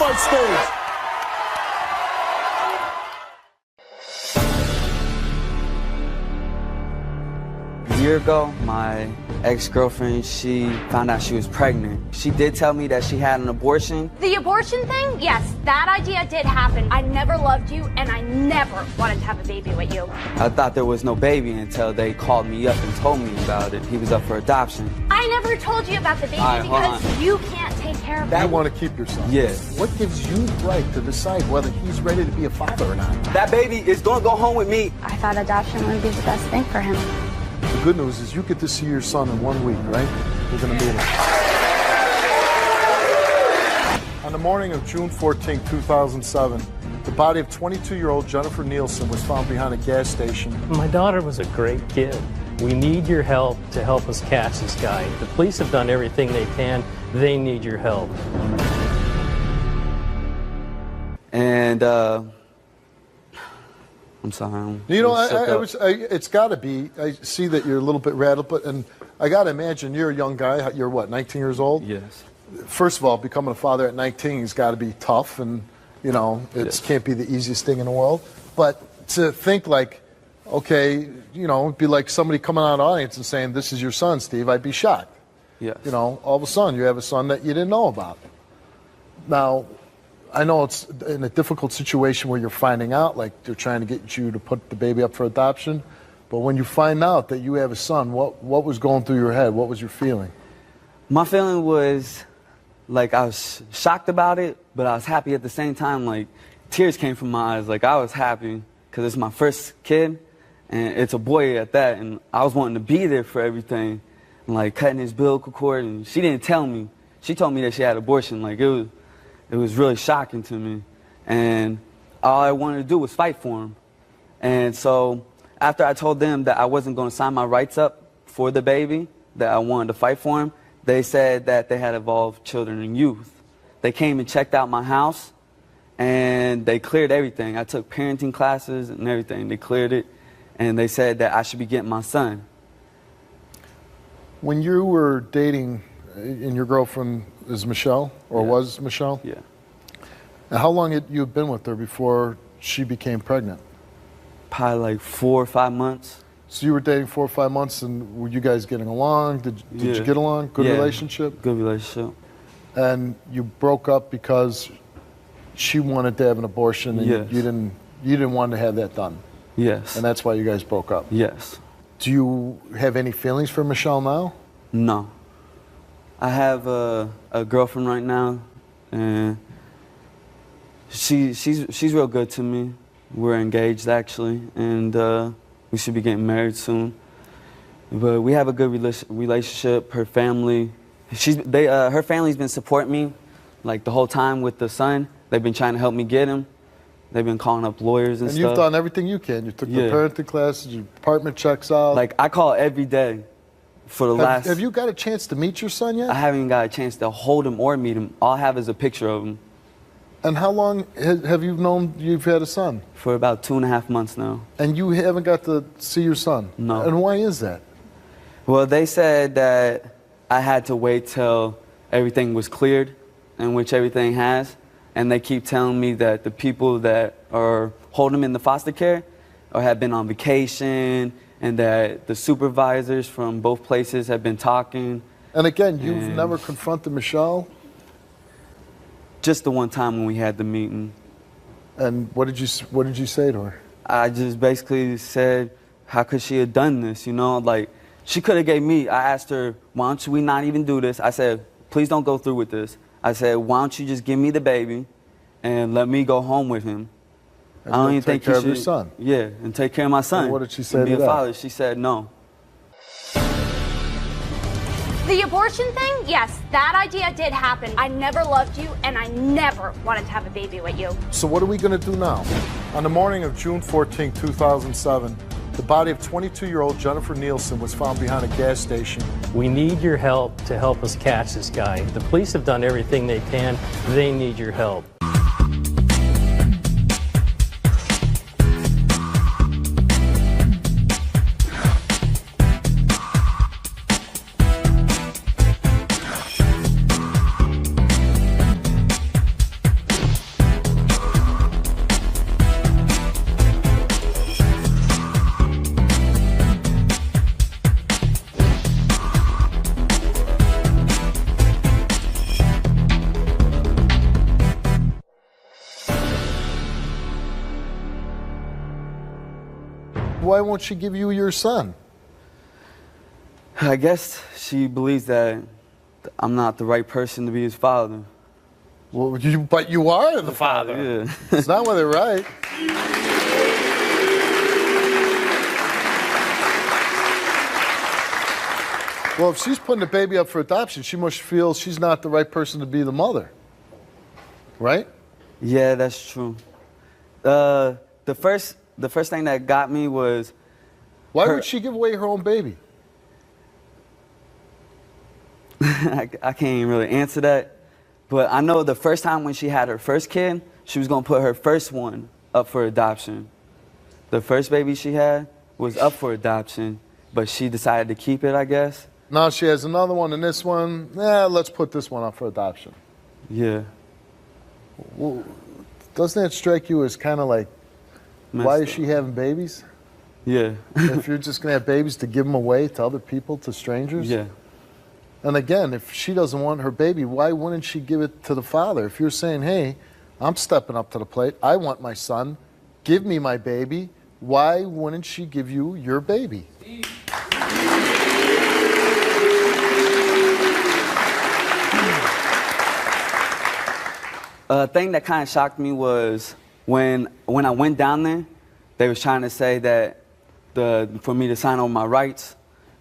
ringside stage. A year ago, my ex-girlfriend, she found out she was pregnant. She did tell me that she had an abortion. The abortion thing? Yes, that idea did happen. I never loved you, and I never wanted to have a baby with you. I thought there was no baby until they called me up and told me about it. He was up for adoption. I never told you about the baby because you can't take care of You him. want to keep your son. Yeah. What gives you the right to decide whether he's ready to be a father or not? That baby is gonna go home with me. I thought adoption would be the best thing for him. The good news is you get to see your son in 1 week, right? You're going to meet him. On the morning of June 14, 2007, the body of 22-year-old Jennifer Nielsen was found behind a gas station. My daughter was a great kid. We need your help to help us catch this guy. The police have done everything they can. They need your help. And, I'm sorry. It's got to be. I see that you're a little bit rattled, and I got to imagine you're a young guy. You're what, 19 years old? Yes. First of all, becoming a father at 19 has got to be tough, and it can't be the easiest thing in the world. But to think like, okay, it'd be like somebody coming out of the audience and saying, "This is your son, Steve," I'd be shocked. Yes. All of a sudden you have a son that you didn't know about. Now, I know it's in a difficult situation where you're finding out, like they're trying to get you to put the baby up for adoption. But when you find out that you have a son, what was going through your head? What was your feeling? My feeling was like I was shocked about it, but I was happy at the same time. Like tears came from my eyes. Like I was happy because it's my first kid, and it's a boy at that. And I was wanting to be there for everything, and like cutting his umbilical cord. And she didn't tell me. She told me that she had abortion. Like it was really shocking to me, and all I wanted to do was fight for him. And so after I told them that I wasn't going to sign my rights up for the baby, that I wanted to fight for him, they said that they had involved children and youth. They came and checked out my house, and they cleared everything. I took parenting classes and everything. They cleared it, and they said that I should be getting my son. When you were dating, and your girlfriend is Michelle, or was Michelle? Yeah. And how long had you been with her before she became pregnant? Probably like 4 or 5 months. So you were dating 4 or 5 months, and were you guys getting along? Did you get along? Good relationship? Good relationship. And you broke up because she wanted to have an abortion, and you didn't want to have that done. Yes. And that's why you guys broke up. Yes. Do you have any feelings for Michelle now? No. I have a girlfriend right now, and she's real good to me. We're engaged actually, and we should be getting married soon. But we have a good relationship. Her family, her family's been supporting me like the whole time with the son. They've been trying to help me get him. They've been calling up lawyers and stuff. And you've done everything you can. You took the parenting classes, your apartment checks out. Like I call every day for the last. Have you got a chance to meet your son yet? I haven't even got a chance to hold him or meet him. All I have is a picture of him. And how long have you known you've had a son? For about 2.5 months now. And you haven't got to see your son? No. And why is that? Well, they said that I had to wait till everything was cleared, and which everything has. And they keep telling me that the people that are holding him in the foster care or have been on vacation, and that the supervisors from both places have been talking. And again, you've never confronted Michelle? Just the one time when we had the meeting. And what did you say to her? I just basically said, how could she have done this? Like she could have gave me. I asked her, why don't we not even do this? I said, please don't go through with this. I said, why don't you just give me the baby and let me go home with him? And I don't even think you should. Take care of your son. Yeah, and take care of my son. And what did she say to be a that? father. She said no. The abortion thing? Yes, that idea did happen. I never loved you, and I never wanted to have a baby with you. So what are we going to do now? On the morning of June 14, 2007, the body of 22-year-old Jennifer Nielsen was found behind a gas station. We need your help to help us catch this guy. The police have done everything they can. They need your help. why won't she give you your son? I guess she believes that I'm not the right person to be his father. Well, but you are the father. Yeah. It's not whether right. Well, if she's putting the baby up for adoption, she must feel she's not the right person to be the mother. Right? Yeah, that's true. The first thing that got me was Why would she give away her own baby? I can't even really answer that, but I know the first time when she had her first kid, she was gonna put her first one up for adoption. The first baby she had was up for adoption, but she decided to keep it, I guess. Now she has another one, and this one, let's put this one up for adoption. Yeah. Well, doesn't that strike you as kind of like, why is she having babies? Yeah. If you're just going to have babies to give them away to other people, to strangers? Yeah. And again, if she doesn't want her baby, why wouldn't she give it to the father? If you're saying, hey, I'm stepping up to the plate, I want my son, give me my baby, why wouldn't she give you your baby? A thing that kind of shocked me was when I went down there, they was trying to say that for me to sign over my rights,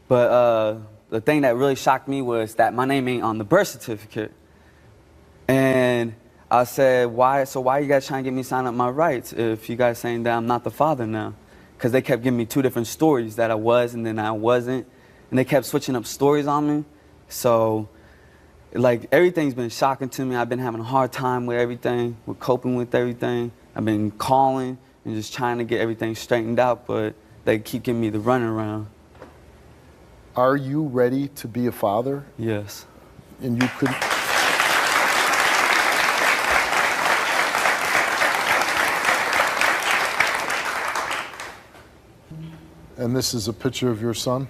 but the thing that really shocked me was that my name ain't on the birth certificate. And I said, why are you guys trying to get me to sign up my rights if you guys saying that I'm not the father now? Because they kept giving me two different stories, that I was and then I wasn't. And they kept switching up stories on me. So, like, everything's been shocking to me. I've been having a hard time with everything, with coping with everything. I've been calling and just trying to get everything straightened out, but they keep giving me the runaround. Are you ready to be a father? Yes. And you could... And this is a picture of your son?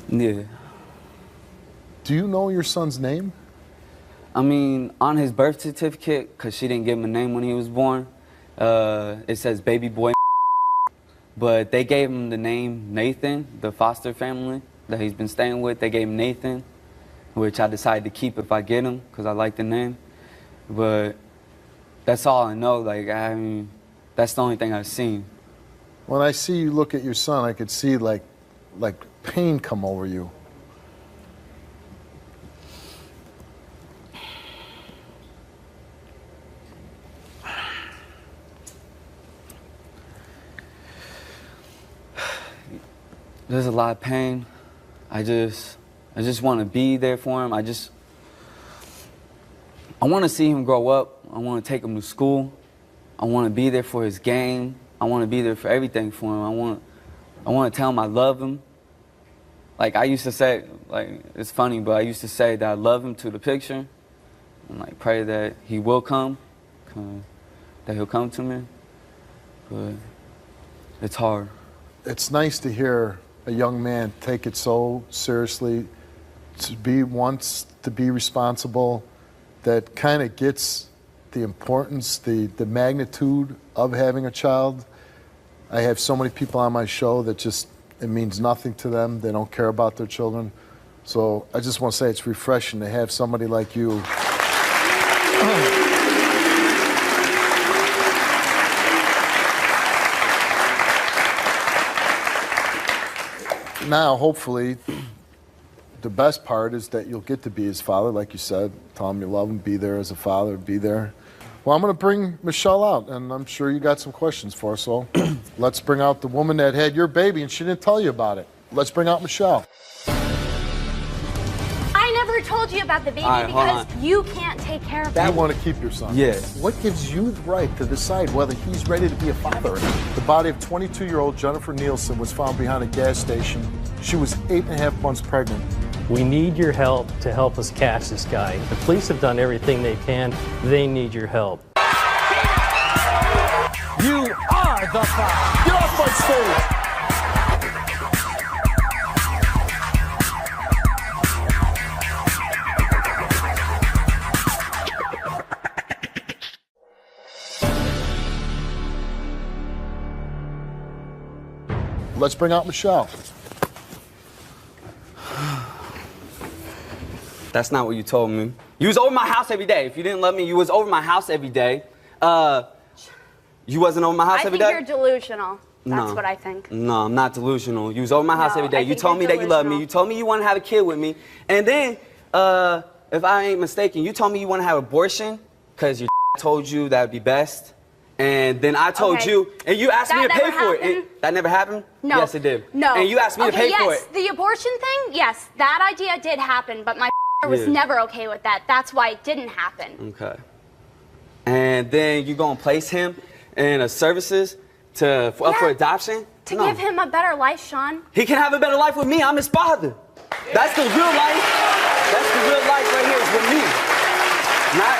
Yeah. Do you know your son's name? I mean, on his birth certificate, because she didn't give him a name when he was born, it says baby boy. But they gave him the name Nathan, the foster family that he's been staying with. They gave him Nathan, which I decided to keep if I get him, because I like the name. But that's all I know. Like, I mean, that's the only thing I've seen. When I see you look at your son, I could see like pain come over you. There's a lot of pain. I just want to be there for him. I want to see him grow up. I want to take him to school. I want to be there for his game. I want to be there for everything for him. I want to tell him I love him. Like, I used to say, like, it's funny, but I used to say that I love him to the picture and, like, pray that he will come, that he'll come to me. But it's hard. It's nice to hear a young man take it so seriously, to be responsible, that kind of gets the importance, the magnitude of having a child. I have so many people on my show that just, it means nothing to them. They don't care about their children. So I just want to say it's refreshing to have somebody like you. Now, hopefully, the best part is that you'll get to be his father, like you said. Tell him you love him, be there as a father, be there. Well, I'm going to bring Michelle out, and I'm sure you got some questions for her, so let's bring out the woman that had your baby, and she didn't tell you about it. Let's bring out Michelle. I never told you about the baby because you can't take care of You him. want to keep your son. Yes. What gives you the right to decide whether he's ready to be a father or not? The body of 22-year-old Jennifer Nielsen was found behind a gas station. She was 8.5 months pregnant. We need your help to help us catch this guy. The police have done everything they can. They need your help. You are the father. Get off my stage. Let's bring out Michelle. That's not what you told me. You was over my house every day. If you didn't love me, you was over my house every day. You wasn't over my house every day? I think you're delusional. That's No. what I think. No, I'm not delusional. You was over my house No, every day. I You think told me you're that you loved me. delusional. You told me you want to have a kid with me. And then, if I ain't mistaken, you told me you want to have abortion because your told you that would be best. And then I told Okay. you, and you asked me to That pay never for it. happened. And that never happened? No. Yes, it did. No. And you asked me to pay for yes, it. the abortion thing, yes, that idea did happen, but my was Yeah. never okay with that. That's why it didn't happen. Okay. And then you gonna place him in a services up for Yeah. adoption? To No. give him a better life, Sean. He can have a better life with me. I'm his father. That's the real life. That's the real life right here is with me. Not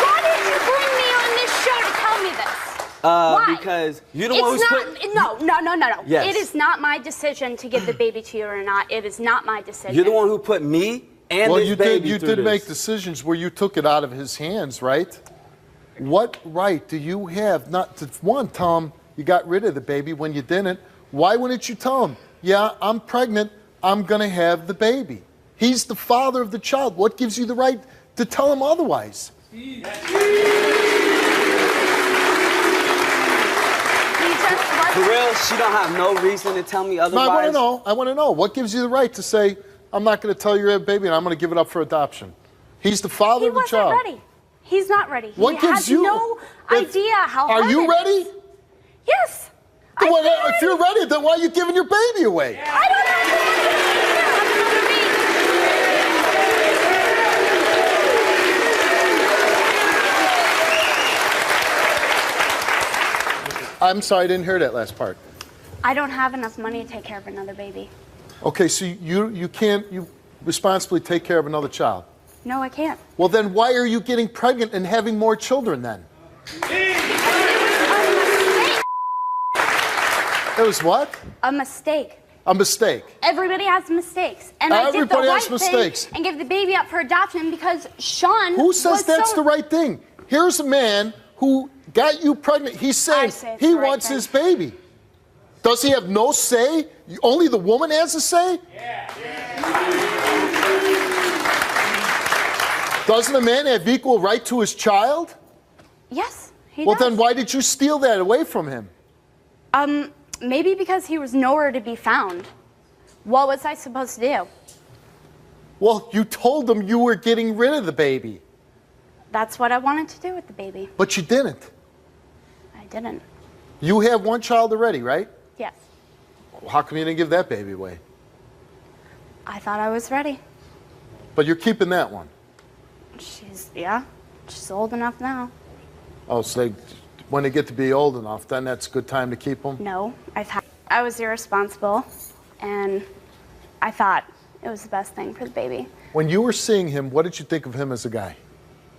Why did you bring me on this show to tell me this? Why? because you're the one who's No. Yes. It is not my decision to give the baby to you or not. It is not my decision. you're the one who put me and Well, this you baby did. You through did make this. decisions where you took it out of his hands, right? What right do you have not to tell him you got rid of the baby when you didn't? Why wouldn't you tell him, yeah, I'm pregnant, I'm gonna have the baby? He's the father of the child. What gives you the right to tell him otherwise? He just For wasn't. real, she don't have no reason to tell me No, otherwise. I want to know. What gives you the right to say, I'm not going to tell you you have a baby and I'm going to give it up for adoption? He's the father He of the wasn't child. ready. He's not ready. What he gives has you? no idea how Are hard you it ready? is. Yes. Then I feel if you're ready, then why are you giving your baby away? I don't have another baby. I'm sorry, I didn't hear that last part. I don't have enough money to take care of another baby. Okay, so you can't responsibly take care of another child. No, I can't. Well, then why are you getting pregnant and having more children then? It was what? A mistake. A mistake. Everybody has mistakes, and I did the Everybody right has thing mistakes. and give the baby up for adoption because Sean. Who says was that's so... the right thing? Here's a man who got you pregnant. He's saying say it's he the right wants thing. his baby. Does he have no say? Only the woman has a say? Doesn't a man have equal right to his child? Yes, he Well, does. then why did you steal that away from him? Maybe because he was nowhere to be found. What was I supposed to do? Well, you told him you were getting rid of the baby, That's what I wanted to do with the baby. but you didn't. I didn't. You have one child already, right? Yes. How come you didn't give that baby away? I thought I was ready. But you're keeping that one. She's old enough now. Oh, so when they get to be old enough, then that's a good time to keep them? No, I was irresponsible, and I thought it was the best thing for the baby. When you were seeing him, what did you think of him as a guy?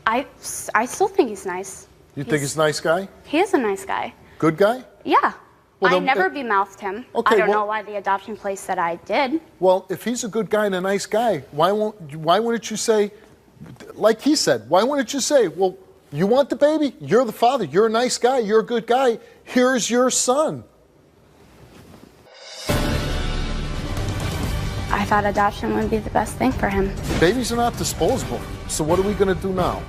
I still think he's nice. You think he's a nice guy? He is a nice guy. Good guy? Yeah. Well, I then- never bemouthed him. Okay, I don't well- know why the adoption place said I did. Well, if he's a good guy and a nice guy, why wouldn't you say, like he said, why wouldn't you say, well, you want the baby? You're the father. You're a nice guy. You're a good guy. Here's your son. I thought adoption would be the best thing for him. Babies are not disposable. So what are we going to do now?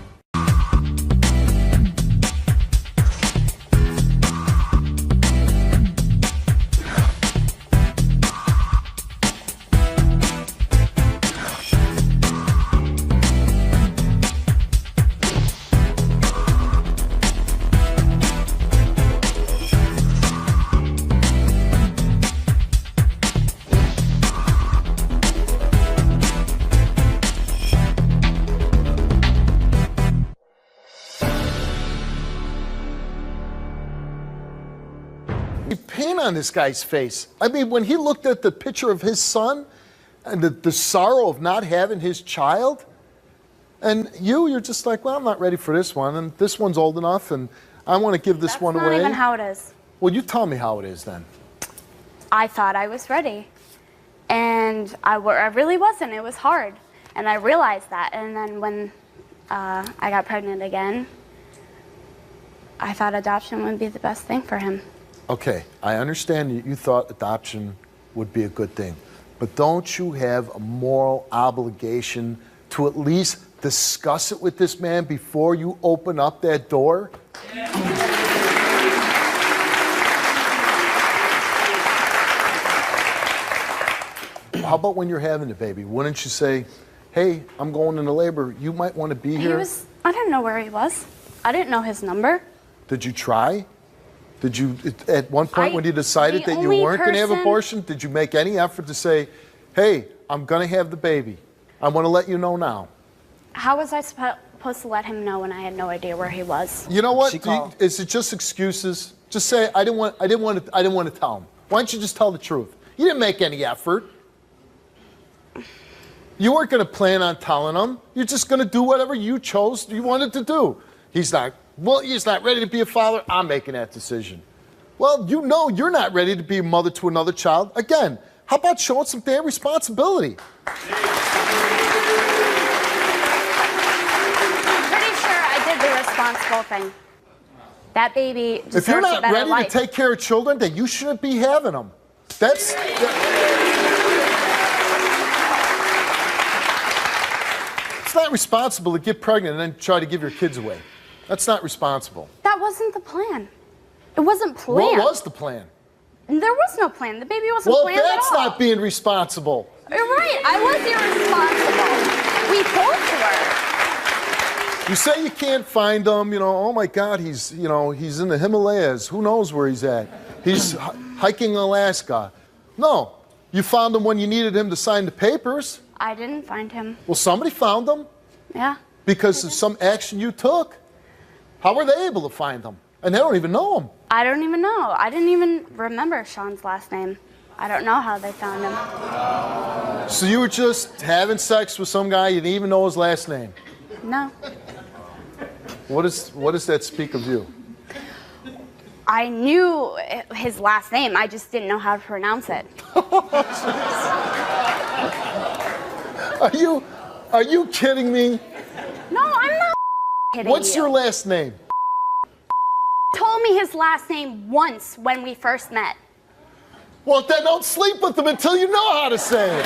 The pain on this guy's face. I mean, when he looked at the picture of his son and the sorrow of not having his child, and you're just like, well, I'm not ready for this one, and this one's old enough, and I want to give this That's one not away. even how it is. Well, you tell me how it is then. I thought I was ready. And I really wasn't. It was hard. And I realized that. And then when I got pregnant again, I thought adoption would be the best thing for him. Okay, I understand you thought adoption would be a good thing. But don't you have a moral obligation to at least discuss it with this man before you open up that door? How about when you're having the baby? Wouldn't you say, hey, I'm going into labor. You might want to be here. I didn't know where he was. I didn't know his number. Did you try? Did you, at one point when you decided that you weren't going to have abortion, did you make any effort to say, hey, I'm going to have the baby. I want to let you know now. How was I supposed to let him know when I had no idea where he was? You know what? Is it just excuses? Just say, I didn't want to tell him. Why don't you just tell the truth? You didn't make any effort. You weren't going to plan on telling him. You're just going to do whatever you wanted to do. He's not ready to be a father. I'm making that decision. Well, you know you're not ready to be a mother to another child. Again, how about showing some damn responsibility? I'm pretty sure I did the responsible thing. That baby deserves If you're not a better ready life. to take care of children, then you shouldn't be having them. It's not responsible to get pregnant and then try to give your kids away. That's not responsible. That wasn't the plan. It wasn't planned. What was the plan? There was no plan. The baby wasn't planned at all. Well, that's not being responsible. You're right. I was irresponsible. We both were. You say you can't find him, oh my God, he's in the Himalayas. Who knows where he's at? He's hiking Alaska. No, you found him when you needed him to sign the papers. I didn't find him. Well, somebody found him. Yeah. Because of some action you took. How were they able to find him? And they don't even know him. I don't even know. I didn't even remember Sean's last name. I don't know how they found him. So you were just having sex with some guy, you didn't even know his last name? No. What does that speak of you? I knew his last name. I just didn't know how to pronounce it. Are you kidding me? No, I'm not kidding What's you. your last name? Told me his last name once when we first met. Well, then don't sleep with him until you know how to say it.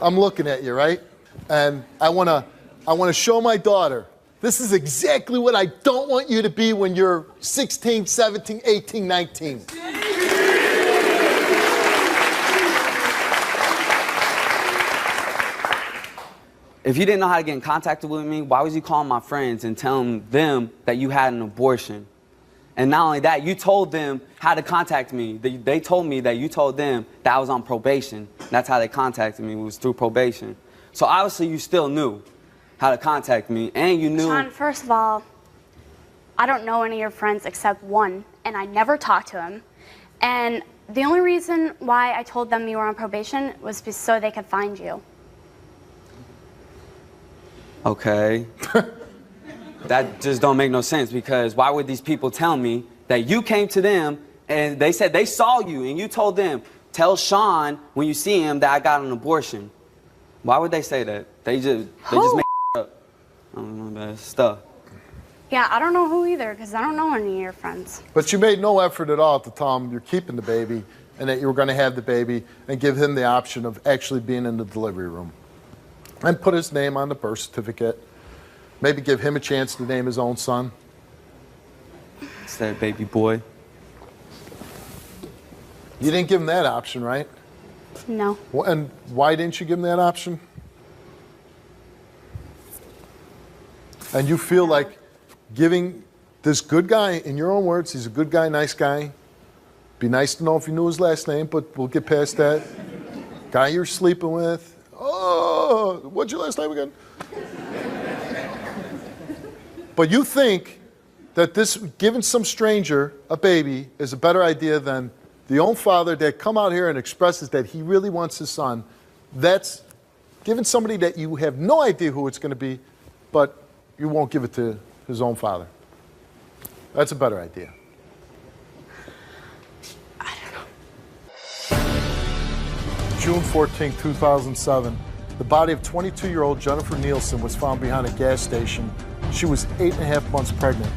I'm looking at you, right? And I want to show my daughter, this is exactly what I don't want you to be when you're 16, 17, 18, 19. If you didn't know how to get in contact with me, why was you calling my friends and telling them that you had an abortion? And not only that, you told them how to contact me. They told me that you told them that I was on probation. That's how they contacted me, was through probation. So obviously you still knew how to contact me, and you knew... Sean, first of all, I don't know any of your friends except one, and I never talked to him. And the only reason why I told them you were on probation was so they could find you. Okay. That just don't make no sense, because why would these people tell me that you came to them and they said they saw you and you told them, tell Sean when you see him that I got an abortion? Why would they say that? They just make up. I don't know, stuff. Yeah, I don't know who either, because I don't know any of your friends. But you made no effort at all to tell him you're keeping the baby and that you were going to have the baby and give him the option of actually being in the delivery room. And put his name on the birth certificate. Maybe give him a chance to name his own son. It's that baby boy. You didn't give him that option, right? No. And why didn't you give him that option? And you feel like giving this good guy, in your own words, he's a good guy, nice guy. Be nice to know if you knew his last name, but we'll get past that. Guy you're sleeping with. Oh, what's your last name again? But you think that this giving some stranger a baby is a better idea than the own father that come out here and expresses that he really wants his son. That's giving somebody that you have no idea who it's going to be, but you won't give it to his own father. That's a better idea. I don't know. June 14, 2007, the body of 22-year-old Jennifer Nielsen was found behind a gas station She was 8.5 months pregnant.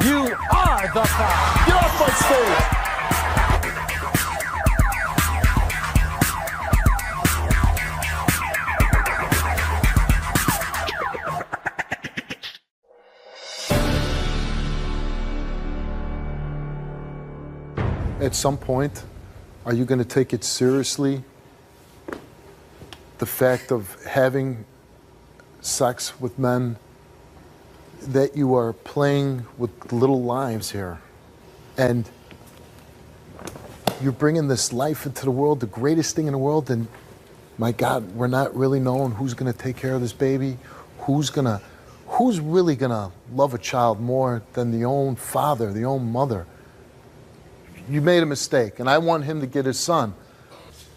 You are the father. Get off my stage! At some point, are you going to take it seriously? The fact of having sex with men, that you are playing with little lives here. And you're bringing this life into the world, the greatest thing in the world, and my God, we're not really knowing who's going to take care of this baby, who's really going to love a child more than the own father, the own mother. You made a mistake, and I want him to get his son.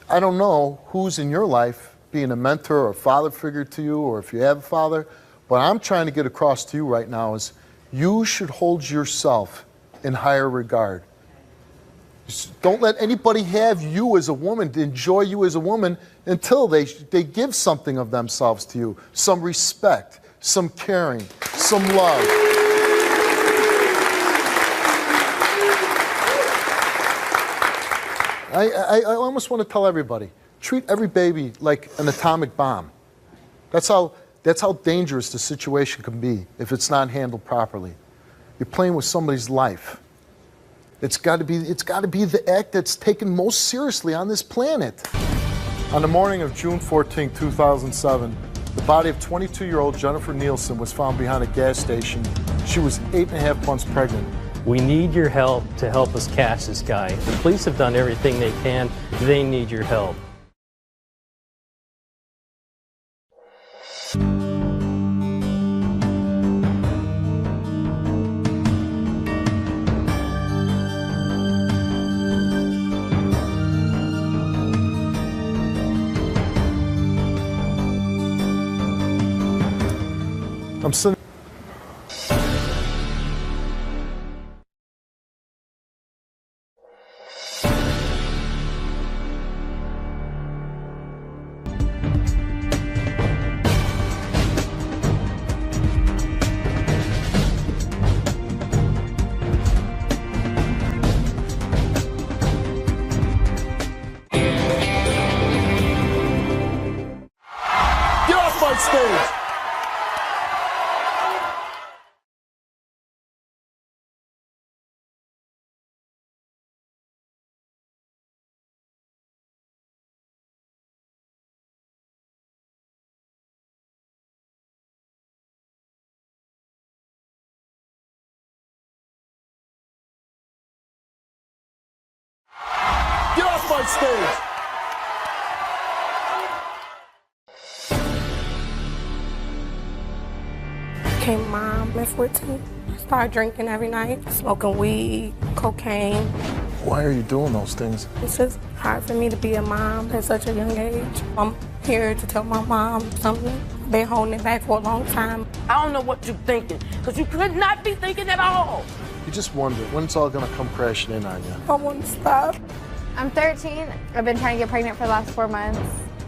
I don't know who's in your life being a mentor or a father figure to you, or if you have a father, but I'm trying to get across to you right now is you should hold yourself in higher regard. Don't let anybody have you as a woman, to enjoy you as a woman, until they give something of themselves to you, some respect, some caring, some love. I almost want to tell everybody, treat every baby like an atomic bomb. That's how dangerous the situation can be if it's not handled properly. You're playing with somebody's life. It's got to be the act that's taken most seriously on this planet. On the morning of June 14, 2007, the body of 22-year-old Jennifer Nielsen was found behind a gas station. She was 8.5 months pregnant. We need your help to help us catch this guy. The police have done everything they can. They need your help. I'm sitting. Get off my stage! Get off my stage! Became mom at 14. Started drinking every night, smoking weed, cocaine. Why are you doing those things? It's just hard for me to be a mom at such a young age. I'm here to tell my mom something. I've been holding it back for a long time. I don't know what you're thinking, because you could not be thinking at all. You just wonder when it's all gonna come crashing in on you. I want to stop. I'm 13. I've been trying to get pregnant for the last 4 months.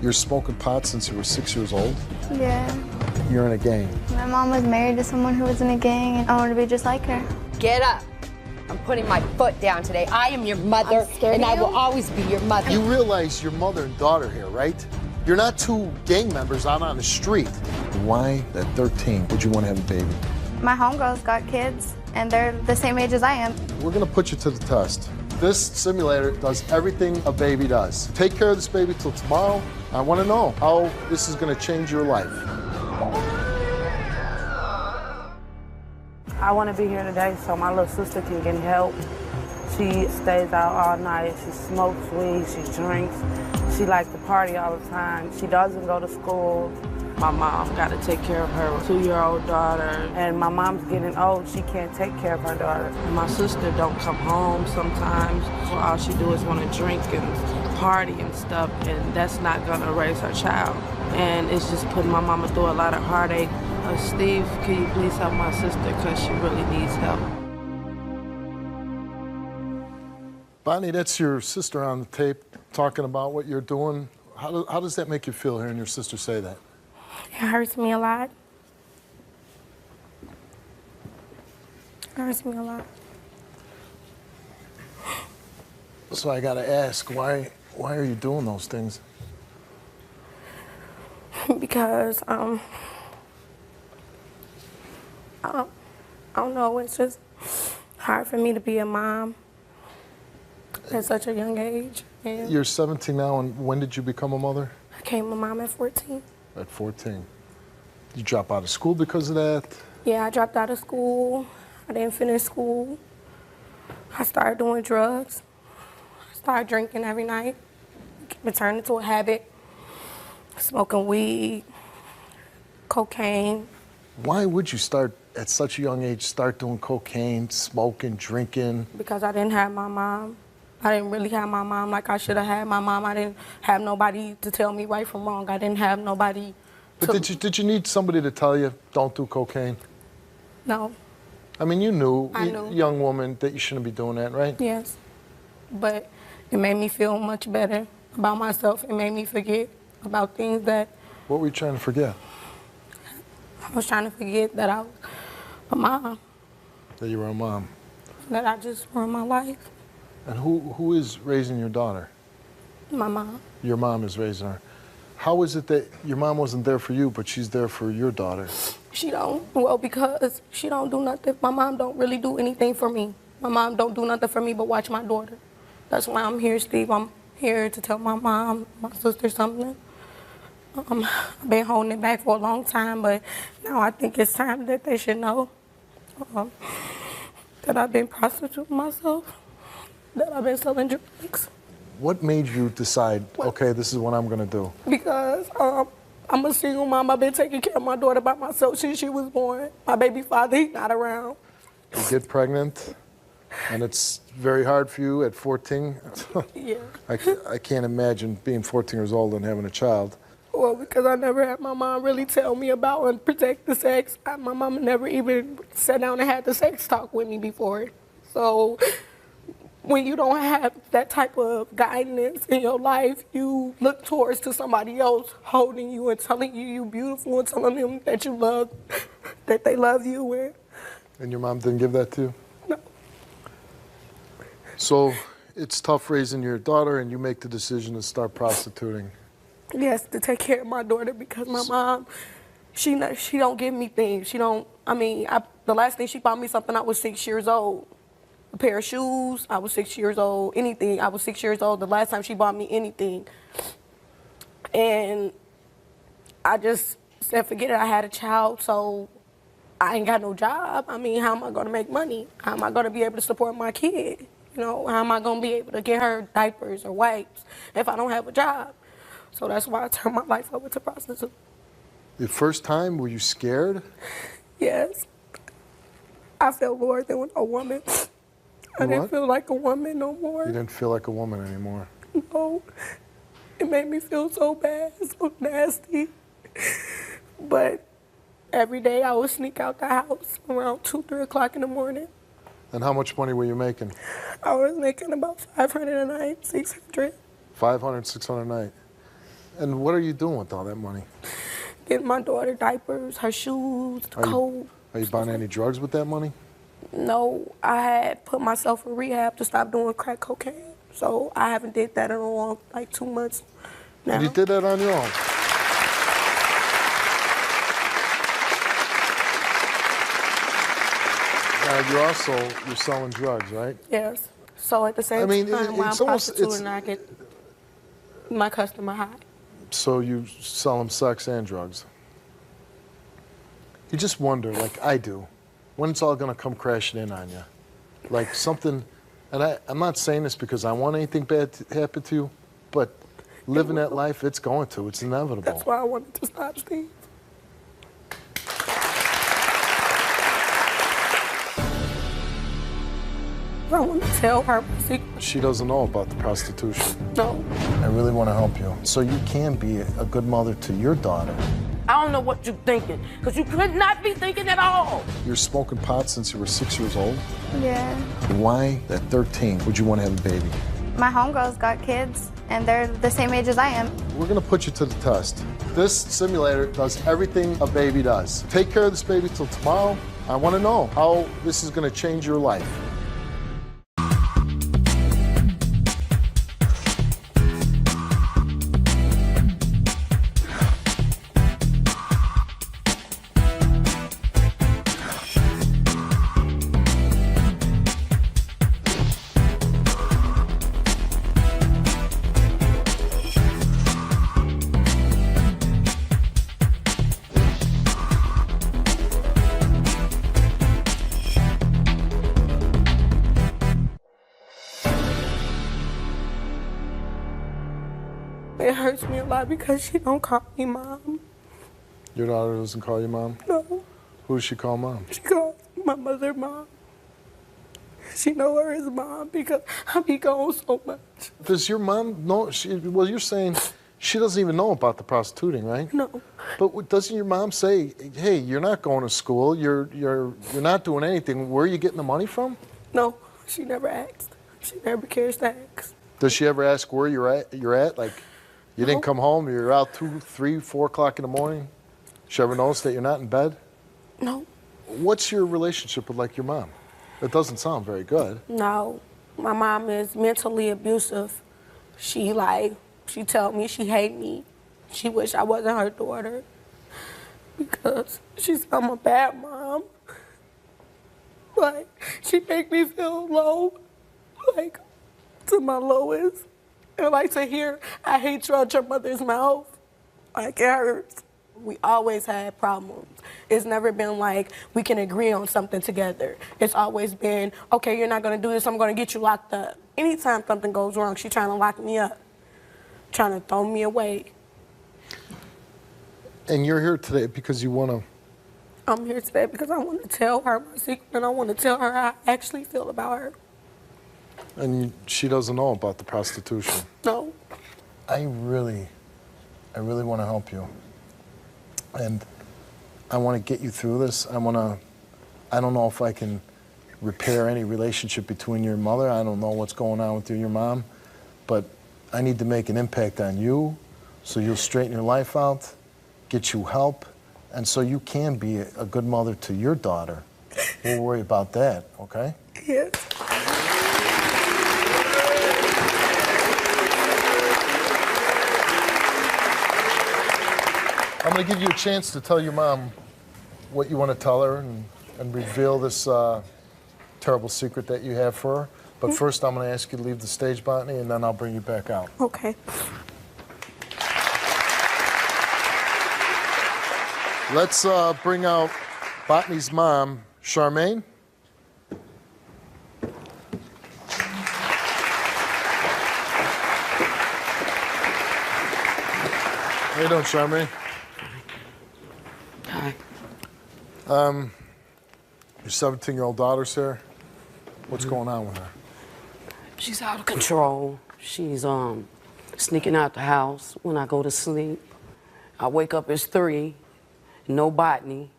You're smoking pot since you were 6 years old? Yeah. You're in a gang. My mom was married to someone who was in a gang, and I wanted to be just like her. Get up. I'm putting my foot down today. I am your mother, and I will always be your mother. You realize you're mother and daughter here, right? You're not two gang members out on the street. Why, at 13, would you want to have a baby? My homegirls got kids, and they're the same age as I am. We're gonna put you to the test. This simulator does everything a baby does. Take care of this baby till tomorrow. I want to know how this is going to change your life. I want to be here today so my little sister can get help. She stays out all night. She smokes weed. She drinks. She likes to party all the time. She doesn't go to school. My mom got to take care of her 2-year-old daughter. And my mom's getting old. She can't take care of her daughter. And my sister don't come home sometimes. All she do is want to drink and party and stuff, and that's not going to raise her child. And it's just putting my mama through a lot of heartache. Steve, can you please help my sister, because she really needs help. Bonnie, that's your sister on the tape talking about what you're doing. How does that make you feel hearing your sister say that? It hurts me a lot. It hurts me a lot. So I gotta ask, why are you doing those things? Because I don't know, it's just hard for me to be a mom at such a young age. And You're 17 now, and when did you become a mother? I became a mom at 14. At 14. You drop out of school because of that? Yeah, I dropped out of school. I didn't finish school. I started doing drugs. I started drinking every night. It turned into a habit. Smoking weed, cocaine. Why would you start at such a young age, start doing cocaine, smoking, drinking? Because I didn't have my mom. I didn't really have my mom like I should have had my mom. I didn't have nobody to tell me right from wrong. I didn't have nobody But did you need somebody to tell you, don't do cocaine? No. I mean, you knew, I knew. young woman, that you shouldn't be doing that, right? Yes. But it made me feel much better about myself. It made me forget about things that What were you trying to forget? I was trying to forget that I was a mom, That you were a mom. that I just ruined my life. And who is raising your daughter? My mom. Your mom is raising her. How is it that your mom wasn't there for you, but she's there for your daughter? She don't. Well, because she don't do nothing. My mom don't really do anything for me. My mom don't do nothing for me but watch my daughter. That's why I'm here, Steve. I'm here to tell my mom, my sister something. I've been holding it back for a long time, but now I think it's time that they should know that I've been prostituting myself, that I've been selling drugs. What made you decide, okay, this is what I'm going to do? Because I'm a single mom. I've been taking care of my daughter by myself since she was born. My baby father, he's not around. You get pregnant, and it's very hard for you at 14. Yeah. I can't imagine being 14 years old and having a child. Well, because I never had my mom really tell me about and protect the sex. My mama never even sat down and had the sex talk with me before. So when you don't have that type of guidance in your life, you look towards to somebody else holding you and telling you you're beautiful and telling them that you love, that they love you. And your mom didn't give that to you? No. So it's tough raising your daughter, and you make the decision to start prostituting. Yes, to take care of my daughter, because my mom, she don't give me things. She don't, the last thing she bought me something, I was 6 years old. A pair of shoes, I was 6 years old. Anything, I was 6 years old the last time she bought me anything. And I just said, forget it, I had a child, so I ain't got no job. How am I gonna make money? How am I gonna be able to support my kid? How am I gonna be able to get her diapers or wipes if I don't have a job? So that's why I turned my life over to prostitution. The first time, were you scared? Yes. I felt more than a woman. I didn't feel like a woman no more. You didn't feel like a woman anymore? No. It made me feel so bad, so nasty. But every day I would sneak out the house around 2, 3 o'clock in the morning. And how much money were you making? I was making about $500 a night, $600. $500, $600 a night. And what are you doing with all that money? Getting my daughter diapers, her shoes, coat. Are you buying any drugs with that money? No, I had put myself in rehab to stop doing crack cocaine. So I haven't did that in a long, 2 months now. And you did that on your own? You're selling drugs, right? Yes. So at the same time, while I'm prostituting, I get my customer high. So you sell them sex and drugs. You just wonder, like I do, when it's all going to come crashing in on you. Like something, and I'm not saying this because I want anything bad to happen to you, but living that life, it's going to. It's inevitable. That's why I wanted to stop, Steve. I want to tell her my secret. She doesn't know about the prostitution. No. I really want to help you. So you can be a good mother to your daughter. I don't know what you're thinking, because you could not be thinking at all. You're smoking pot since you were 6 years old? Yeah. Why, at 13, would you want to have a baby? My homegirls got kids, and they're the same age as I am. We're gonna put you to the test. This simulator does everything a baby does. Take care of this baby till tomorrow. I wanna know how this is gonna change your life. It hurts me a lot because she don't call me mom. Your daughter doesn't call you mom? No. Who does she call mom? She calls my mother mom. She know her as mom because I be gone so much. Does your mom know? Well, you're saying she doesn't even know about the prostituting, right? No. But doesn't your mom say, "Hey, you're not going to school. You're not doing anything. Where are you getting the money from?" No, she never asked. She never cares to ask. Does she ever ask where you're at? Like, you didn't come home. You're out 2, 3, 4 o'clock in the morning. She ever notice that you're not in bed? No. What's your relationship with like your mom? It doesn't sound very good. No, my mom is mentally abusive. She tell me she hate me. She wish I wasn't her daughter because she said I'm a bad mom. Like, she make me feel low, like to my lowest. And like to hear, I hate you out your mother's mouth. Like, it hurts. We always had problems. It's never been like we can agree on something together. It's always been, okay, you're not gonna do this, I'm gonna get you locked up. Anytime something goes wrong, she's trying to lock me up, trying to throw me away. And you're here today because you want to... I'm here today because I want to tell her my secret, and I want to tell her how I actually feel about her. And she doesn't know about the prostitution. No. I really want to help you. And I want to get you through this. I don't know if I can repair any relationship between your mother. I don't know what's going on with you and your mom. But I need to make an impact on you so you'll straighten your life out, get you help, and so you can be a good mother to your daughter. We'll worry about that, okay? Yes. I'm going to give you a chance to tell your mom what you want to tell her and reveal this terrible secret that you have for her. But first, I'm going to ask you to leave the stage, Botany, and then I'll bring you back out. Okay. Let's bring out Botany's mom, Charmaine. How you doing, Charmaine? Hi. Your 17-year-old daughter's here. What's going on with her? She's out of control. She's sneaking out the house when I go to sleep. I wake up, it's 3, no Botany.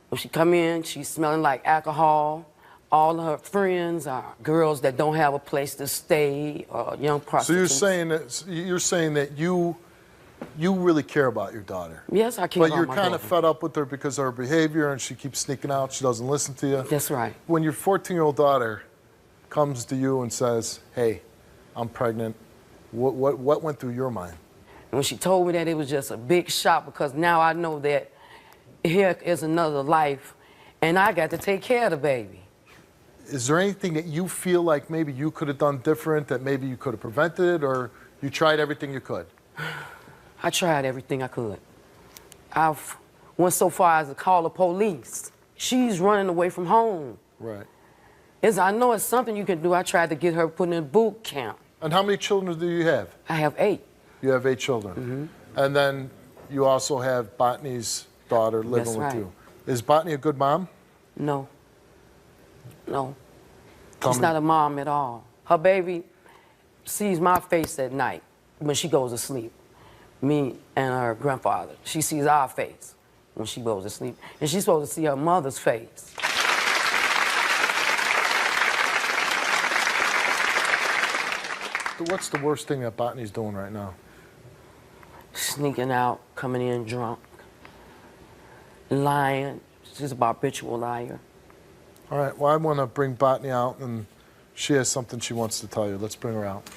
When she come in, she's smelling like alcohol. All of her friends are girls that don't have a place to stay or young prostitutes. So you're saying that you really care about your daughter. Yes, I care about my daughter. But you're kind of fed up with her because of her behavior and she keeps sneaking out, she doesn't listen to you. That's right. When your 14-year-old daughter comes to you and says, "Hey, I'm pregnant," what went through your mind? When she told me that, it was just a big shock because now I know that here is another life and I got to take care of the baby. Is there anything that you feel like maybe you could have done different, that maybe you could have prevented, or you tried everything you could? I tried everything I could. I've went so far as to call the police. She's running away from home. Right. I know it's something you can do. I tried to get her put in a boot camp. And how many children do you have? I have 8. You have 8 children. Mm-hmm. And then you also have Botany's daughter living with you. Is Botany a good mom? No. No. She's not a mom at all. Her baby sees my face at night when she goes to sleep. Me and her grandfather. She sees our face when she goes to sleep. And she's supposed to see her mother's face. what's the worst thing that Botany's doing right now? Sneaking out, coming in drunk, lying. She's a habitual liar. All right, well, I want to bring Botany out, and she has something she wants to tell you. Let's bring her out.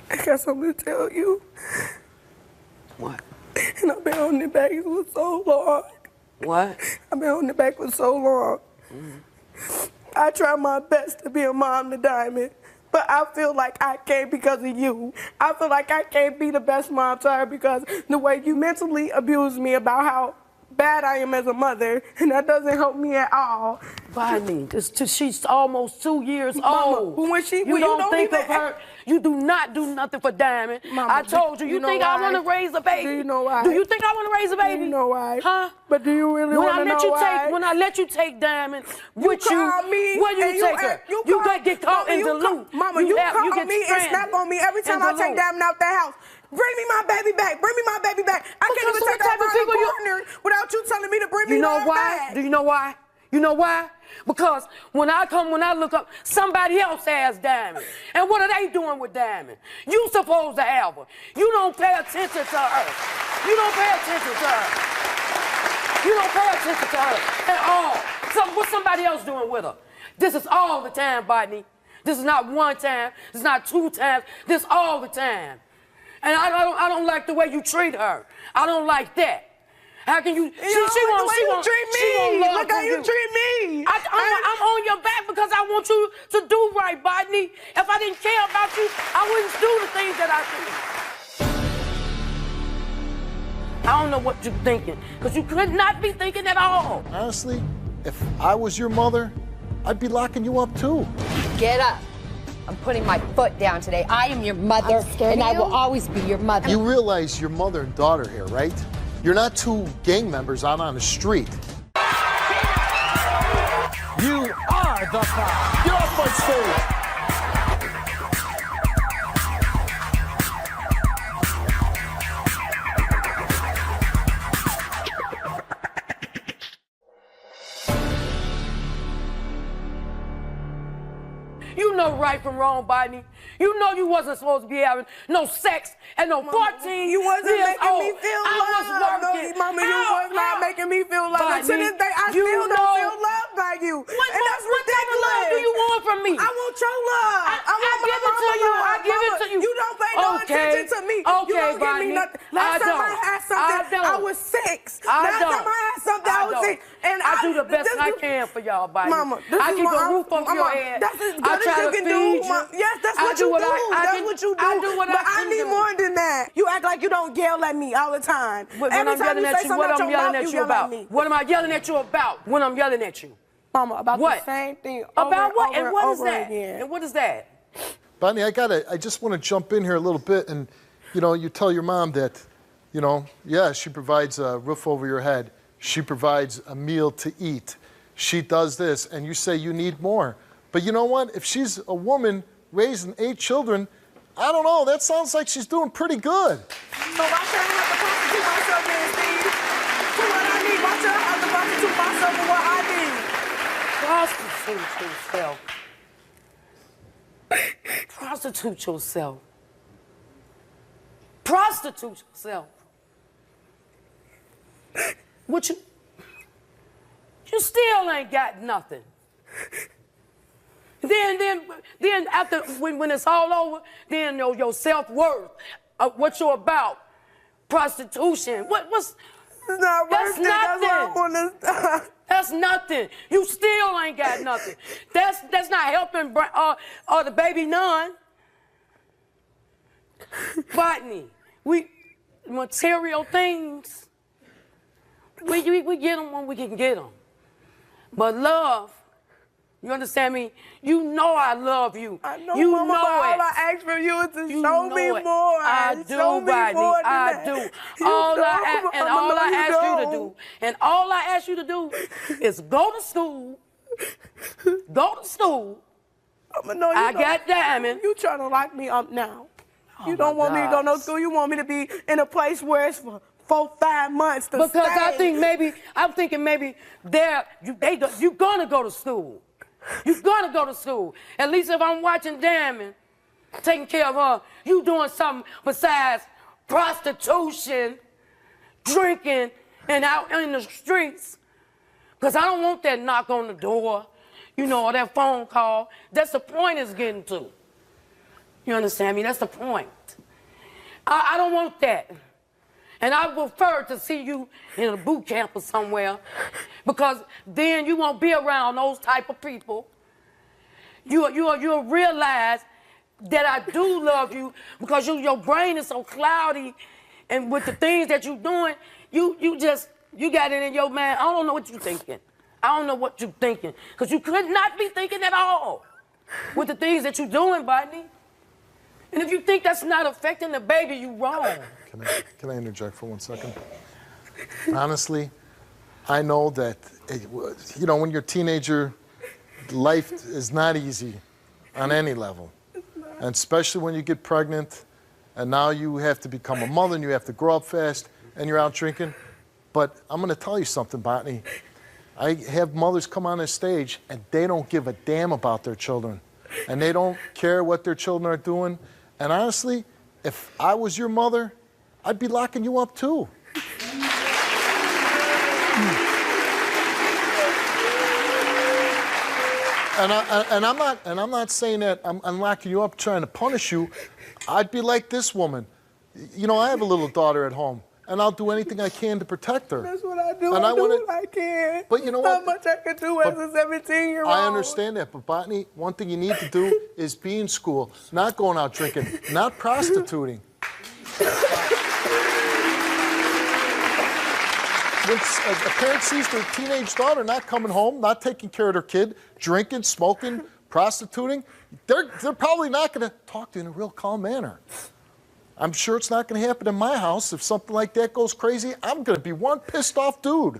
I got something to tell you. What? And I've been holding it back for so long. What? I've been holding it back for so long. I try my best to be a mom to Diamond, but I feel like I can't because of you. I feel like I can't be the best mom to her because the way you mentally abuse me about how bad I am as a mother, and that doesn't help me at all. Bonnie, she's almost 2 years Mama, old. when you don't think of her. You do not do nothing for Diamond. Mama, I told you. You think I want to raise a baby? Do you know why? Do you think I want to raise a baby? Do you know why? Huh? But do you really want to know why? When I let you take Diamond with you, call me where you and take her? You get caught in the loop. Mama, you call me and snap on me every time I take Diamond out the house. Bring me my baby back. Bring me my baby back. I can't even take that around the corner without you telling me to bring me my back. Do you know why? You know why? Because when I look up, somebody else has Diamond. And what are they doing with Diamond? You supposed to have her. You don't pay attention to her. You don't pay attention to her. You don't pay attention to her at all. So what's somebody else doing with her? This is all the time, Botany. This is not one time. This is not 2 times. This is all the time. And I don't like the way you treat her. I don't like that. How can you? She won't treat me. Look how you treat me. I'm on your back because I want you to do right, Botany. If I didn't care about you, I wouldn't do the things that I do. I don't know what you're thinking, because you could not be thinking at all. Honestly, if I was your mother, I'd be locking you up too. Get up. I'm putting my foot down today. I am your mother, and I will always be your mother. You realize you're mother and daughter here, right? You're not 2 gang members out on the street. You are the problem. Get off my stage! You know right from wrong, Botany. You know you wasn't supposed to be having no sex at no 14 You wasn't years making old. me feel I loved. was working. No, Mama, you was not making me feel loved. Botany, To this day, I you still don't feel loved by you. What That's type of love do you want from me? I want your love. I want give it to you. I give it to you. You don't pay no attention to me. Okay, you don't give me nothing. Last time I had something, I was 6. Last time I had something, I was 6. And I do the best I can for y'all, Botany. Mama, I keep a roof over your head. That's as good I as try you to can feed do. you. Yes, that's what you do. That's what you do. I do what but I I need do. more than that. You act like you don't yell at me all the time. When Every I'm time yelling you at say you, what something I'm yelling out at your you mouth, about? me. What am I yelling at you about when I'm yelling at you? Mama, about What? the same thing. About what? Over And what is over that? again. And what is that? Bonnie, I just want to jump in here a little bit, and you tell your mom that, yeah, she provides a roof over your head. She provides a meal to eat. She does this, and you say you need more. But you know what? If she's a woman raising 8 children, I don't know. That sounds like she's doing pretty good. So why should I have to prostitute myself then, Steve? For what I need. Why should I have to prostitute myself for what I need? Prostitute yourself. Prostitute yourself. Prostitute yourself. What you still ain't got nothing. Then after when it's all over, then your self-worth, what you're about, prostitution. What's it's not that's worth it. nothing. That's why I want to stop. That's nothing. You still ain't got nothing. That's not helping the baby none. Botany, material things, we get them when we can get them. But love, you understand me? You know I love you. I know, you Mama, know but it. all I ask from you is to You show know me it. more. I do, show me Botany. more than I that. do. You All don't, I ask you to don't. do, and all I ask you to do is go to school. Go to school. No, I got Diamond. You trying to lock me up now. Oh You don't my want me to go to no gosh. school. You want me to be in a place where it's 4, 5 months to Because stay. I'm thinking maybe you're gonna go to school. You're gonna go to school. At least if I'm watching Damon, taking care of her, you doing something besides prostitution, drinking, and out in the streets. Because I don't want that knock on the door, or that phone call. That's the point it's getting to. You understand me? That's the point. I don't want that. And I prefer to see you in a boot camp or somewhere, because then you won't be around those type of people. You'll realize that I do love you, because your brain is so cloudy, and with the things that you're doing, you got it in your mind. I don't know what you're thinking. I don't know what you're thinking, because you could not be thinking at all with the things that you're doing, Botany. And if you think that's not affecting the baby, you wrong. Can I interject for 1 second? Honestly, I know that, when you're a teenager, life is not easy on any level. And especially when you get pregnant, and now you have to become a mother, and you have to grow up fast, and you're out drinking. But I'm going to tell you something, Botany. I have mothers come on this stage, and they don't give a damn about their children. And they don't care what their children are doing. And honestly, if I was your mother, I'd be locking you up too. And I'm not saying that I'm locking you up trying to punish you. I'd be like this woman. I have a little daughter at home, and I'll do anything I can to protect her. That's what I do. And I do what I can. But you know what? How much I can do as a 17-year-old. I understand that, but Botany, one thing you need to do is be in school, not going out drinking, not prostituting. When a parent sees their teenage daughter not coming home, not taking care of their kid, drinking, smoking, prostituting, they're probably not going to talk to you in a real calm manner. I'm sure it's not going to happen in my house. If something like that goes crazy, I'm going to be one pissed off dude.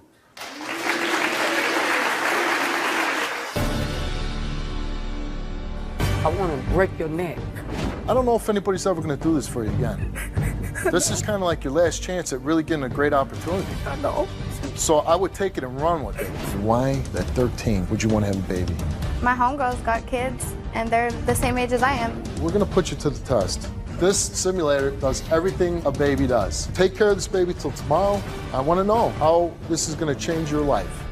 I want to break your neck. I don't know if anybody's ever going to do this for you again. This is kind of like your last chance at really getting a great opportunity. I know. So I would take it and run with it. Why, at 13, would you want to have a baby? My homegirls got kids, and they're the same age as I am. We're going to put you to the test. This simulator does everything a baby does. Take care of this baby till tomorrow. I want to know how this is going to change your life.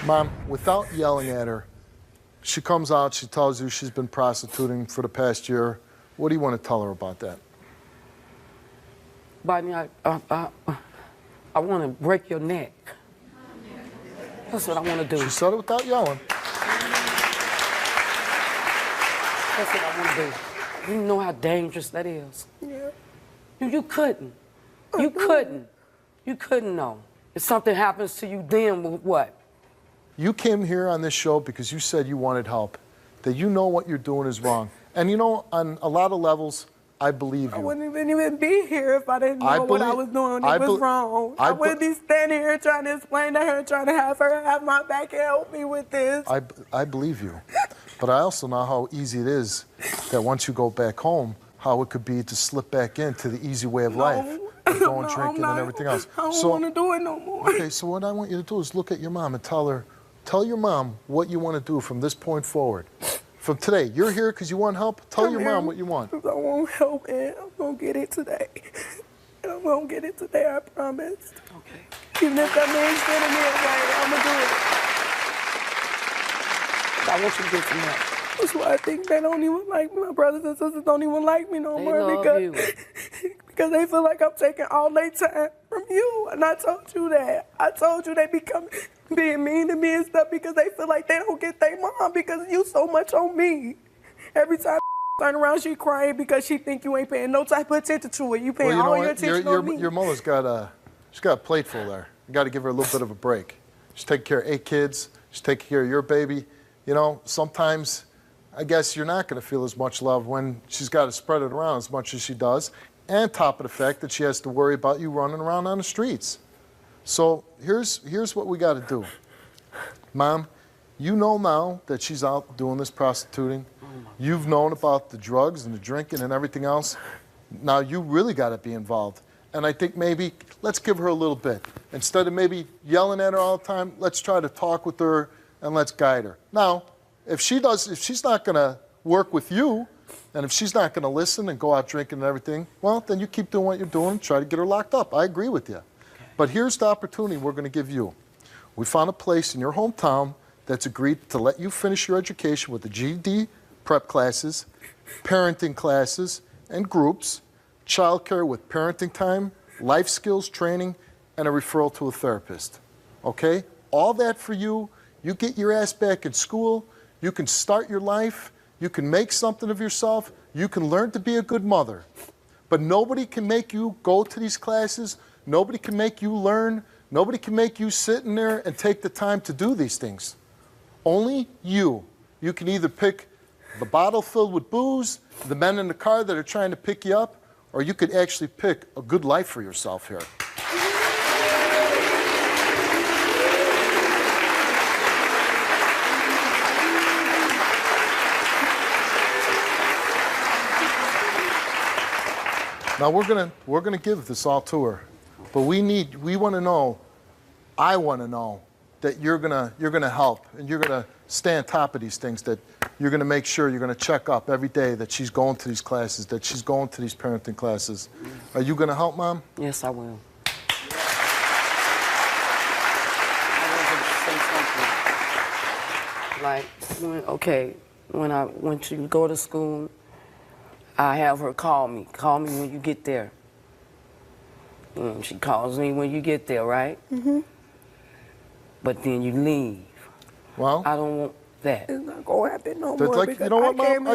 Mom, without yelling at her, she comes out, she tells you she's been prostituting for the past year. What do you want to tell her about that? Botany, I want to break your neck. That's what I want to do. She said it without yelling. That's what I want to do. You know how dangerous that is. Yeah. You couldn't. You couldn't. You couldn't know. If something happens to you, then what? You came here on this show because you said you wanted help, that you know what you're doing is wrong. And on a lot of levels, I believe you. I wouldn't even be here if I didn't know what I was doing. It was wrong. I wouldn't be standing here trying to explain to her, trying to have her have my back and help me with this. I believe you. But I also know how easy it is that once you go back home, how it could be to slip back into the easy way of life. Going drinking and everything else. I don't want to do it no more. Okay, so what I want you to do is look at your mom and tell your mom what you want to do from this point forward. From today, you're here because you want help. Tell your mom what you want. Because I want help, and I'm going to get it today. And I'm going to get it today, I promise. Okay. Even if that means getting me away, I'm going to do it. I want you to get some help. That's why I think they don't even like me. My brothers and sisters don't even like me no more. They love you. Because they feel like I'm taking all their time from you. And I told you that. I told you they being mean to me and stuff because they feel like they don't get their mom because you so much on me. Every time turn around, she crying because she think you ain't paying no type of attention to her. You paying Well, you know all your what? attention on me. Your mother's got she's got a plate full there. You got to give her a little bit of a break. She's taking care of 8 kids. She's taking care of your baby. You know, sometimes I guess you're not going to feel as much love when she's got to spread it around as much as she does, and top of the fact that she has to worry about you running around on the streets. So here's what we got to do. Mom, you know now that she's out doing this prostituting. You've known about the drugs and the drinking and everything else. Now you really got to be involved. And I think maybe let's give her a little bit. Instead of maybe yelling at her all the time, let's try to talk with her and let's guide her. Now, if she's not going to work with you, and if she's not going to listen and go out drinking and everything, well, then you keep doing what you're doing and try to get her locked up. I agree with you. But here's the opportunity we're going to give you. We found a place in your hometown that's agreed to let you finish your education with the GED prep classes, parenting classes and groups, childcare with parenting time, life skills training, and a referral to a therapist. Okay? All that for you. You get your ass back in school. You can start your life. You can make something of yourself. You can learn to be a good mother. But nobody can make you go to these classes. Nobody can make you learn. Nobody can make you sit in there and take the time to do these things. Only you. You can either pick the bottle filled with booze, the men in the car that are trying to pick you up, or you could actually pick a good life for yourself here. Now we're gonna give this all to her, but we want to know, I want to know that you're gonna help and you're gonna stay on top of these things, that you're gonna make sure you're gonna check up every day that she's going to these classes, that she's going to these parenting classes. Are you gonna help, Mom? Yes, I will. Like, when she go to school, I have her call me. Call me when you get there. She calls me when you get there, right? Mm-hmm. But then you leave. Well, I don't want that. It's not gonna happen no more. Like, you know what, Mom?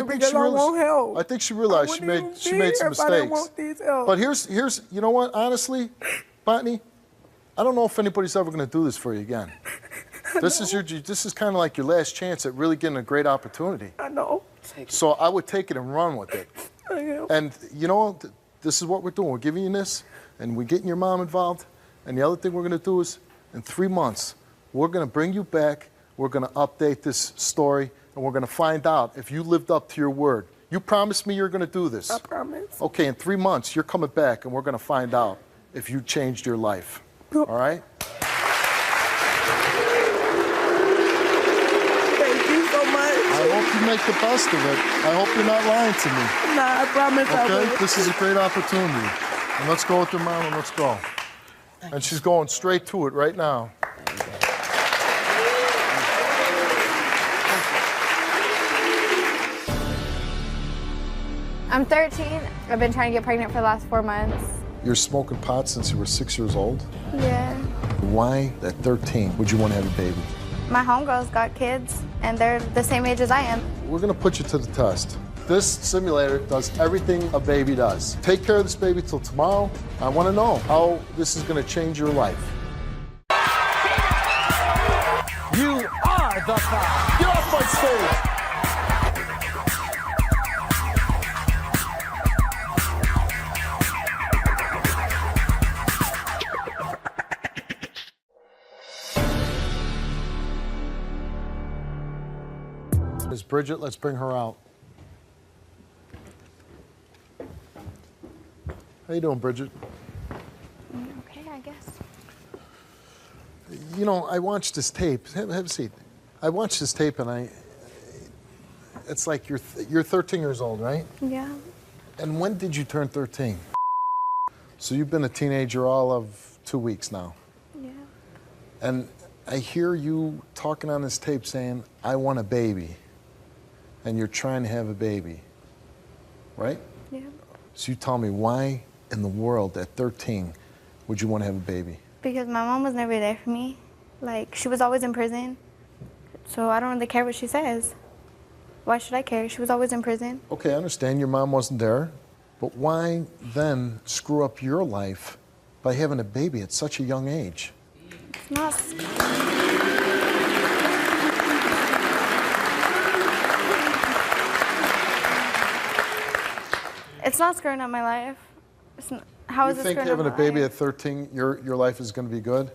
I think she realized she made some mistakes. But here's you know what? Honestly, Botany, I don't know if anybody's ever going to do this for you again. This is kind of like your last chance at really getting a great opportunity. I know. So I would take it and run with it. I am. And you know, this is what we're doing. We're giving you this, and we're getting your mom involved. And the other thing we're going to do is, in 3 months, we're going to bring you back. We're going to update this story, and we're going to find out if you lived up to your word. You promised me you're going to do this. I promise. Okay, in 3 months, you're coming back, and we're going to find out if you changed your life. All right? Thank you so much. I hope you make the best of it. I hope you're not lying to me. Nah, I promise I will. Okay? This is a great opportunity. And let's go with your mom, and let's go. And she's going straight to it right now. I'm 13. I've been trying to get pregnant for the last 4 months. You're smoking pot since you were 6 years old? Yeah. Why, at 13, would you want to have a baby? My homegirls got kids, and they're the same age as I am. We're going to put you to the test. This simulator does everything a baby does. Take care of this baby till tomorrow. I want to know how this is going to change your life. You are the Power. Get off my stage! Miss Bridget, let's bring her out. How you doing, Bridget? Okay, I guess. You know, I watched this tape. Have a seat. I watched this tape, and it's like you're 13 years old, right? Yeah. And when did you turn 13? So you've been a teenager all of 2 weeks now. Yeah. And I hear you talking on this tape saying, I want a baby. And you're trying to have a baby, right? Yeah. So you tell me, why in the world at 13 would you want to have a baby? Because my mom was never there for me. Like, she was always in prison. So I don't really care what she says. Why should I care? She was always in prison. Okay, I understand your mom wasn't there, but why then screw up your life by having a baby at such a young age? It's not. It's not screwing up my life. How is it screwing up my life? You think having a baby at 13, your life is going to be good?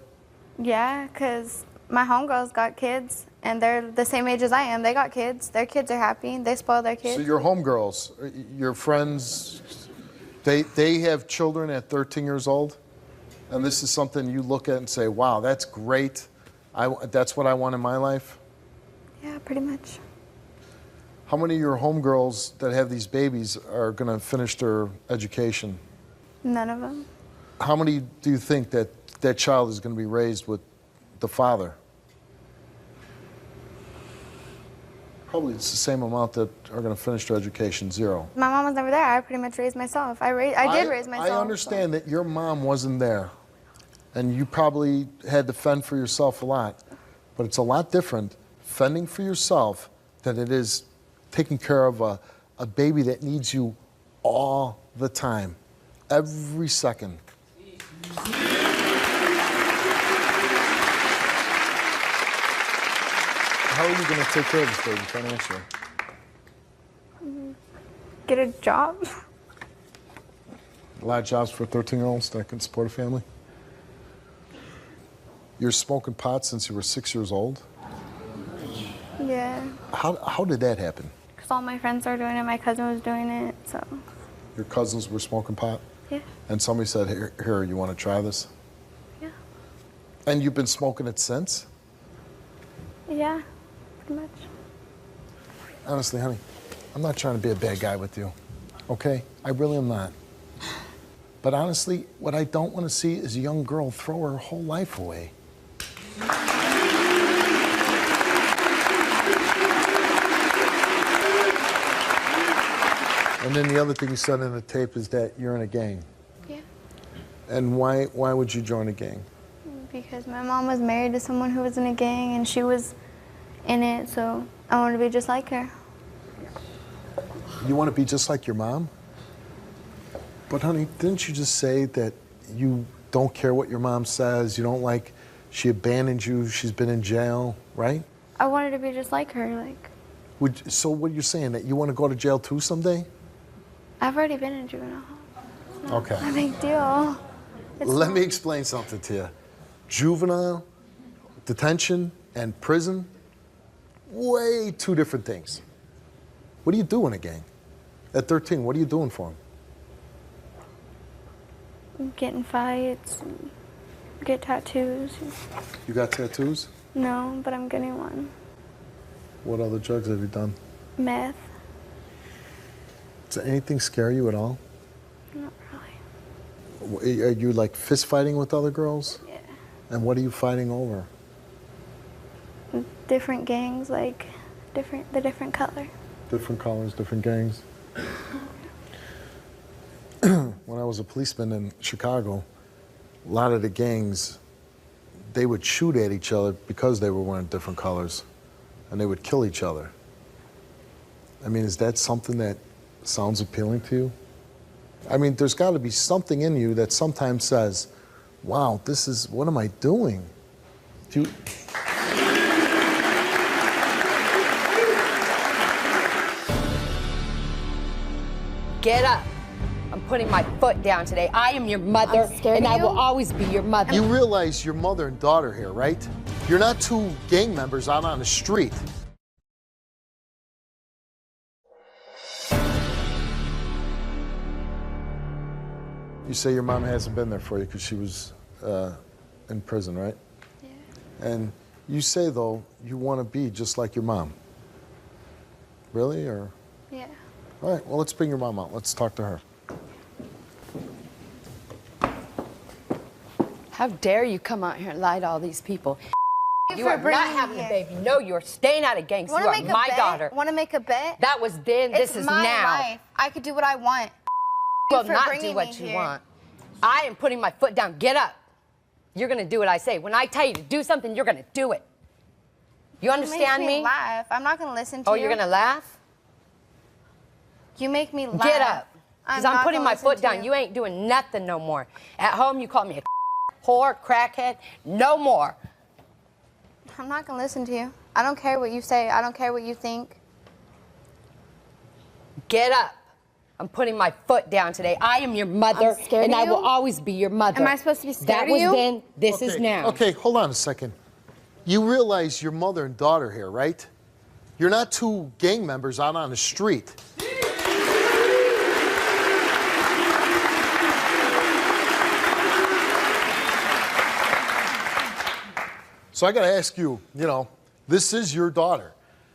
Yeah, because my homegirls got kids, and they're the same age as I am. They got kids. Their kids are happy. They spoil their kids. So your homegirls, your friends, they have children at 13 years old? And this is something you look at and say, wow, that's great. That's what I want in my life? Yeah, pretty much. How many of your homegirls that have these babies are going to finish their education? None of them. How many do you think that child is going to be raised with the father? Probably it's the same amount that are going to finish their education, 0. My mom was never there. I pretty much raised myself. I did raise myself. I understand that your mom wasn't there, and you probably had to fend for yourself a lot, but it's a lot different fending for yourself than it is taking care of a baby that needs you all the time, every second. How are you going to take care of this baby financially? Get a job. A lot of jobs for 13-year-olds that can support a family. You're smoking pot since you were 6 years old? Yeah. How did that happen? Because all my friends were doing it. My cousin was doing it, so. Your cousins were smoking pot? Yeah. And somebody said, here, you want to try this? Yeah. And you've been smoking it since? Yeah, pretty much. Honestly, honey, I'm not trying to be a bad guy with you, okay? I really am not. But honestly, what I don't want to see is a young girl throw her whole life away. And then the other thing you said in the tape is that you're in a gang. Yeah. And why would you join a gang? Because my mom was married to someone who was in a gang, and she was in it, so I wanted to be just like her. You want to be just like your mom? But honey, didn't you just say that you don't care what your mom says, you don't like, she abandoned you, she's been in jail, right? I wanted to be just like her, like. So what you're saying, that you want to go to jail too someday? I've already been in juvenile hall. Okay. Not a big deal. Let me explain something to you. Juvenile, detention, and prison, way two different things. What do you do in a gang? At 13, what are you doing for them? Get in fights, get tattoos. You got tattoos? No, but I'm getting one. What other drugs have you done? Meth. Does anything scare you at all? Not really. Are you like fist fighting with other girls? Yeah. And what are you fighting over? Different gangs, like the different color. Different colors, different gangs. When I was a policeman in Chicago, a lot of the gangs, they would shoot at each other because they were wearing different colors, and they would kill each other. I mean, is that something that sounds appealing to you? I mean, there's got to be something in you that sometimes says, wow, what am I doing? Get up. I'm putting my foot down today. I am your mother, and I will always be your mother. You realize you're mother and daughter here, right? You're not two gang members out on the street. You say your mom hasn't been there for you because she was in prison, right? Yeah. And you say, though, you want to be just like your mom. Really, or? Yeah. All right, well, let's bring your mom out. Let's talk to her. How dare you come out here and lie to all these people? You for are not bringing having me a baby. No, you're staying out of gangs. You are my daughter. Want to make a bet? That was then, this is now. It's my life. I could do what I want. You will not do what you want. I am putting my foot down. Get up. You're going to do what I say. When I tell you to do something, you're going to do it. You understand me? Laugh. I'm not going to listen to you. Oh, you're going to laugh? You make me laugh. Get up. Because I'm not putting gonna my listen foot to down. you. You ain't doing nothing no more. At home, you call me a whore, crackhead. No more. I'm not gonna listen to you. I don't care what you say. I don't care what you think. Get up. I'm putting my foot down today. I am your mother, I'm scared and of I you? will always be your mother. Am I supposed to be scared That of was you? then, this is now. Okay, hold on a second. You realize you're mother and daughter here, right? You're not two gang members out on the street. So I got to ask you, you know, this is your daughter.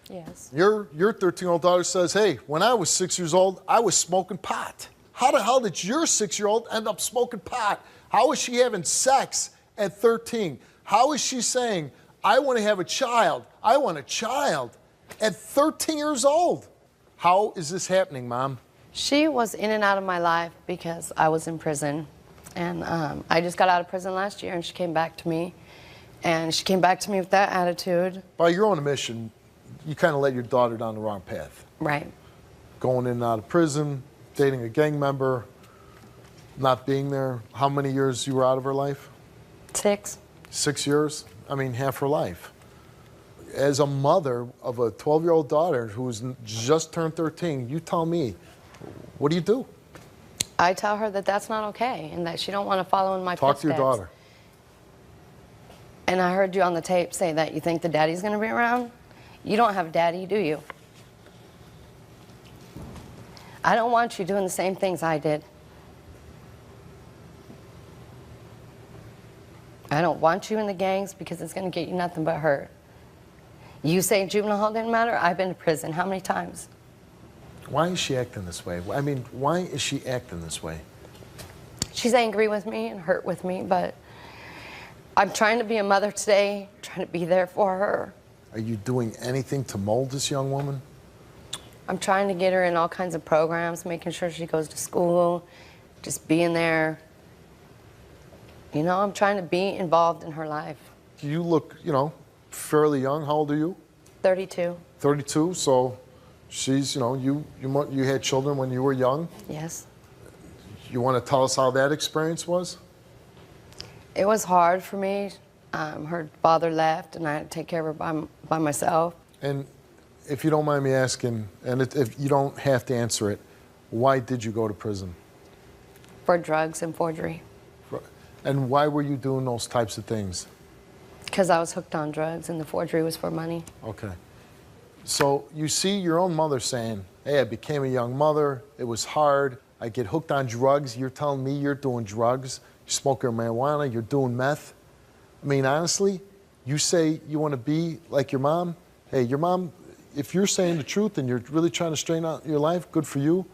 Yes. Your 13-year-old daughter says, hey, when I was 6 years old, I was smoking pot. How the hell did your 6-year-old end up smoking pot? How is she having sex at 13? How is she saying, I want to have a child? I want a child at 13 years old. How is this happening, Mom? She was in and out of my life because I was in prison. And I just got out of prison last year, and she came back to me. And she came back to me with that attitude. By your own admission, you kind of led your daughter down the wrong path. Right. Going in and out of prison, dating a gang member, not being there. How many years you were out of her life? 6. 6 years? I mean, half her life. As a mother of a 12-year-old daughter who's just turned 13, you tell me, what do you do? I tell her that that's not okay and that she don't want to follow in my Talk to your footsteps. daughter. And I heard you on the tape say that you think the daddy's going to be around. You don't have a daddy, do you? I don't want you doing the same things I did. I don't want you in the gangs because it's going to get you nothing but hurt. You say juvenile hall didn't matter? I've been to prison. How many times? Why is she acting this way? I mean, why is she acting this way? She's angry with me and hurt with me, but I'm trying to be a mother today, trying to be there for her. Are you doing anything to mold this young woman? I'm trying to get her in all kinds of programs, making sure she goes to school, just being there. You know, I'm trying to be involved in her life. You look, you know, fairly young. How old are you? 32. 32. So she's, you know, you had children when you were young. Yes. You want to tell us how that experience was? It was hard for me. Her father left, and I had to take care of her by myself. And if you don't mind me asking, and if you don't have to answer it, why did you go to prison? For drugs and forgery. And why were you doing those types of things? Because I was hooked on drugs, and the forgery was for money. Okay. So you see your own mother saying, hey, I became a young mother. It was hard. I get hooked on drugs. You're telling me you're doing drugs. You're smoking marijuana. You're doing meth. I mean, honestly, you say you want to be like your mom. Hey, your mom, if you're saying the truth and you're really trying to straighten out your life, good for you.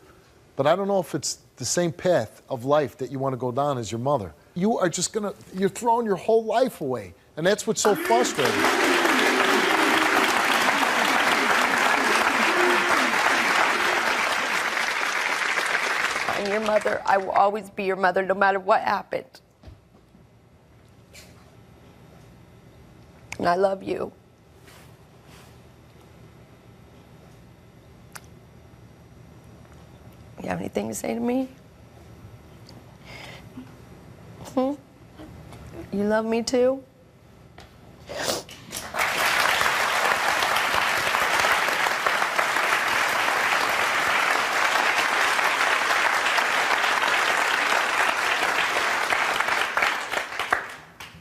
But I don't know if it's the same path of life that you want to go down as your mother. You are just going to, you're throwing your whole life away. And that's what's so frustrating. I'm your mother. I will always be your mother, no matter what happened. And I love you. You have anything to say to me? You love me too?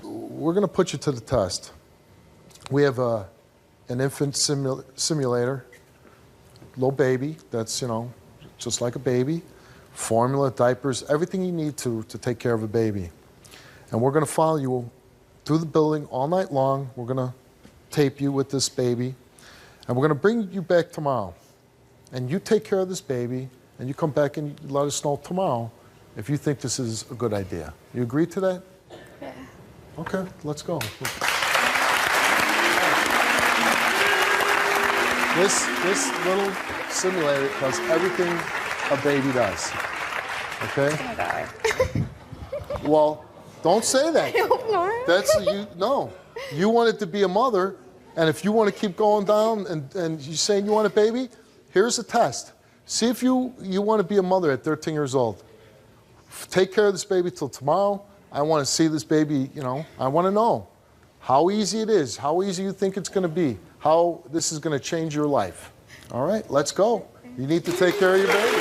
We're going to put you to the test. We have an infant simulator, little baby that's, you know, just like a baby, formula, diapers, everything you need to take care of a baby. And we're going to follow you through the building all night long. We're going to tape you with this baby. And we're going to bring you back tomorrow. And you take care of this baby, and you come back and let us know tomorrow if you think this is a good idea. You agree to that? Yeah. Okay, let's go. This little simulator does everything a baby does. Okay? Oh my God. Well, don't say that. That's you. No, you wanted to be a mother, and if you want to keep going down and you're saying you want a baby, here's a test. See if you want to be a mother at 13 years old. Take care of this baby till tomorrow. I want to see this baby, you know, I want to know how easy it is, how easy you think it's going to be, how this is going to change your life. All right, let's go. You need to take care of your baby.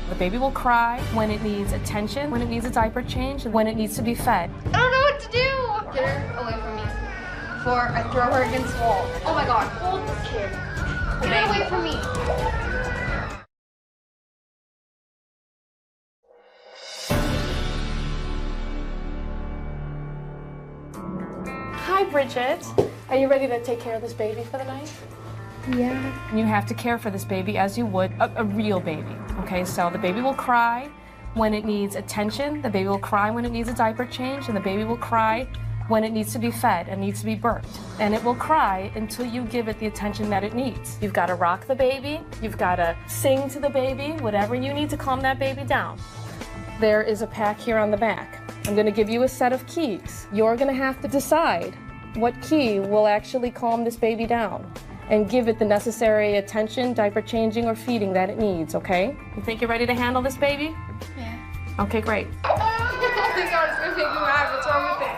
The baby will cry when it needs attention, when it needs a diaper change, and when it needs to be fed. I don't know what to do. Get her away from me. Before I throw her against the wall. Oh my God, hold this kid. Get her away from me. Hi, Bridget. Are you ready to take care of this baby for the night? Yeah. You have to care for this baby as you would a real baby. Okay, so the baby will cry when it needs attention, the baby will cry when it needs a diaper change, and the baby will cry when it needs to be fed and needs to be burped. And it will cry until you give it the attention that it needs. You've got to rock the baby, you've got to sing to the baby, whatever you need to calm that baby down. There is a pack here on the back. I'm going to give you a set of keys. You're going to have to decide what key will actually calm this baby down and give it the necessary attention, diaper changing, or feeding that it needs, okay? You think you're ready to handle this baby? Yeah. Okay, great. Oh my God, it's gonna make me mad. What's wrong with it?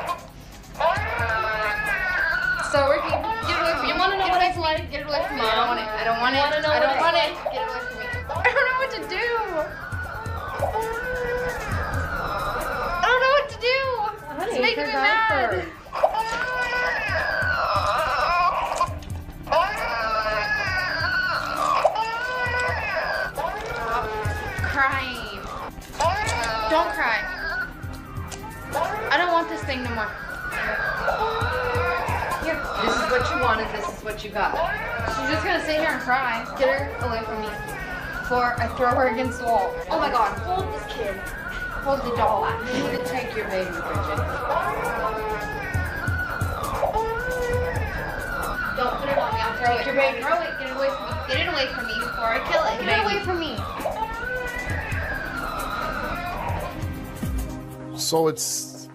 So working. Get away from me. You wanna know what it's like? Get it away from me. I don't want it. I don't want it. I don't want it. Get it away from me. I don't know what to do. I don't know what to do. It's making me mad. Crying. Don't cry. I don't want this thing no more. Here. This is what you wanted, this is what you got. She's just gonna sit here and cry. Get her away from me before I throw her against the wall. Oh my God, hold this kid. Hold the doll. You need to take your baby, Bridget. Don't put it on me, I'll throw it. Your baby. Throw it, get it away from me. Get it away from me before I kill it. Get it away from me. So it's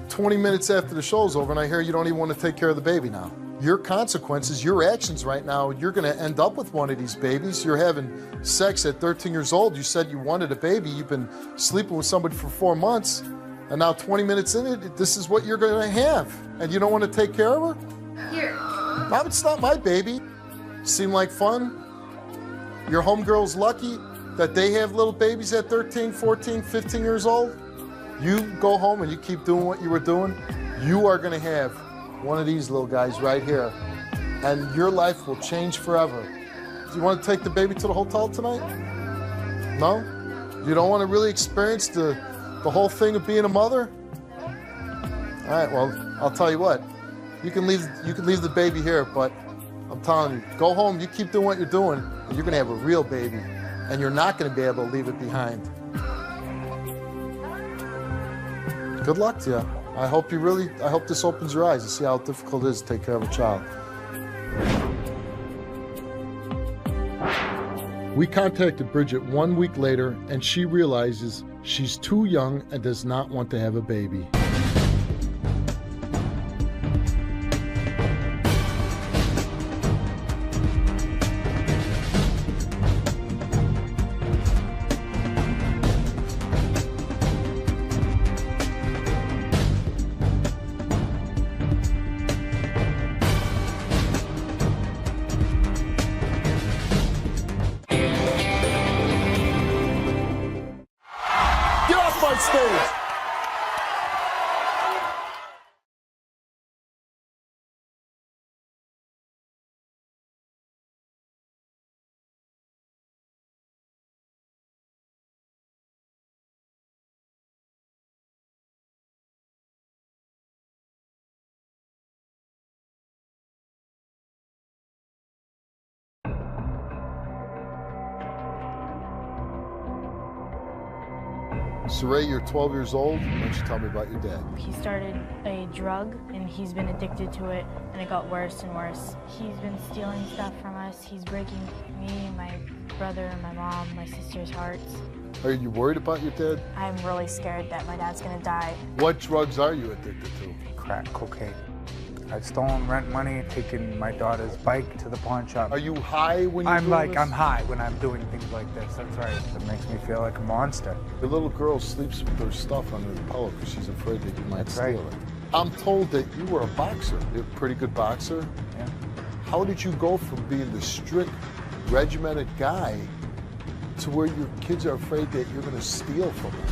20 minutes after the show's over and I hear you don't even want to take care of the baby now. Your consequences, your actions right now, you're going to end up with one of these babies. You're having sex at 13 years old. You said you wanted a baby. You've been sleeping with somebody for 4 months. And now 20 minutes in it, this is what you're going to have. And you don't want to take care of her? Here. Mom, it's not my baby. Seem like fun? Your homegirl's lucky that they have little babies at 13, 14, 15 years old. You go home and you keep doing what you were doing, you are going to have one of these little guys right here, and your life will change forever. Do you want to take the baby to the hotel tonight? No? You don't want to really experience the whole thing of being a mother? All right, well, I'll tell you what. You can leave the baby here, but I'm telling you, go home, you keep doing what you're doing, and you're going to have a real baby, and you're not going to be able to leave it behind. Good luck to you. I hope this opens your eyes to see how difficult it is to take care of a child. We contacted Bridget 1 week later, and she realizes she's too young and does not want to have a baby. Stage. Saray, you're 12 years old. Why don't you tell me about your dad? He started a drug, and he's been addicted to it, and it got worse and worse. He's been stealing stuff from us. He's breaking me, my brother, my mom, my sister's hearts. Are you worried about your dad? I'm really scared that my dad's gonna die. What drugs are you addicted to? Crack cocaine. I've stolen rent money, taken my daughter's bike to the pawn shop. Are you high when you're doing this? I'm high when I'm doing things like this. That's right. It makes me feel like a monster. The little girl sleeps with her stuff under the pillow because she's afraid that you might steal it. I'm told that you were a boxer. You're a pretty good boxer. Yeah. How did you go from being the strict, regimented guy to where your kids are afraid that you're going to steal from them?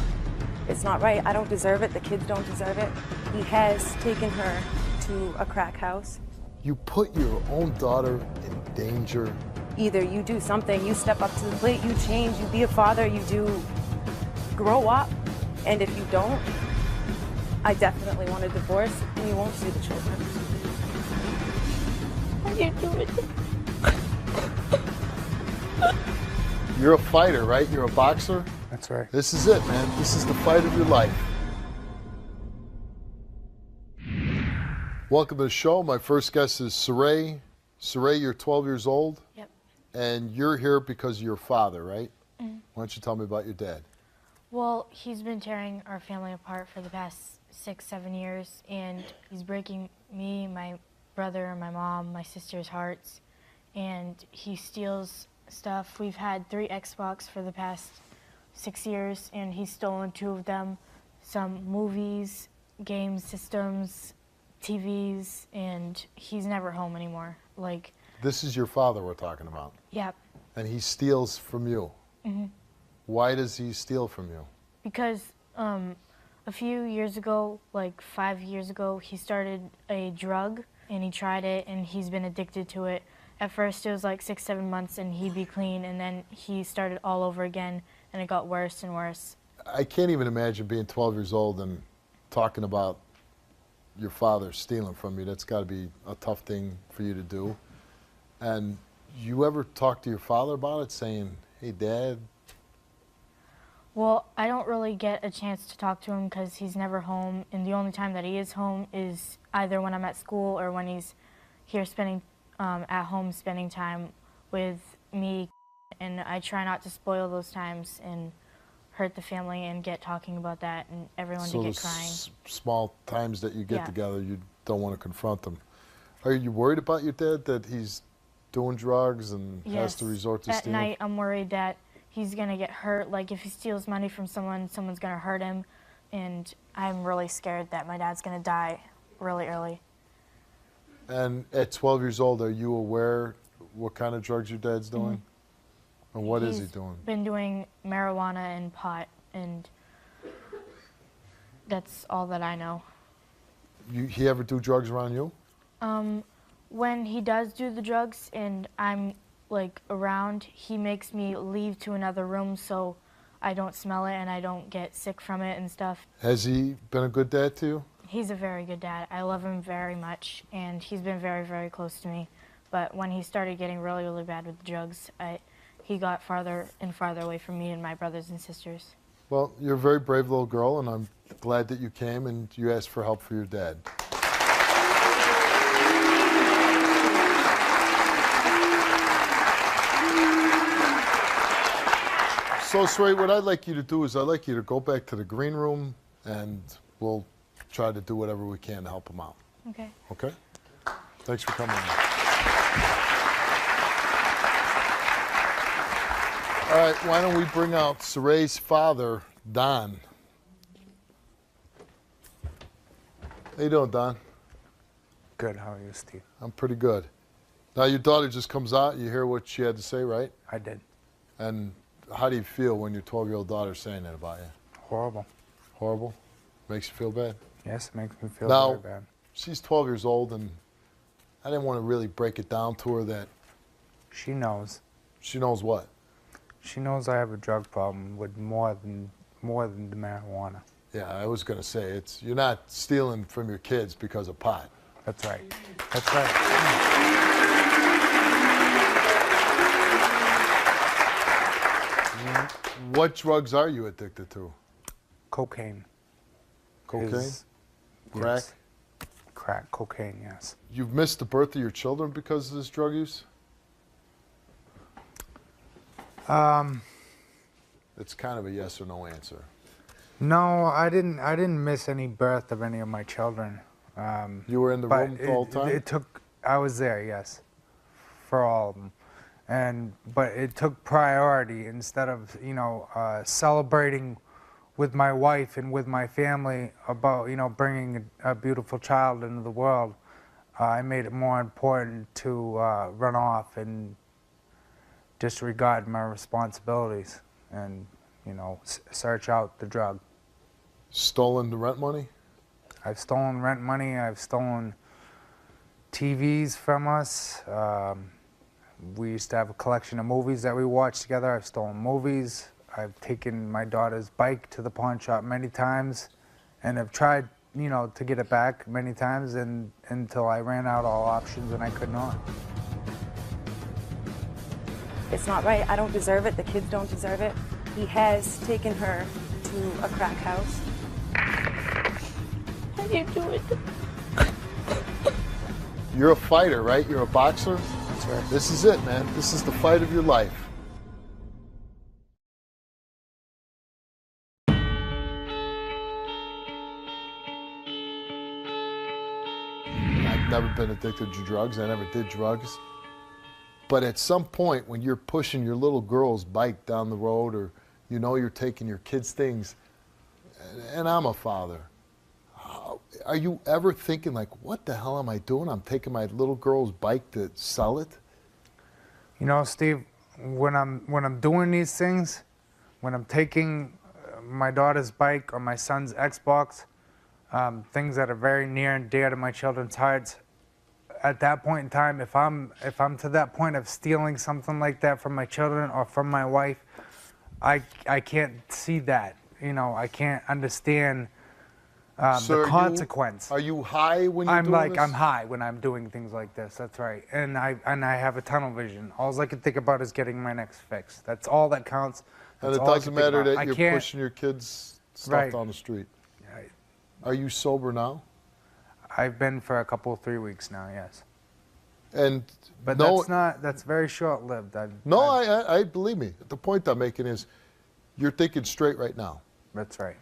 It's not right. I don't deserve it. The kids don't deserve it. He has taken her to a crack house. You put your own daughter in danger. Either you do something, you step up to the plate, you change, you be a father, you do grow up. And if you don't, I definitely want a divorce and you won't see the children. How do you do it? You're a fighter, right? You're a boxer? That's right. This is it, man. This is the fight of your life. Welcome to the show. My first guest is Saray. Saray, you're 12 years old. Yep. And you're here because of your father, right? Mm. Why don't you tell me about your dad? Well, he's been tearing our family apart for the past 6-7 years, and he's breaking me, my brother, my mom, my sister's hearts, and he steals stuff. We've had 3 Xbox for the past 6 years, and he's stolen 2 of them, some movies, game systems, TVs, and he's never home anymore. Like, This is your father we're talking about. yeah. And he steals from you. Hmm. Why does he steal from you? Because a few years ago, like 5 years ago, he started a drug, and he tried it, and he's been addicted to it. At first, it was like 6-7 months, and he'd be clean, and then he started all over again, and it got worse and worse. I can't even imagine being 12 years old and talking about your father stealing from you. That's got to be a tough thing for you to do. And you ever talk to your father about it, saying, hey, Dad? Well, I don't really get a chance to talk to him because he's never home, and the only time that he is home is either when I'm at school or when he's here spending, at home spending time with me, and I try not to spoil those times and hurt the family and get talking about that and everyone to get crying. Small times that you get Yeah. together, you don't want to confront them. Are you worried about your dad, that he's doing drugs and has to resort to stealing? At night, I'm worried that he's going to get hurt. Like, if he steals money from someone, someone's going to hurt him. And I'm really scared that my dad's going to die really early. And at 12 years old, are you aware what kind of drugs your dad's doing? And what is he doing? He's been doing marijuana and pot, and that's all that I know. He ever do drugs around you? When he does do the drugs and I'm like around, he makes me leave to another room so I don't smell it and I don't get sick from it and stuff. Has he been a good dad to you? He's a very good dad. I love him very much, and he's been very, very close to me. But when he started getting really, really bad with the drugs, he got farther and farther away from me and my brothers and sisters. Well, you're a very brave little girl, and I'm glad that you came and you asked for help for your dad. So, Saray, what I'd like you to do is I'd like you to go back to the green room, and we'll try to do whatever we can to help him out. Okay. Okay? Thanks for coming. All right, why don't we bring out Saray's father, Don. How you doing, Don? Good, how are you, Steve? I'm pretty good. Now, your daughter just comes out. You hear what she had to say, right? I did. And how do you feel when your 12-year-old daughter's saying that about you? Horrible. Horrible? Makes you feel bad? Yes, it makes me feel Now, very bad. she's 12 years old, and I didn't want to really break it down to her that... She knows. She knows what? She knows I have a drug problem with more than the marijuana. Yeah, I was going to say, you're not stealing from your kids because of pot. That's right. That's right. What drugs are you addicted to? Cocaine. Cocaine? Crack? Yes. Crack, cocaine, yes. You've missed the birth of your children because of this drug use? It's kind of a yes or no answer. No, I didn't miss any birth of any of my children. You were in the room the whole time? I was there, yes, for all of them. But it took priority instead of, celebrating with my wife and with my family about, bringing a beautiful child into the world. I made it more important to run off and disregard my responsibilities and, search out the drug. Stolen the rent money? I've stolen rent money. I've stolen TVs from us. We used to have a collection of movies that we watched together. I've stolen movies. I've taken my daughter's bike to the pawn shop many times, and I've tried, to get it back many times until I ran out all options and I could not. It's not right. I don't deserve it. The kids don't deserve it. He has taken her to a crack house. How do you do it? You're a fighter, right? You're a boxer? That's right. This is it, man. This is the fight of your life. I've never been addicted to drugs. I never did drugs. But at some point, when you're pushing your little girl's bike down the road, or you're taking your kids' things, and I'm a father, are you ever thinking like, what the hell am I doing? I'm taking my little girl's bike to sell it? Steve, when I'm doing these things, when I'm taking my daughter's bike or my son's Xbox, things that are very near and dear to my children's hearts, at that point in time, if I'm to that point of stealing something like that from my children or from my wife, I can't see that. I can't understand So the consequence. Are you high when you're doing this? I'm high when I'm doing things like this. That's right. And I have a tunnel vision. All I can think about is getting my next fix. That's all that counts. And That's it all I doesn't can think matter about. that you're pushing your kids' stuff Right. down the street. Right. Are you sober now? I've been for a couple, 3 weeks now, yes. But no, that's very short-lived. I believe me. The point I'm making is you're thinking straight right now. That's right.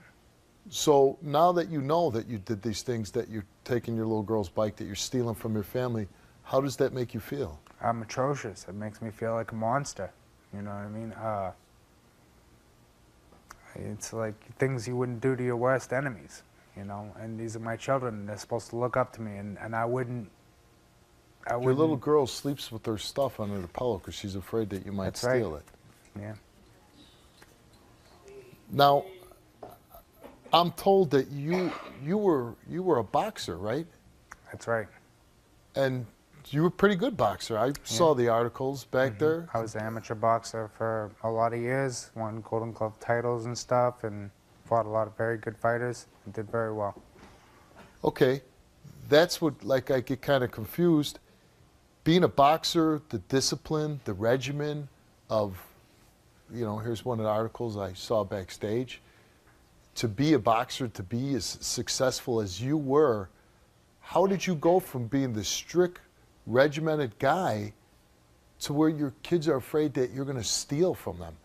So now that you know that you did these things, that you're taking your little girl's bike, that you're stealing from your family, how does that make you feel? I'm atrocious. It makes me feel like a monster. You know what I mean? It's like things you wouldn't do to your worst enemies, and these are my children, and they're supposed to look up to me, and I wouldn't. Your little girl sleeps with her stuff under the pillow because she's afraid that you might steal it. Yeah. Now, I'm told that you were a boxer, right? That's right. And you were a pretty good boxer. I saw the articles back there. I was an amateur boxer for a lot of years, won Golden Glove titles and stuff, and fought a lot of very good fighters and did very well. Okay, that's what, I get kind of confused. Being a boxer, the discipline, the regimen of, here's one of the articles I saw backstage. To be a boxer, to be as successful as you were, how did you go from being the strict, regimented guy to where your kids are afraid that you're going to steal from them?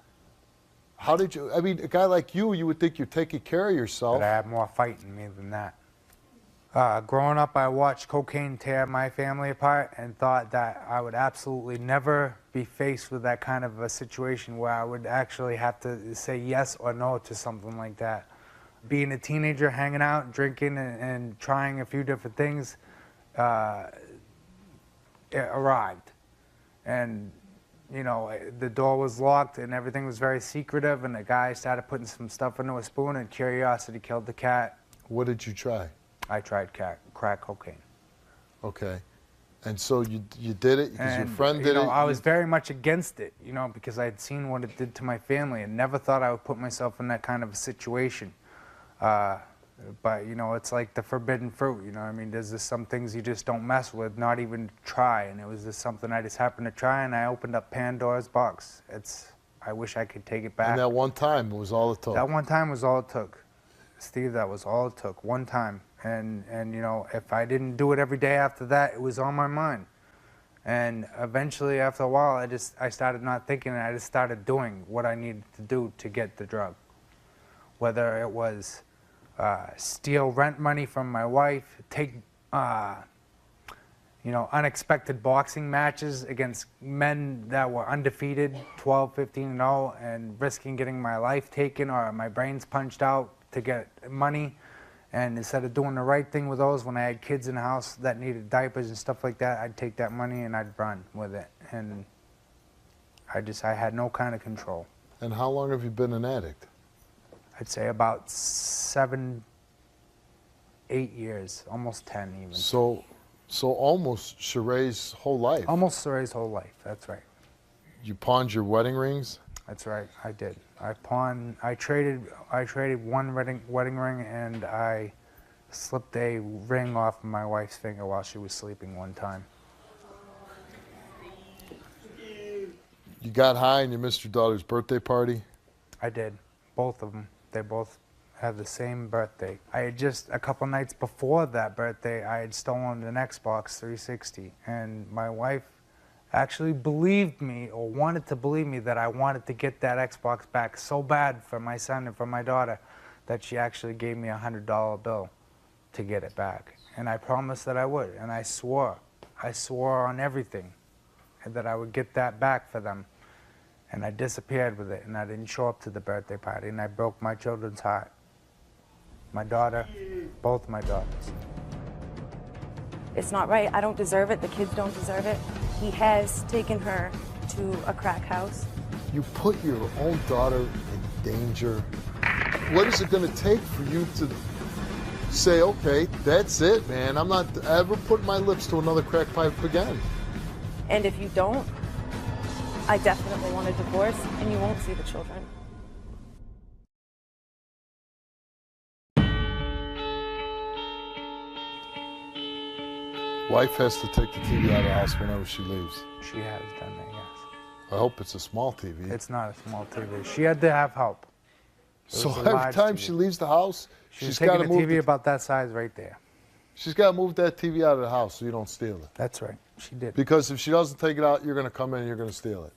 How did you, a guy like you would think you're taking care of yourself. But I have more fight in me than that. Growing up, I watched cocaine tear my family apart and thought that I would absolutely never be faced with that kind of a situation where I would actually have to say yes or no to something like that. Being a teenager, hanging out, drinking, and trying a few different things, it arrived. And, the door was locked and everything was very secretive, and the guy started putting some stuff into a spoon, and curiosity killed the cat. What did you try? I tried crack cocaine. Okay. And so you did it because your friend did it? I was very much against it, because I had seen what it did to my family and never thought I would put myself in that kind of a situation. But, it's like the forbidden fruit, There's just some things you just don't mess with, not even try. And it was just something I just happened to try, and I opened up Pandora's box. I wish I could take it back. And that one time was all it took? That one time was all it took. Steve, that was all it took, one time. And if I didn't do it every day after that, it was on my mind. And eventually, after a while, I started not thinking, and I just started doing what I needed to do to get the drug. Whether it was steal rent money from my wife, take you know, unexpected boxing matches against men that were undefeated, 12, 15-0, and risking getting my life taken or my brains punched out to get money. And instead of doing the right thing with those, when I had kids in the house that needed diapers and stuff like that, I'd take that money and I'd run with it. And I had no kind of control. And how long have you been an addict? I'd say about 7, 8 years, almost 10 even. So almost Sheree's whole life. Almost Sheree's whole life, that's right. You pawned your wedding rings? That's right, I did. I traded one wedding ring, and I slipped a ring off of my wife's finger while she was sleeping one time. You got high and you missed your daughter's birthday party? I did, both of them. They both had the same birthday. I had just, a couple nights before that birthday, I had stolen an Xbox 360, and my wife actually believed me, or wanted to believe me, that I wanted to get that Xbox back so bad for my son and for my daughter that she actually gave me a $100 bill to get it back. And I promised that I would, and I swore on everything that I would get that back for them. And I disappeared with it, and I didn't show up to the birthday party, and I broke my children's heart. My daughter, both my daughters. It's not right. I don't deserve it. The kids don't deserve it. He has taken her to a crack house. You put your own daughter in danger. What is it going to take for you to say, okay, that's it, man. I'm not ever putting my lips to another crack pipe again? And if you don't, I definitely want a divorce, and you won't see the children. Wife has to take the TV out of the house whenever she leaves. She has done that, yes. I hope it's a small TV. It's not a small TV. She had to have help. So every time she leaves the house, she's got to move a TV about that size right there. She's got to move that TV out of the house so you don't steal it. That's right. She did. Because if she doesn't take it out, you're going to come in and you're going to steal it.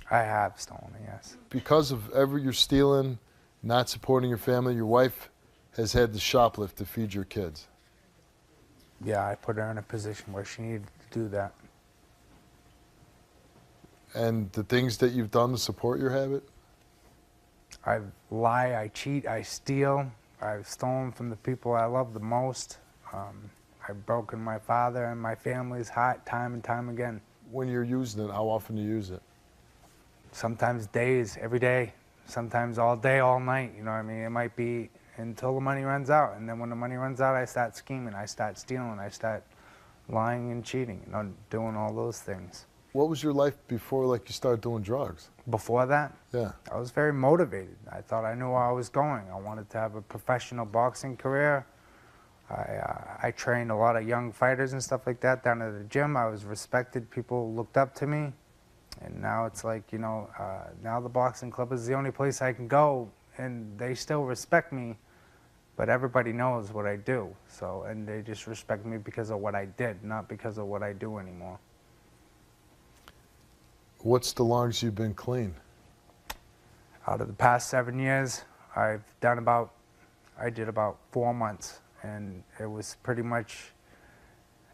I have stolen it, yes. Because of ever you're stealing, not supporting your family, your wife has had to shoplift to feed your kids. Yeah, I put her in a position where she needed to do that. And the things that you've done to support your habit? I lie, I cheat, I steal. I've stolen from the people I love the most. I've broken my father and my family's heart time and time again. When you're using it, how often do you use it? Sometimes days, every day. Sometimes all day, all night. You know what I mean? It might be until the money runs out. And then when the money runs out, I start scheming, I start stealing, I start lying and cheating, you know, doing all those things. What was your life before, like, you started doing drugs? Before that? Yeah. I was very motivated. I thought I knew where I was going. I wanted to have a professional boxing career. I trained a lot of young fighters and stuff like that down at the gym. I was respected. People looked up to me. And now it's like, you know, now the boxing club is the only place I can go, and they still respect me, but everybody knows what I do. So, and they just respect me because of what I did, not because of what I do anymore. What's the longest you've been clean? Out of the past 7 years, I did about 4 months, and it was pretty much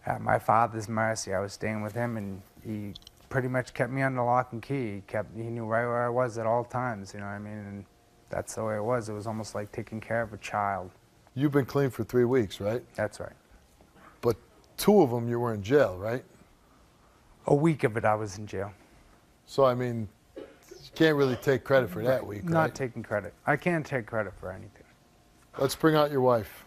at my father's mercy. I was staying with him, and he pretty much kept me under lock and key. He knew right where I was at all times, you know what I mean? And that's the way it was. It was almost like taking care of a child. You've been clean for 3 weeks, right? That's right. But 2 of them you were in jail, right? A week of it I was in jail. So, I mean, you can't really take credit for that week, right? Not taking credit. I can't take credit for anything. Let's bring out your wife.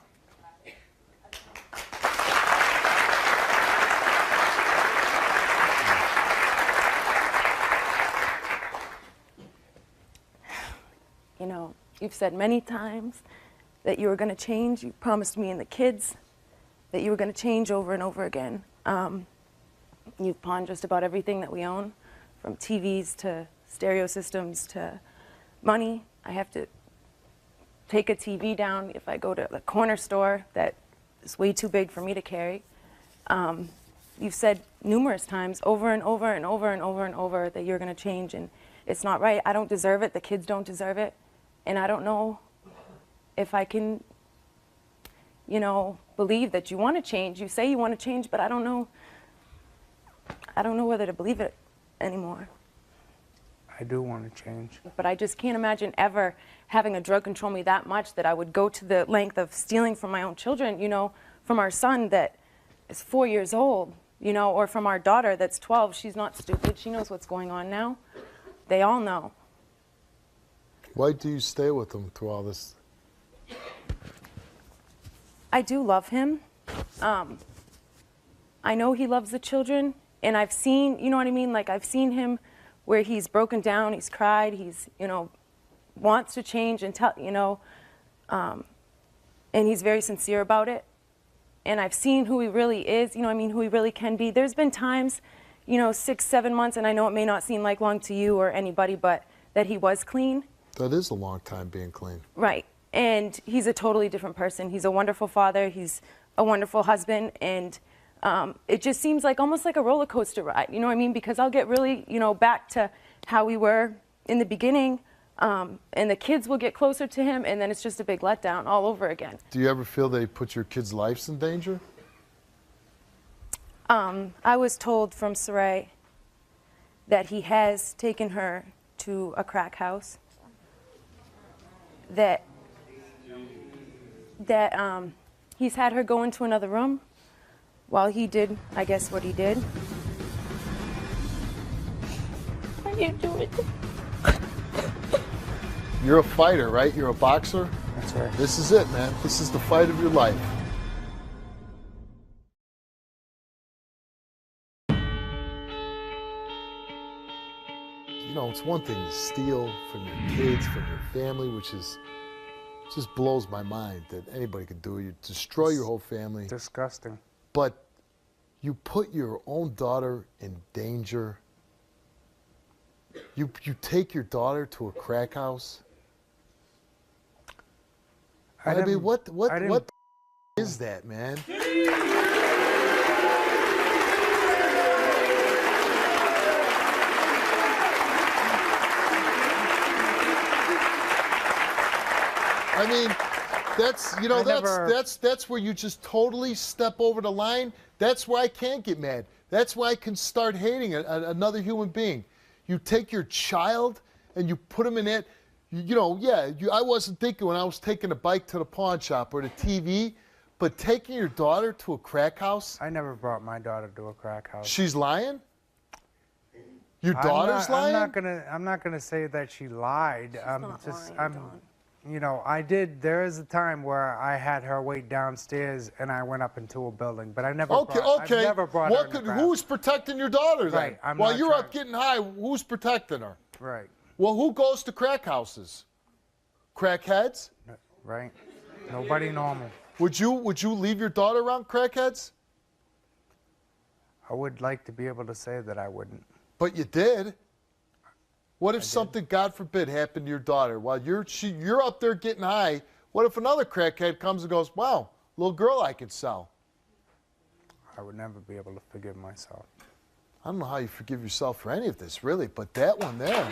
You know, you've said many times that you were going to change. You promised me and the kids that you were going to change over and over again. You've pawned just about everything that we own, from TVs to stereo systems to money. I have to take a TV down if I go to the corner store that is way too big for me to carry. You've said numerous times, over and over and over and over and over, that you're going to change, and it's not right. I don't deserve it. The kids don't deserve it. And I don't know if I can, you know, believe that you want to change. You say you want to change, but I don't know whether to believe it anymore. I do want to change. But I just can't imagine ever having a drug control me that much that I would go to the length of stealing from my own children, you know, from our son that is 4 years old, you know, or from our daughter that's 12. She's not stupid. She knows what's going on now. They all know. Why do you stay with him through all this? I do love him. I know he loves the children, and I've seen, you know what I mean? Like, I've seen him where he's broken down, he's cried, he's, you know, wants to change and tell, you know, and he's very sincere about it. And I've seen who he really is, you know what I mean, who he really can be. There's been times, you know, 6, 7 months, and I know it may not seem like long to you or anybody, but that he was clean. That is a long time being clean. Right. And he's a totally different person. He's a wonderful father. He's a wonderful husband. And it just seems like almost like a roller coaster ride. You know what I mean? Because I'll get really, you know, back to how we were in the beginning. And the kids will get closer to him. And then it's just a big letdown all over again. Do you ever feel they put your kids' lives in danger? I was told from Saray that he has taken her to a crack house. That he's had her go into another room while he did, I guess, what he did. Why you do it? You're a fighter, right? You're a boxer? That's right. This is it, man. This is the fight of your life. You know, it's one thing to steal from your kids, from your family, which is just blows my mind that anybody could do it. You destroy your whole family. Disgusting. But you put your own daughter in danger. You take your daughter to a crack house. I mean, what is that, man? I mean, that's, you know, that's where you just totally step over the line. That's where I can't get mad. That's why I can start hating another human being. You take your child and you put him in it. You know, yeah, I wasn't thinking when I was taking a bike to the pawn shop or the TV, but taking your daughter to a crack house. I never brought my daughter to a crack house. She's lying? Your daughter's lying? I'm not gonna say that she lied. You know, I did. There is a time where I had her wait downstairs, and I went up into a building, but I never. Okay. I've never brought her in the crowd. Who's protecting your daughter then? Right. While you're up getting high, who's protecting her? Right. Well, who goes to crack houses? Crackheads? Right. Nobody normal. Would you leave your daughter around crackheads? I would like to be able to say that I wouldn't. But you did. What if something, God forbid, happened to your daughter while you're up there getting high? What if another crackhead comes and goes, "Wow, little girl I could sell"? I would never be able to forgive myself. I don't know how you forgive yourself for any of this, really, but that one there.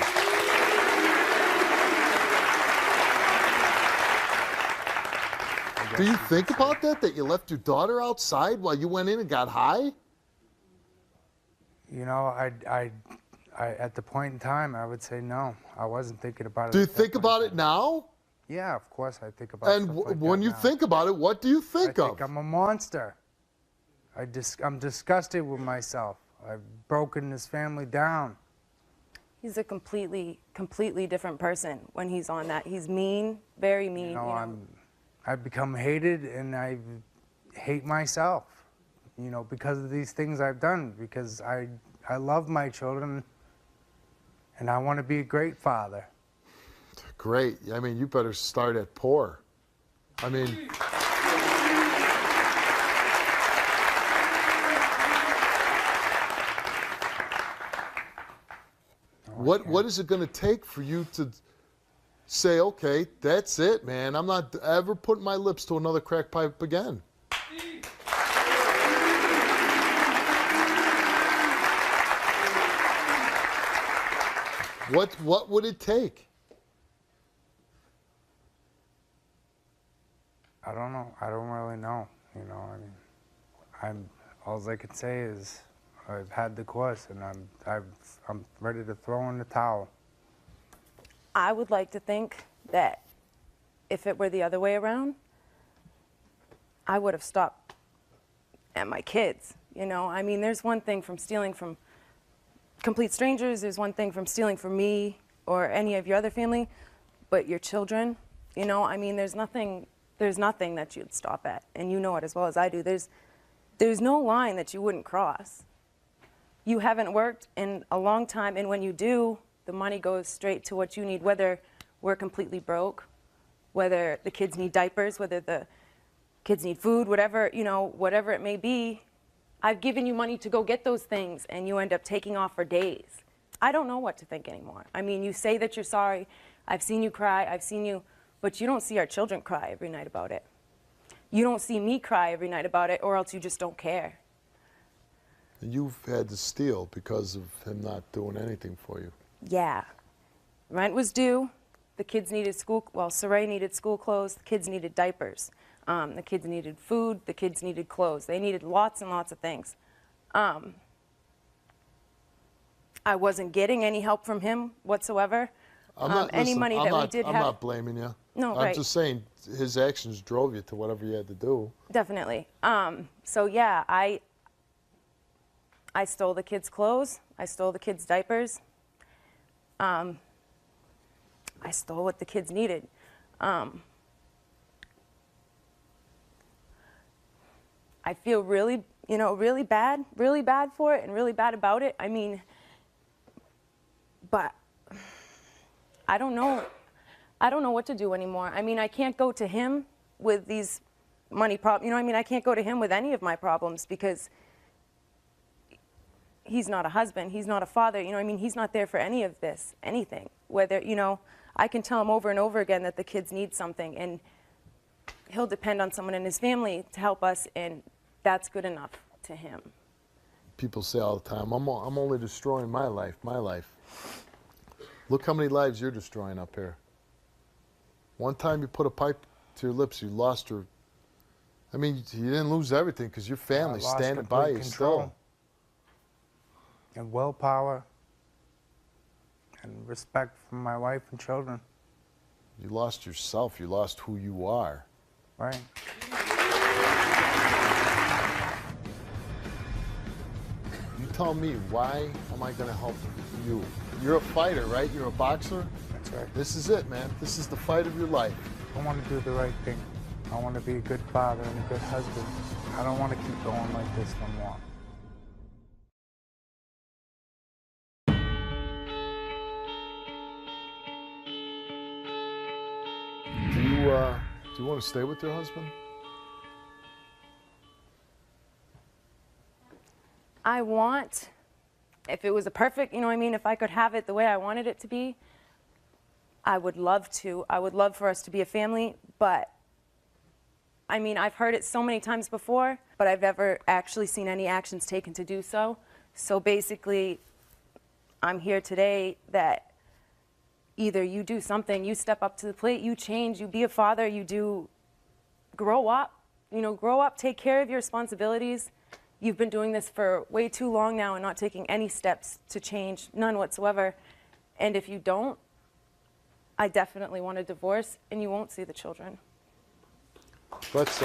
Do you think about that you left your daughter outside while you went in and got high? You know, I at the point in time, I would say no. I wasn't thinking about it. Do you think about it now? Yeah, of course I think about it. And when you think about it, what do you think of? I think I'm a monster. I'm disgusted with myself. I've broken this family down. He's a completely different person when he's on that. He's mean, very mean. You know, I've become hated, and I hate myself, you know, because of these things I've done, because I love my children, and I want to be a great father. Great. I mean, you better start at poor. I mean... What is it going to take for you to say, okay, that's it, man. I'm not ever putting my lips to another crack pipe again? What would it take? I don't know. I don't really know. You know, all I can say is I've had the course, and I'm ready to throw in the towel. I would like to think that if it were the other way around, I would have stopped at my kids. You know, I mean, there's one thing from stealing from complete strangers, there's one thing from stealing from me or any of your other family, but your children, you know, I mean, there's nothing that you'd stop at, and you know it as well as I do. There's no line that you wouldn't cross. You haven't worked in a long time, and when you do, the money goes straight to what you need, whether we're completely broke, whether the kids need diapers, whether the kids need food, whatever, you know, whatever it may be. I've given you money to go get those things, and you end up taking off for days. I don't know what to think anymore. I mean, you say that you're sorry. I've seen you cry. I've seen you, but you don't see our children cry every night about it. You don't see me cry every night about it, or else you just don't care. You've had to steal because of him not doing anything for you. Yeah. Rent was due. The kids needed school, well, Saray needed school clothes. The kids needed diapers. The kids needed food. The kids needed clothes. They needed lots and lots of things. I wasn't getting any help from him whatsoever. Any money that we did have. I'm not blaming you. No, I'm right. just saying his actions drove you to whatever you had to do. Definitely. So yeah, I stole the kids' clothes. I stole the kids' diapers. I stole what the kids needed. I feel really, you know, really bad for it and really bad about it. I mean, but I don't know what to do anymore. I mean, I can't go to him with these money problems. You know, I mean, I can't go to him with any of my problems because he's not a husband. He's not a father. You know, I mean, he's not there for any of this, anything. Whether, you know, I can tell him over and over again that the kids need something, and he'll depend on someone in his family to help us, and that's good enough to him. People say all the time, I'm only destroying my life. Look how many lives you're destroying up here. One time you put a pipe to your lips, you lost your, I mean, you didn't lose everything because your family's standing by you still. And willpower and respect from my wife and children. You lost yourself. You lost who you are. Right. You tell me, why am I going to help you? You're a fighter, right? You're a boxer? That's right. This is it, man. This is the fight of your life. I want to do the right thing. I want to be a good father and a good husband. I don't want to keep going like this no more. Do you want to stay with your husband? I want, if it was a perfect, you know what I mean, if I could have it the way I wanted it to be, I would love to. I would love for us to be a family, but I mean, I've heard it so many times before, but I've never actually seen any actions taken to do so. So basically, I'm here today that either you do something, you step up to the plate, you change, you be a father, you do grow up, you know, grow up, take care of your responsibilities. You've been doing this for way too long now and not taking any steps to change, none whatsoever. And if you don't, I definitely want a divorce, and you won't see the children. Let's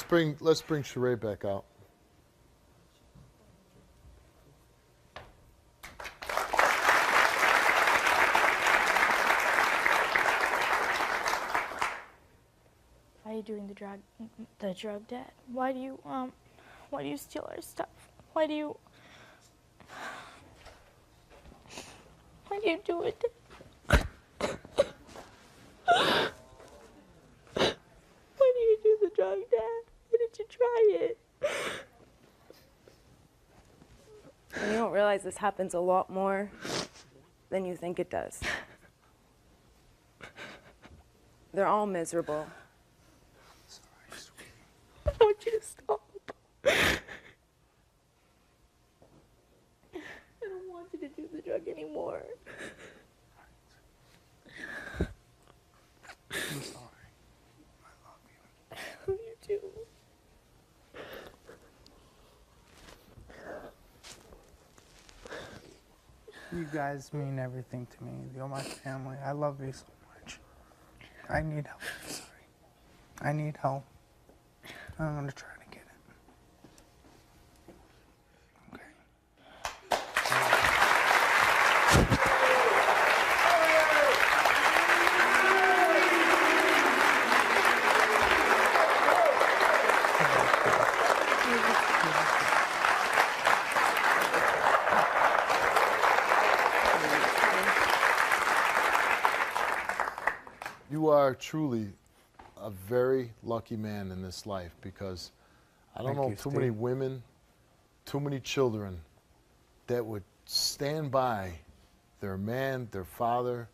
bring Sheree back out. Why are you doing the drug debt? Why do you steal our stuff? Why do you do it? Why do you do the drug debt? Why did you try it? And you don't realize this happens a lot more than you think it does. They're all miserable. I want you to stop. I don't want you to do the drug anymore. I'm sorry. I love you too. You guys mean everything to me. You're my family. I love you so much. I need help. I'm sorry. I need help. I'm gonna try to get it. You are truly a very lucky man in this life, because I don't know too many women, too many children that would stand by their man, their father,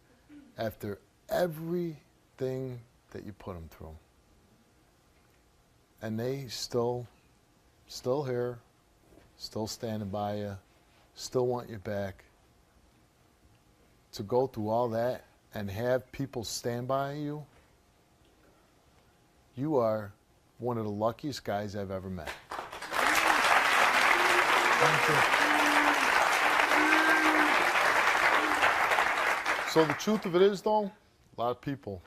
after everything that you put them through. And they still here, still standing by you, still want you back. To go through all that and have people stand by you, you are one of the luckiest guys I've ever met. Thank you. So the truth of it is, though, a lot of people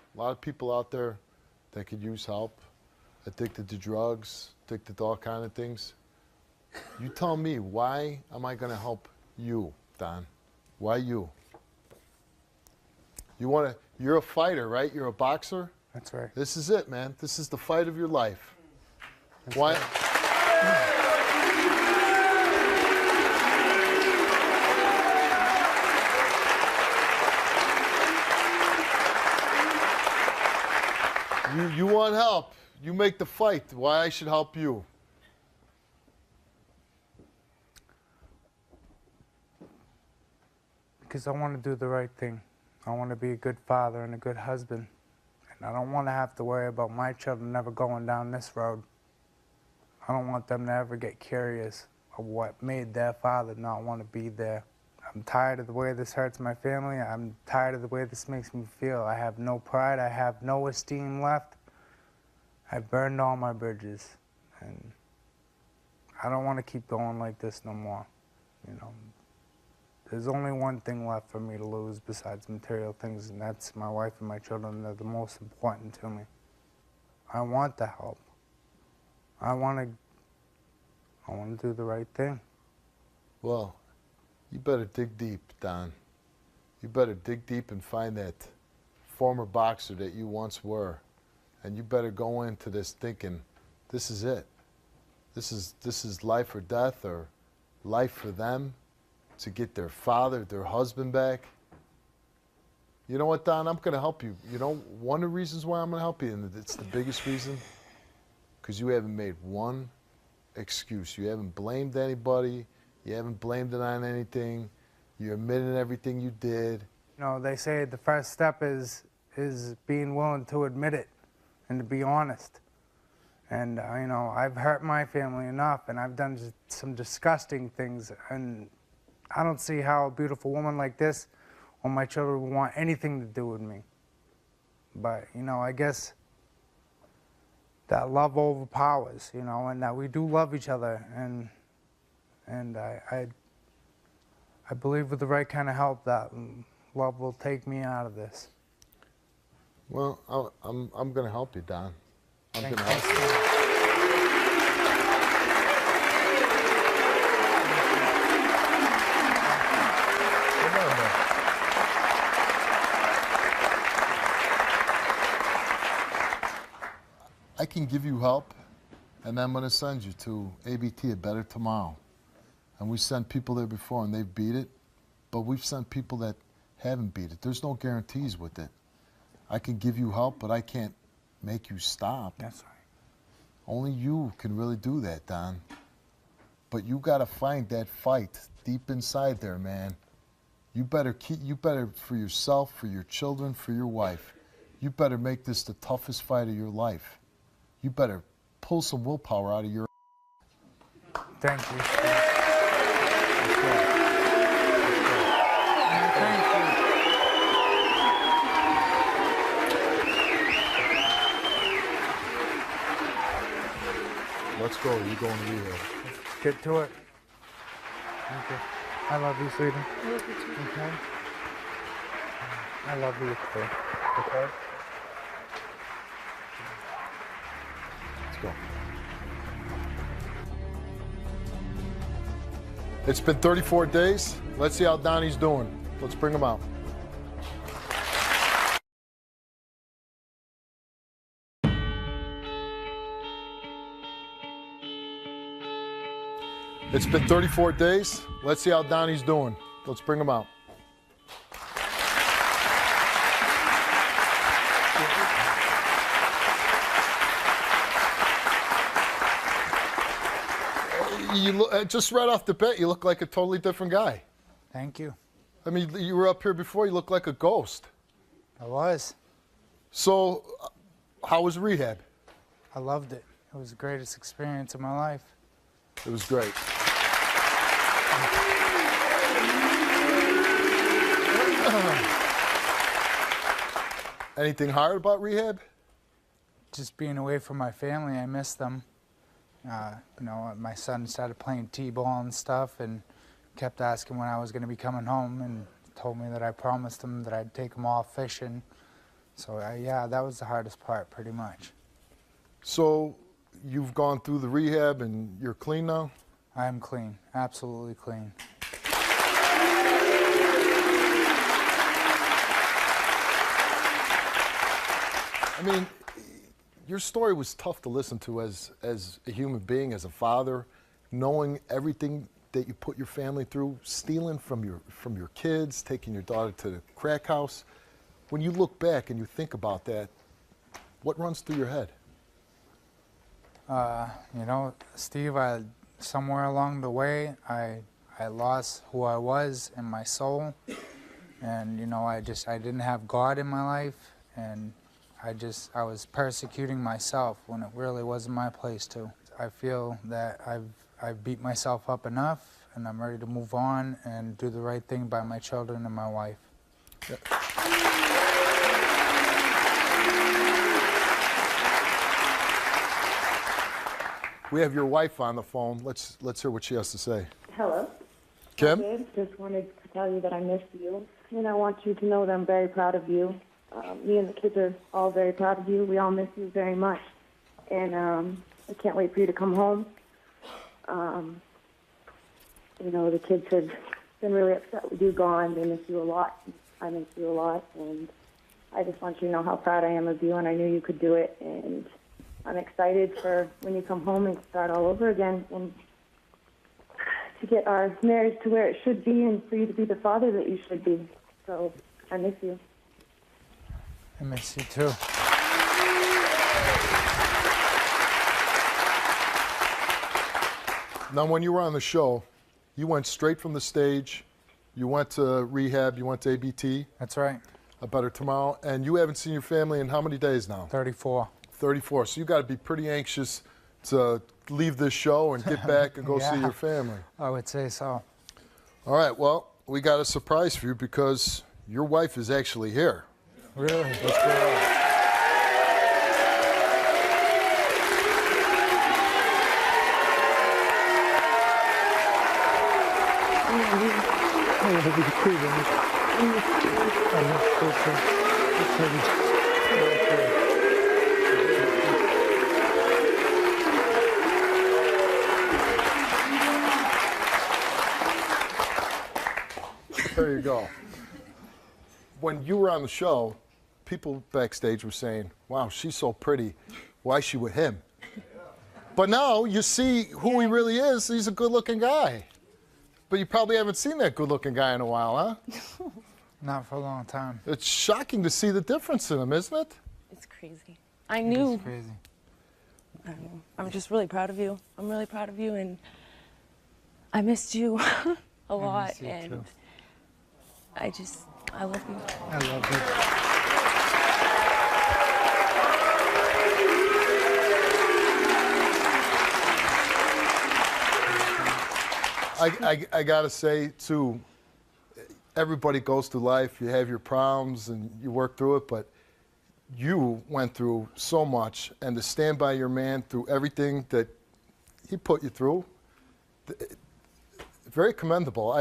out there that could use help, addicted to drugs, addicted to all kinds of things. You tell me, why am I going to help you, Don? Why you? You're a fighter, right? You're a boxer? That's right. This is it, man. This is the fight of your life. Why? You want help. You make the fight. Why I should help you? Because I want to do the right thing. I want to be a good father and a good husband. And I don't want to have to worry about my children never going down this road. I don't want them to ever get curious of what made their father not want to be there. I'm tired of the way this hurts my family. I'm tired of the way this makes me feel. I have no pride. I have no esteem left. I burned all my bridges. And I don't want to keep going like this no more. You know, there's only one thing left for me to lose besides material things, and that's my wife and my children. They're the most important to me. I want the help. I want to do the right thing. Well, you better dig deep, Don. You better dig deep and find that former boxer that you once were. And you better go into this thinking, this is it. This is life or death, or life for them, to get their father, their husband back. You know what, Don? I'm going to help you. You know, one of the reasons why I'm going to help you, and it's the biggest reason, because you haven't made one excuse. You haven't blamed anybody. You haven't blamed it on anything. You're admitting everything you did. You know, they say the first step is being willing to admit it and to be honest. And, you know, I've hurt my family enough, and I've done some disgusting things, and I don't see how a beautiful woman like this or my children would want anything to do with me. But, you know, I guess that love overpowers, you know, and that we do love each other. And I believe with the right kind of help that love will take me out of this. Well, I'm going to help you, Don. I'm going Thank to you. help you. I can give you help, and I'm going to send you to ABT, A Better Tomorrow. And we sent people there before, and they've beat it, but we've sent people that haven't beat it. There's no guarantees with it. I can give you help, but I can't make you stop. That's right. Only you can really do that, Don. But you got to find that fight deep inside there, man. You better, for yourself, for your children, for your wife, you better make this the toughest fight of your life. You better pull some willpower out of your... Thank you. Let's go. You're going to rehab. Get to it. Okay. I love you, sweetie. I love you too. Okay. I love you too. Okay. Let's go. It's been 34 days. Let's see how Donnie's doing. Let's bring him out. It's been 34 days. Let's see how Donnie's doing. Let's bring him out. You look, just right off the bat, you look like a totally different guy. Thank you. I mean, you were up here before, you look like a ghost. I was. So, how was rehab? I loved it. It was the greatest experience of my life. It was great. Anything hard about rehab? Just being away from my family, I missed them. You know, my son started playing t-ball and stuff and kept asking when I was going to be coming home and told me that I promised him that I'd take him all fishing. So, yeah, that was the hardest part, pretty much. So, you've gone through the rehab and you're clean now? I am clean, absolutely clean. I mean, your story was tough to listen to as a human being, as a father, knowing everything that you put your family through, stealing from your kids, taking your daughter to the crack house. When you look back and you think about that, what runs through your head? You know, Steve, somewhere along the way, I lost who I was and my soul. And, you know, I didn't have God in my life. And I was persecuting myself when it really wasn't my place to. I feel that I've beat myself up enough, and I'm ready to move on and do the right thing by my children and my wife. Yeah. We have your wife on the phone. Let's hear what she has to say. Hello. Kim? I just wanted to tell you that I miss you, and I want you to know that I'm very proud of you. Me and the kids are all very proud of you. We all miss you very much, and I can't wait for you to come home. You know, the kids have been really upset with you gone. They miss you a lot. I miss you a lot, and I just want you to know how proud I am of you, and I knew you could do it, and I'm excited for when you come home and start all over again, and to get our marriage to where it should be, and for you to be the father that you should be. So I miss you. I miss you too. Now, when you were on the show, you went straight from the stage, you went to rehab, you went to ABT. That's right. A Better Tomorrow, and you haven't seen your family in how many days now? 34. 34, so you got to be pretty anxious to leave this show and get back and go see your family. I would say so. All right, well, we got a surprise for you because your wife is actually here. Really? Let's go. There you go. When you were on the show, people backstage were saying, wow, she's so pretty. Why is she with him? But now you see who he really is. He's a good-looking guy. But you probably haven't seen that good-looking guy in a while, huh? Not for a long time. It's shocking to see the difference in him, isn't it? It's crazy. I knew. It's crazy. I don't know. I'm just really proud of you. I'm really proud of you, and I missed you a lot, miss you and too. I love you. I love you. I gotta say, too, everybody goes through life. You have your problems and you work through it, but you went through so much, and to stand by your man through everything that he put you through. Very commendable.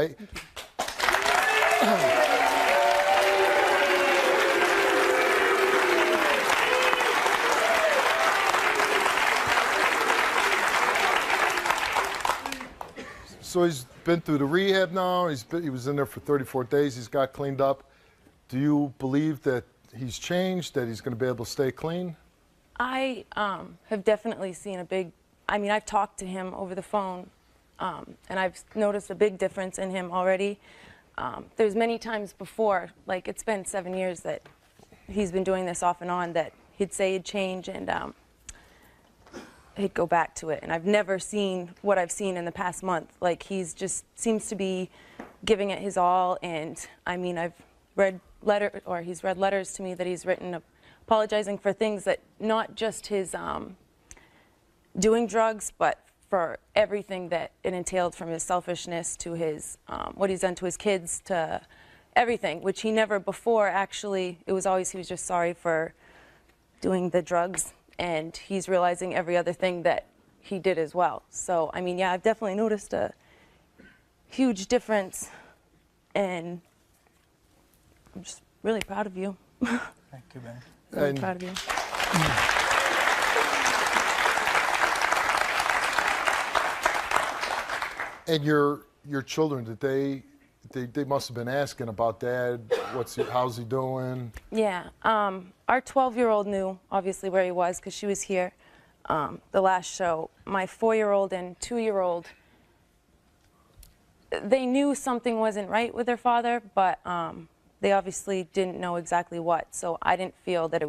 So he's been through the rehab now. He was in there for 34 days. He's got cleaned up. Do you believe that he's changed, that he's going to be able to stay clean? I have definitely seen a big, I've talked to him over the phone, and I've noticed a big difference in him already. There's many times before, like it's been 7 years that he's been doing this off and on, that he'd say he'd change and he'd go back to it. And I've never seen what I've seen in the past month. Like he's just seems to be giving it his all. And I've read he's read letters to me that he's written apologizing for things that not just his doing drugs, but for everything that it entailed, from his selfishness to his what he's done to his kids, to everything, which he never before actually, it was always he was just sorry for doing the drugs, and he's realizing every other thing that he did as well. So yeah, I've definitely noticed a huge difference, and I'm just really proud of you. Thank you, man. Really proud of you. And your children, did they must have been asking about Dad. How's he doing? Yeah, our 12-year-old knew obviously where he was because she was here the last show. My 4-year-old and 2-year-old, they knew something wasn't right with their father, but they obviously didn't know exactly what. So I didn't feel that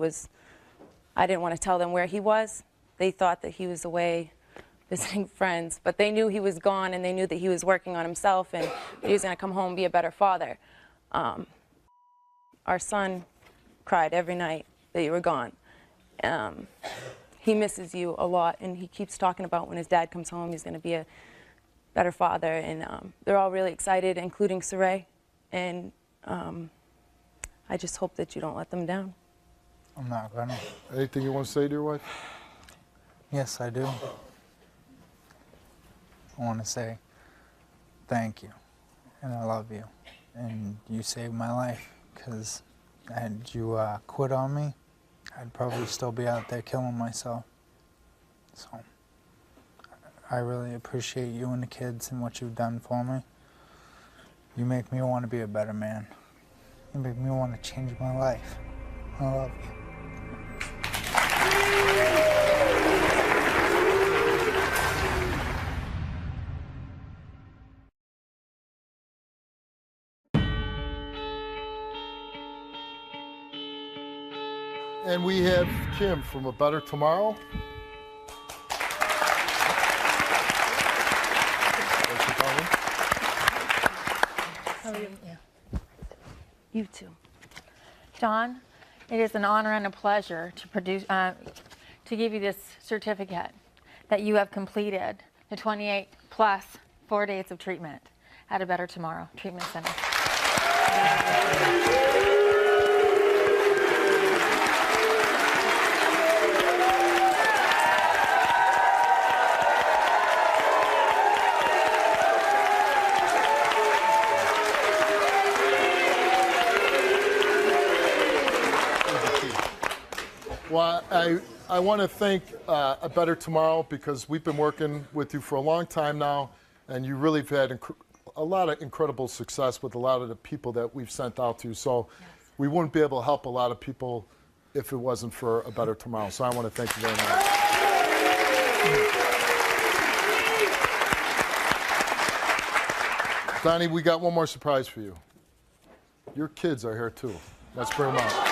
I didn't want to tell them where he was. They thought that he was away visiting friends, but they knew he was gone, and they knew that he was working on himself and he was going to come home and be a better father. Our son cried every night that you were gone. He misses you a lot, and he keeps talking about when his dad comes home, he's going to be a better father, and they're all really excited, including Saray, and I just hope that you don't let them down. I'm not gonna. Anything you want to say to your wife? Yes, I do. I want to say thank you, and I love you, and you saved my life, because had you quit on me, I'd probably still be out there killing myself. So I really appreciate you and the kids and what you've done for me. You make me want to be a better man. You make me want to change my life. I love you. And we have Kim from A Better Tomorrow. How are you? Yeah. You too. John, it is an honor and a pleasure to give you this certificate that you have completed the 28 plus 4 days of treatment at A Better Tomorrow Treatment Center. Well, I want to thank A Better Tomorrow, because we've been working with you for a long time now, and you really have had a lot of incredible success with a lot of the people that we've sent out to. So we wouldn't be able to help a lot of people if it wasn't for A Better Tomorrow. So I want to thank you very much. Donnie, we got one more surprise for you. Your kids are here too. Let's bring them out.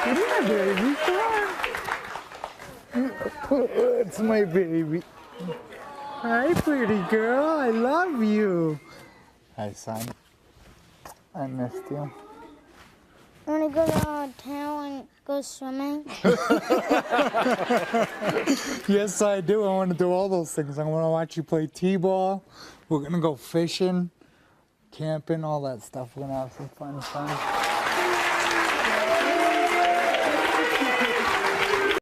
Yeah, baby, it's my baby. Hi, pretty girl. I love you. Hi, son. I missed you. You want to go to town and go swimming? Yes, I do. I want to do all those things. I want to watch you play t-ball. We're going to go fishing, camping, all that stuff. We're going to have some fun.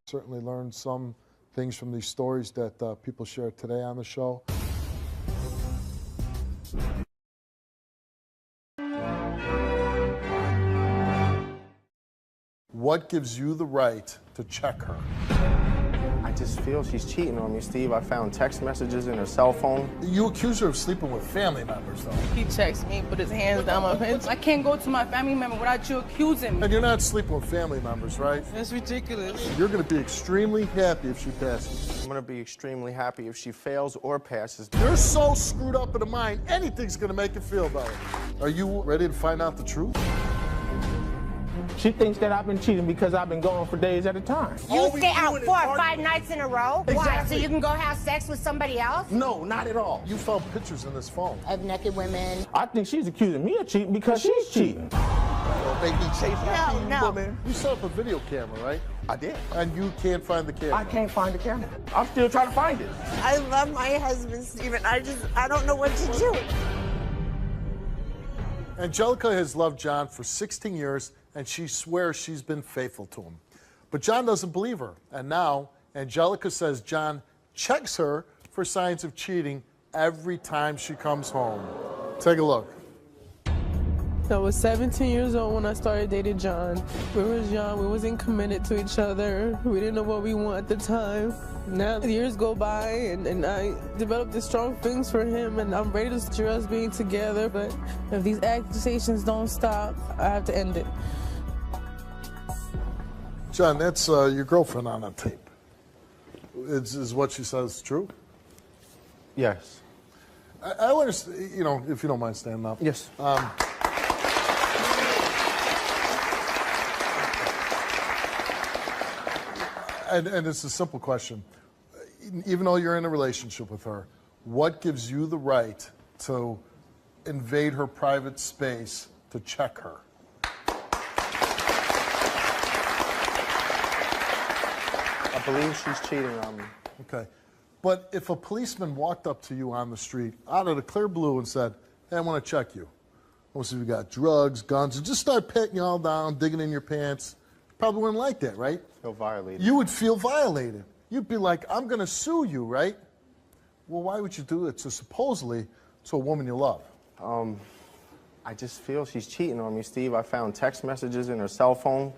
Certainly learned some things from these stories that people shared today on the show. What gives you the right to check her? I just feel she's cheating on me, Steve. I found text messages in her cell phone. You accuse her of sleeping with family members, though. He checks me, put his hands down my pants. I can't go to my family member without you accusing me. And you're not sleeping with family members, right? That's ridiculous. You're going to be extremely happy if she passes. I'm going to be extremely happy if she fails or passes. You're so screwed up in the mind, anything's going to make you feel better. Are you ready to find out the truth? She thinks that I've been cheating because I've been gone for days at a time. You stay out 4 or 5 nights in a row? Why? Exactly. So you can go have sex with somebody else? No, not at all. You found pictures in this phone. Of naked women. I think she's accusing me of cheating because she's cheating. Don't make me chase after you, no. woman. You set up a video camera, right? I did. And you can't find the camera. I can't find the camera. I'm still trying to find it. I love my husband, Stephen. I don't know what to do. Angelica has loved John for 16 years, and she swears she's been faithful to him. But John doesn't believe her. And now, Angelica says John checks her for signs of cheating every time she comes home. Take a look. I was 17 years old when I started dating John. We was young, we wasn't committed to each other. We didn't know what we wanted at the time. Now the years go by and I developed the strong feelings for him and I'm ready to secure us being together, but if these accusations don't stop, I have to end it. John, that's your girlfriend on that tape. Is what she says true? Yes. I understand, you know, if you don't mind standing up. Yes. And it's a simple question. Even though you're in a relationship with her, what gives you the right to invade her private space to check her? I believe she's cheating on me. Okay. But if a policeman walked up to you on the street out of the clear blue and said, hey, I want to check you. I want to see if you got drugs, guns, and just start patting you all down, digging in your pants, you probably wouldn't like that, right? Feel violated. You would feel violated. You'd be like, I'm going to sue you, right? Well, why would you do it to supposedly to a woman you love? I just feel she's cheating on me, Steve. I found text messages in her cell phone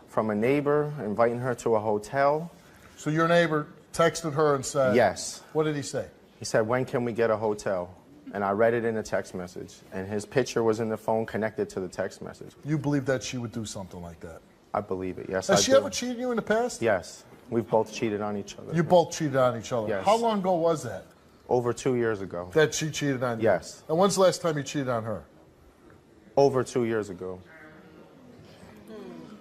from a neighbor inviting her to a hotel. So your neighbor texted her and said... Yes. What did he say? He said, when can we get a hotel? And I read it in a text message. And his picture was in the phone connected to the text message. You believe that she would do something like that? I believe it, yes. Has she ever cheated you in the past? Yes. We've both cheated on each other. You both cheated on each other? Yes. How long ago was that? Over 2 years ago. That she cheated on you? Yes. And when's the last time you cheated on her? Over 2 years ago.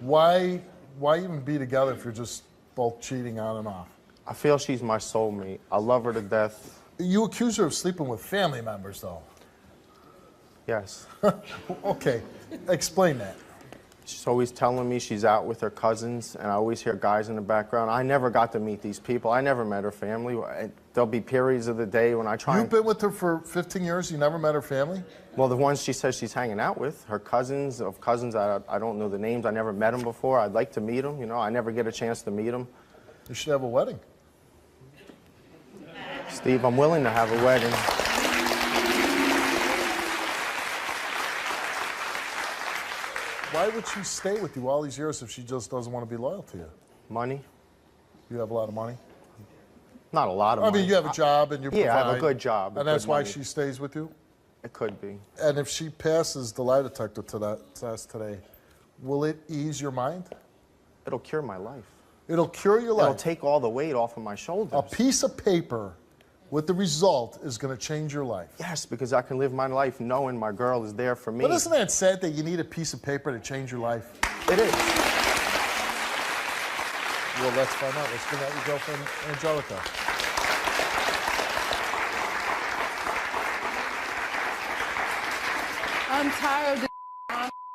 Why even be together if you're just both cheating on and off? I feel she's my soulmate. I love her to death. You accuse her of sleeping with family members, though. Yes. Okay. Explain that. She's always telling me she's out with her cousins, and I always hear guys in the background. I never got to meet these people. I never met her family. There'll be periods of the day when I try You've been with her for 15 years? You never met her family? Well, the ones she says she's hanging out with, her cousins, I don't know the names. I never met them before. I'd like to meet them. You know, I never get a chance to meet them. You should have a wedding. Steve, I'm willing to have a wedding. Why would she stay with you all these years if she just doesn't want to be loyal to you? Money. You have a lot of money? Not a lot of money. I mean, you have a job and you provide. Yeah, I have a good job. And that's why money. she stays with you? It could be. And if she passes the lie detector to that test today, will it ease your mind? It'll cure my life. It'll cure your life? It'll take all the weight off of my shoulders. A piece of paper with the result is going to change your life. Yes, because I can live my life knowing my girl is there for me. But isn't that sad that you need a piece of paper to change your life? It is. Well, let's find out. Let's bring out your girlfriend, Angelica. I'm tired of this.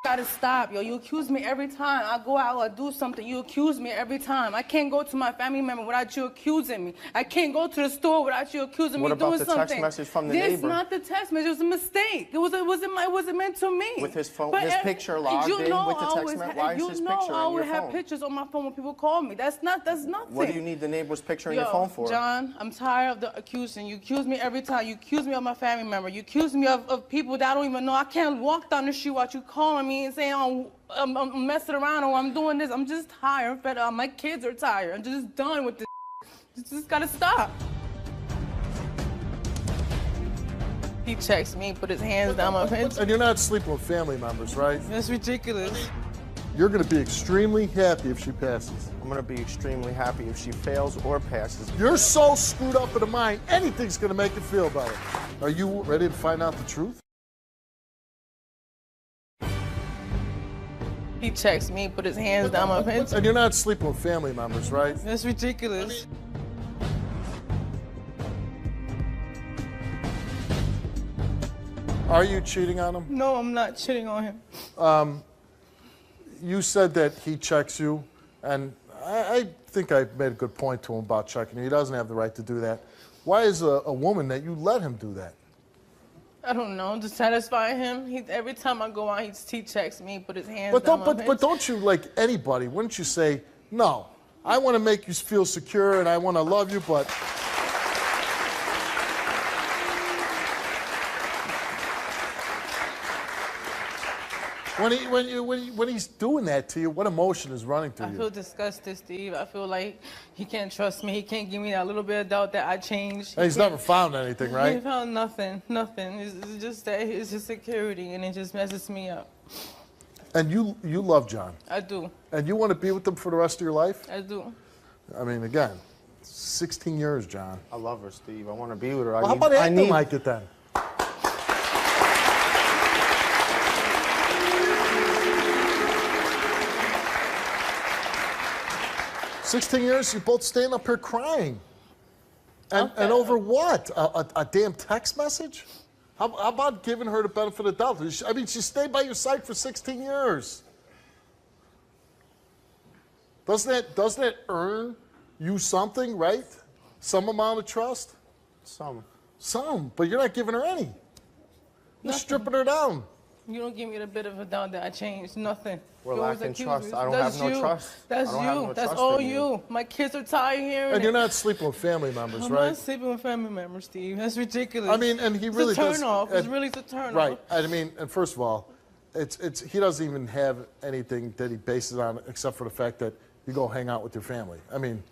I gotta stop, yo. You accuse me every time. I go out or do something, you accuse me every time. I can't go to my family member without you accusing me. I can't go to the store without you accusing me doing something. What about the text message from the neighbor? This not the text message. It was a mistake. It wasn't meant to me. With his phone, But his picture logged in with the text message. Why is his picture on your phone? I always have pictures on my phone when people call me. That's nothing. What do you need the neighbor's picture on your phone for? John, I'm tired of the accusing. You accuse me every time. You accuse me of my family member. You accuse me of people that I don't even know. I can't walk down the street without you calling me and saying, I'm messing around or I'm doing this. I'm just tired. I'm fed up. My kids are tired. I'm just done with this. You just gotta stop. He checks me, put his hands down my pants. And you're not sleeping with family members, right? That's ridiculous. You're going to be extremely happy if she passes. I'm going to be extremely happy if she fails or passes. You're so screwed up in the mind, anything's going to make you feel better. Are you ready to find out the truth? He checks me, put his hands down my pants. And you're not sleeping with family members, right? That's ridiculous. Are you cheating on him? No, I'm not cheating on him. You said that he checks you, and I think I made a good point to him about checking you. He doesn't have the right to do that. Why is a woman that you let him do that? I don't know, to satisfy him. Every time I go out, he checks me, put his hands down my pants. But don't you, like anybody, wouldn't you say, no, I want to make you feel secure and I want to love you, but... When he's doing that to you, what emotion is running through you? I feel disgusted, Steve. I feel like he can't trust me. He can't give me that little bit of doubt that I changed. He's never found anything, right? He found nothing. It's just that it's his security, and it just messes me up. And you love John. I do. And you want to be with him for the rest of your life? I do. I mean, again, 16 years, John. I love her, Steve. I want to be with her. Well, how about acting like it then? 16 years, you're both staying up here crying. And over what? A damn text message? How about giving her the benefit of the doubt? I mean, she stayed by your side for 16 years. Doesn't that earn you something, right? Some amount of trust? Some, but you're not giving her any. You're stripping her down. You don't give me the bit of a doubt that I changed. Nothing. We're lacking trust. I don't have no trust. That's you. That's all you. My kids are tired here. And you're not sleeping with family members, right? I'm not sleeping with family members, Steve. That's ridiculous. I mean, and he really does. It's a turn off. It's really a turn off. Right. I mean, and first of all, he doesn't even have anything that he bases on except for the fact that you go hang out with your family. I mean,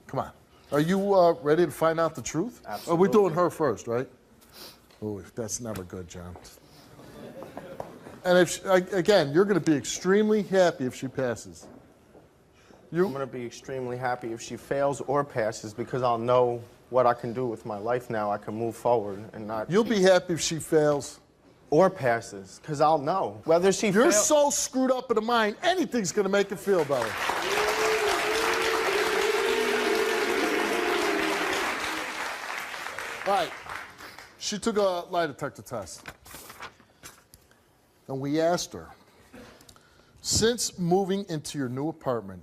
come on. Are you ready to find out the truth? Absolutely. Oh, we're doing her first, right? Oh, that's never good, John. And again, you're going to be extremely happy if she passes. I'm going to be extremely happy if she fails or passes because I'll know what I can do with my life now. I can move forward and not... You'll be happy if she fails. Or passes, because I'll know. Whether she You're so screwed up in the mind, anything's going to make you feel better. All right. She took a lie detector test. And we asked her, since moving into your new apartment,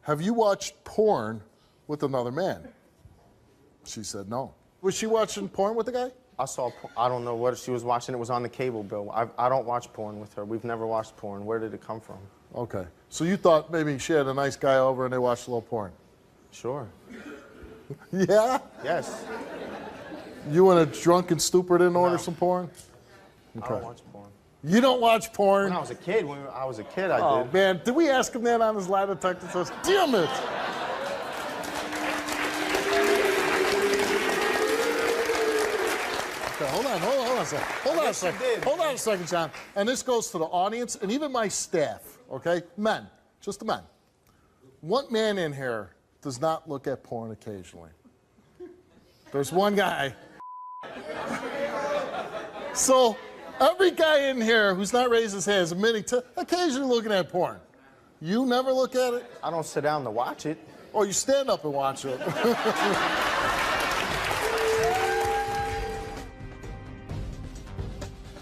have you watched porn with another man? She said no. Was she watching porn with the guy? I don't know what she was watching. It was on the cable bill. I don't watch porn with her. We've never watched porn. Where did it come from? Okay. So you thought maybe she had a nice guy over and they watched a little porn? Sure. Yeah? Yes. You and a drunken stupor didn't order some porn? Okay. I don't watch porn. You don't watch porn? When I was a kid, I did. Oh, man. Did we ask him that on his lie detector test? Damn it! Okay, hold on a second, John. And this goes to the audience and even my staff, okay? Men, just the men. What man in here does not look at porn occasionally? There's one guy. So, every guy in here who's not raised his hand is admitting to occasionally looking at porn. You never look at it? I don't sit down to watch it. Oh, you stand up and watch it.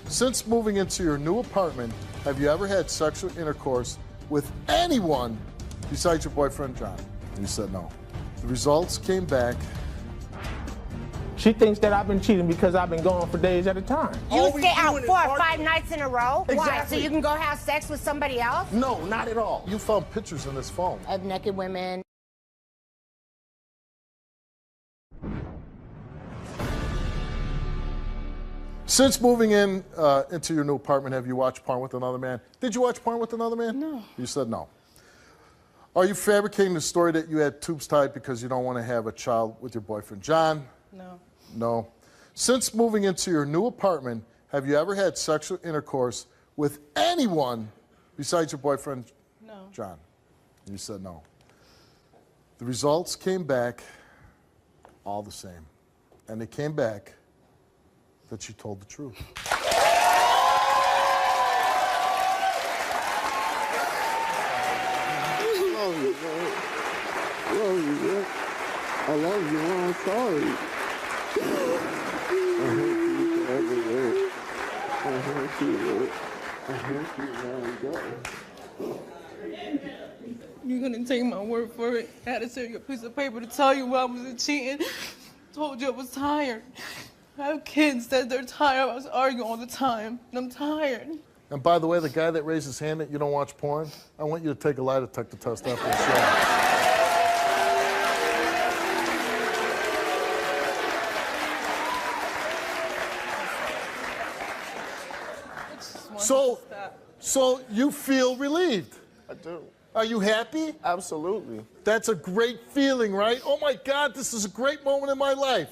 Since moving into your new apartment, have you ever had sexual intercourse with anyone besides your boyfriend, John? And you said no. The results came back. She thinks that I've been cheating because I've been going for days at a time. You stay out 4 or 5 nights in a row? Why? So Exactly. you can go have sex with somebody else? No, not at all. You found pictures in his phone. Of naked women. Since moving in into your new apartment, have you watched porn with another man? Did you watch porn with another man? No. You said no. Are you fabricating the story that you had tubes tied because you don't want to have a child with your boyfriend, John? No. No. Since moving into your new apartment, have you ever had sexual intercourse with anyone besides your boyfriend, No. John? You said no. The results came back all the same. And they came back that you told the truth. I love you, man. I love you, man. I love you, man. I'm sorry. I hate you forever, man. I hate you, man. I hate you, man. You're gonna take my word for it. I had to send you a piece of paper to tell you I wasn't cheating. Told you I was tired. I have kids that they're tired. I was arguing all the time. And I'm tired. And by the way, the guy that raised his hand that you don't watch porn, I want you to take a lie detector test after the show. So you feel relieved? I do. Are you happy? Absolutely. That's a great feeling, right? Oh my God, this is a great moment in my life.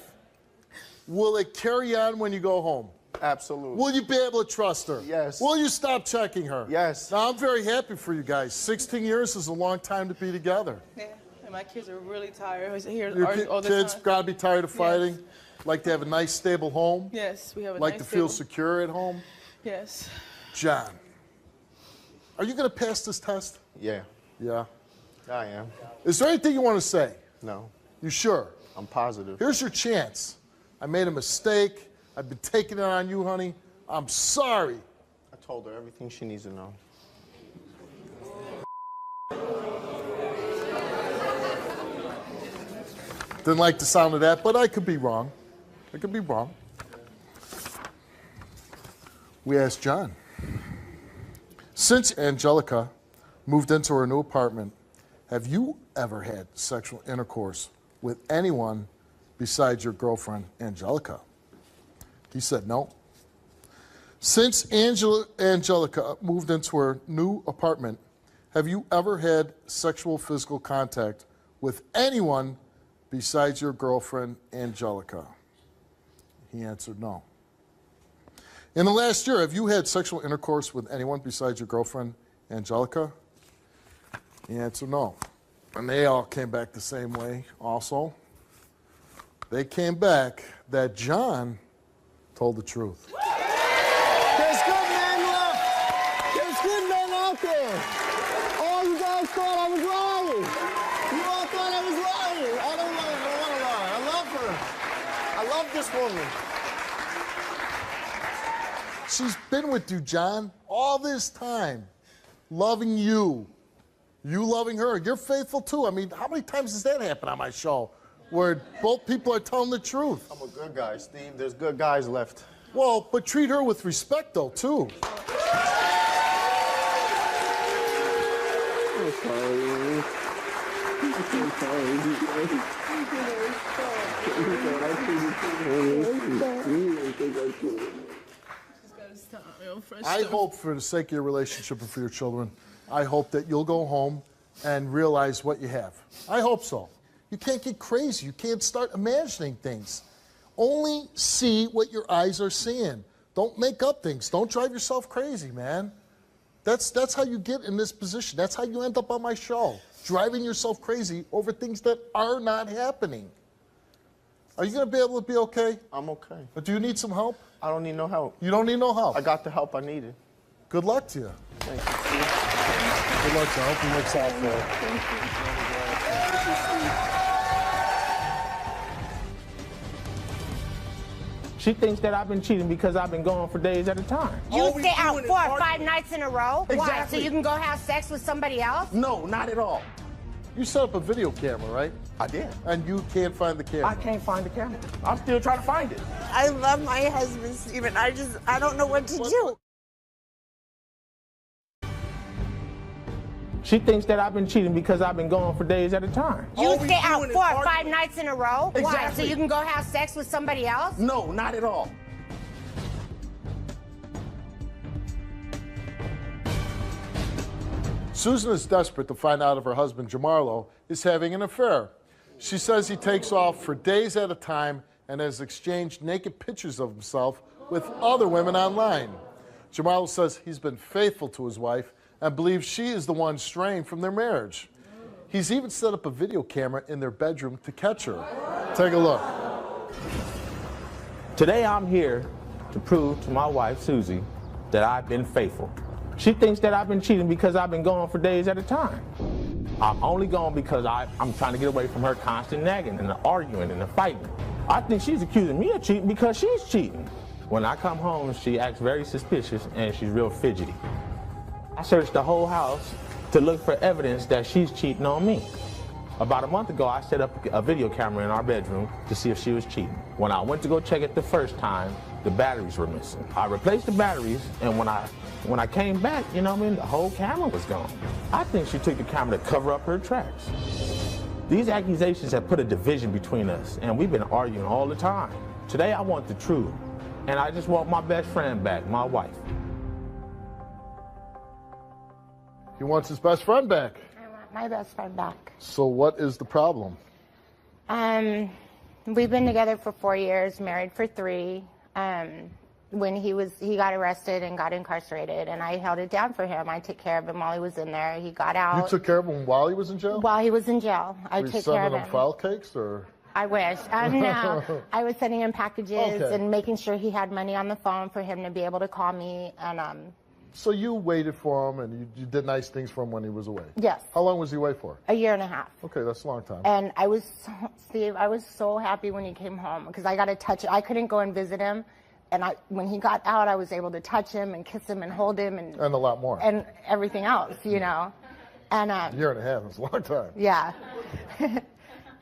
Will it carry on when you go home? Absolutely. Will you be able to trust her? Yes. Will you stop checking her? Yes. Now, I'm very happy for you guys. 16 years is a long time to be together. Yeah. And my kids are really tired. I was here Your arguing all the kids time. got to be tired of fighting, Yes. like to have a nice, stable home, Yes, we have a like nice to feel table. secure at home. Yes. John, are you going to pass this test? Yeah. Yeah. I am. Is there anything you want to say? No. You sure? I'm positive. Here's your chance. I made a mistake. I've been taking it on you, honey. I'm sorry. I told her everything she needs to know. Didn't like the sound of that, but I could be wrong. I could be wrong. We asked John. Since Angelica moved into her new apartment, have you ever had sexual intercourse with anyone besides your girlfriend, Angelica? He said no. Since Angelica moved into her new apartment, have you ever had sexual physical contact with anyone besides your girlfriend, Angelica? He answered no. In the last year, have you had sexual intercourse with anyone besides your girlfriend, Angelica? He answered no. And they all came back the same way also. They came back that John told the truth. There's good men left. There's good men out there. All you guys thought I was lying. You all thought I was lying. I don't want to lie. I love her. I love this woman. She's been with you, John, all this time, loving you. You loving her. You're faithful too. I mean, how many times does that happen on my show where both people are telling the truth? I'm a good guy, Steve. There's good guys left. Well, but treat her with respect, though, too. I'm sorry. I'm sorry. I hope for the sake of your relationship and for your children, I hope that you'll go home and realize what you have. I hope so. You can't get crazy. You can't start imagining things. Only see what your eyes are seeing. Don't make up things. Don't drive yourself crazy, man. That's how you get in this position. That's how you end up on my show, driving yourself crazy over things that are not happening. Are you going to be able to be okay? I'm okay. But do you need some help? I don't need no help. You don't need no help? I got the help I needed. Good luck to you. Thank you, Steve. Good luck to you. I hope it works out for you. She thinks that I've been cheating because I've been going for days at a time. You stay out 4 or 5 nights in a row? Why? So Exactly. you can go have sex with somebody else? No, not at all. You set up a video camera, right? I did. And you can't find the camera. I can't find the camera. I'm still trying to find it. I love my husband, Stephen. I don't know what to do. She thinks that I've been cheating because I've been going for days at a time. You stay out 4 or 5 nights in a row? Why? Exactly. So you can go have sex with somebody else? No, not at all. Susan is desperate to find out if her husband, Jamarlo, is having an affair. She says he takes off for days at a time and has exchanged naked pictures of himself with other women online. Jamarlo says he's been faithful to his wife and believes she is the one straying from their marriage. He's even set up a video camera in their bedroom to catch her. Take a look. Today I'm here to prove to my wife, Susie, that I've been faithful. She thinks that I've been cheating because I've been going for days at a time. I'm only going because I'm trying to get away from her constant nagging and the arguing and the fighting. I think she's accusing me of cheating because she's cheating. When I come home, she acts very suspicious and she's real fidgety. I searched the whole house to look for evidence that she's cheating on me. About a month ago, I set up a video camera in our bedroom to see if she was cheating. When I went to go check it the first time, the batteries were missing. I replaced the batteries, and when I came back, you know what I mean, the whole camera was gone. I think she took the camera to cover up her tracks. These accusations have put a division between us, and we've been arguing all the time. Today, I want the truth, and I just want my best friend back, my wife. He wants his best friend back. I want my best friend back. So what is the problem? We've been together for 4 years, married for 3. When he got arrested and got incarcerated, and I held it down for him. I took care of him while he was in there. He got out. You took care of him while he was in jail? While he was in jail, I Were you took care of sending him. him file cakes, or? I wish. No, I was sending him packages Okay. and making sure he had money on the phone for him to be able to call me. And So you waited for him, and you did nice things for him when he was away? Yes. How long was he away for? 1.5 years. Okay, that's a long time. And Steve, I was so happy when he came home because I got to touch it. I couldn't go and visit him. And when he got out, I was able to touch him and kiss him and hold him and a lot more. And everything else, you know. And 1.5 years, that's a long time. yeah.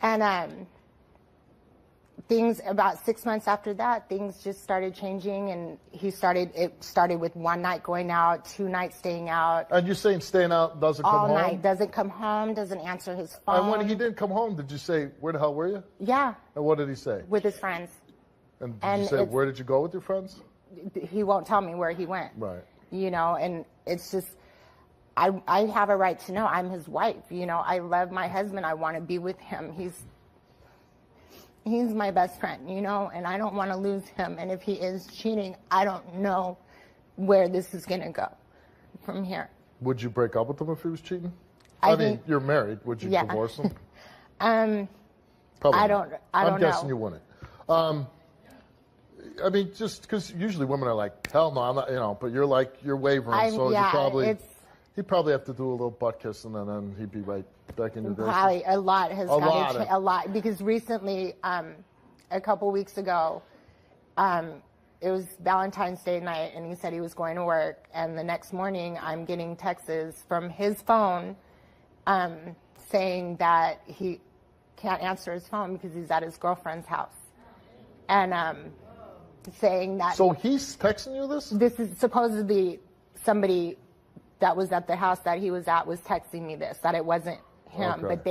And things about 6 months after that, things just started changing, and it started with 1 night going out, 2 nights staying out. And you're saying staying out doesn't come home? All night, doesn't come home, doesn't answer his phone. And when he didn't come home, did you say, where the hell were you? Yeah. And what did he say? With his friends. And did you say, where did you go with your friends? He won't tell me where he went. Right. You know, and it's just, I have a right to know. I'm his wife. You know, I love my husband. I want to be with him. He's my best friend, you know, and I don't want to lose him. And if he is cheating, I don't know where this is going to go from here. Would you break up with him if he was cheating? I mean, think- you're married. Would you Yeah. divorce him? Probably not. I don't I'm guessing know. you wouldn't. I mean, just because usually women are like, hell no, I'm not, you know, but you're wavering, so yeah, he'd probably have to do a little butt kissing, and then he'd be right back in your business. Probably a lot has A got lot to of- change. A lot, because recently, a couple weeks ago, it was Valentine's Day night, and he said he was going to work, and the next morning I'm getting texts from his phone saying that he can't answer his phone because he's at his girlfriend's house. And saying that... So he's texting you this? This is supposedly somebody that was at the house that he was at was texting me this, that it wasn't him. Okay. But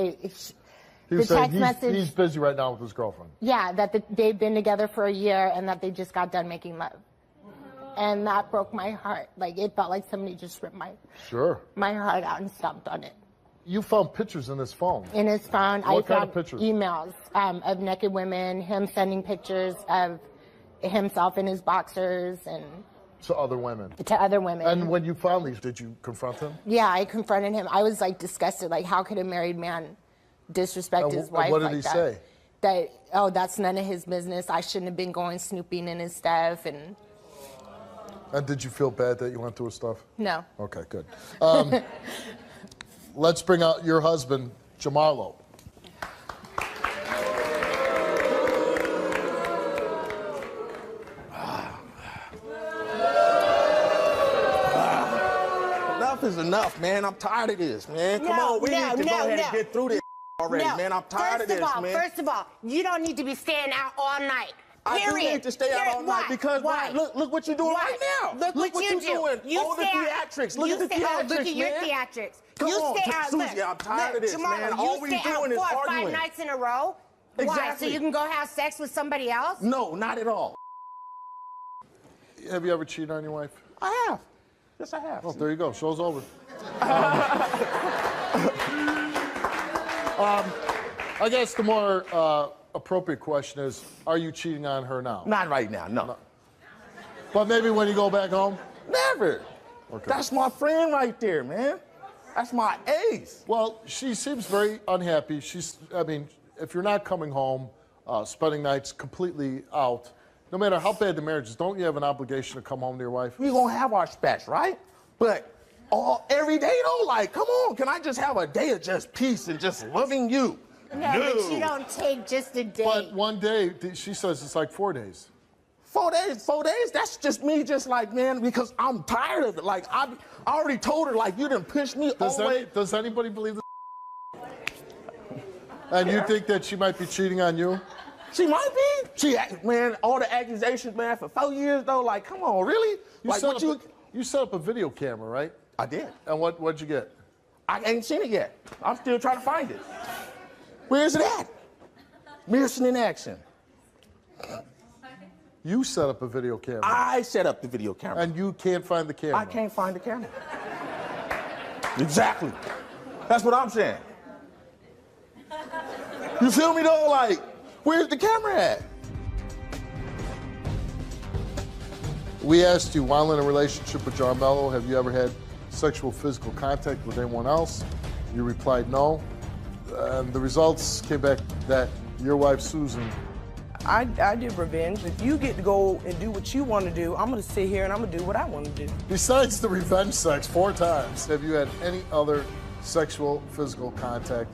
He was saying he's busy right now with his girlfriend. yeah, that they've been together for 1 year and that they just got done making love. And that broke my heart. Like, it felt like somebody just ripped my heart out and stomped on it. You found pictures in his phone. In his phone, What I kind found of pictures? emails of naked women, him sending pictures of himself in his boxers and To other women. to other women. And when you found these, did you confront him? Yeah, I confronted him. I was like disgusted. Like, how could a married man disrespect his wife What did like he that? say? That, oh, that's none of his business. I shouldn't have been going snooping in his stuff. And And did you feel bad that you went through his stuff? no. Okay, good. Let's bring out your husband, Jamarlo. enough, man. I'm tired of this, man. Come on, we need to go ahead and get through this already, man. I'm tired of this, man. First of all, you don't need to be staying out all night. I do Period. need to stay out all night because why? Look what you're doing right now. Look what you're doing. All the theatrics. Look at the theatrics, Look at your man. theatrics. Come you on, stay out. Susie, I'm tired of this, man. All we doing is You stay out 4 or 5 arguing. nights in a row. Why? Exactly. So you can go have sex with somebody else? No, not at all. Have you ever cheated on your wife? I have. Yes, I have. Well, there you go. Show's over. I guess the more appropriate question is, are you cheating on her now? Not right now, no. But maybe when you go back home? Never. Okay. That's my friend right there, man. That's my ace. Well, she seems very unhappy. If you're not coming home, spending nights completely out, no matter how bad the marriage is, don't you have an obligation to come home to your wife? We're gonna have our spats, right? But every day though, like, come on, can I just have a day of just peace and just loving you? No, but you don't take just a day. But one day, she says it's like 4 days. 4 days, 4 days? That's just me, just like, man, because I'm tired of it. Like, I already told her, like, you done pushed me all the way. Does anybody believe this? And you think that she might be cheating on you? She might be. Man, all the accusations, man, for 4 years, though, like, come on, really? You set up a video camera, right? I did. And what'd you get? I ain't seen it yet. I'm still trying to find it. Where's it at? Missing in action. You set up a video camera. I set up the video camera. And you can't find the camera. I can't find the camera. Exactly. That's what I'm saying. You feel me though? Like, where's the camera at? We asked you, while in a relationship with Jarmello, have you ever had sexual physical contact with anyone else? You replied no. And the results came back that your wife, Susan. I did revenge. If you get to go and do what you want to do, I'm going to sit here and I'm going to do what I want to do. Besides the revenge sex 4 times, have you had any other sexual physical contact?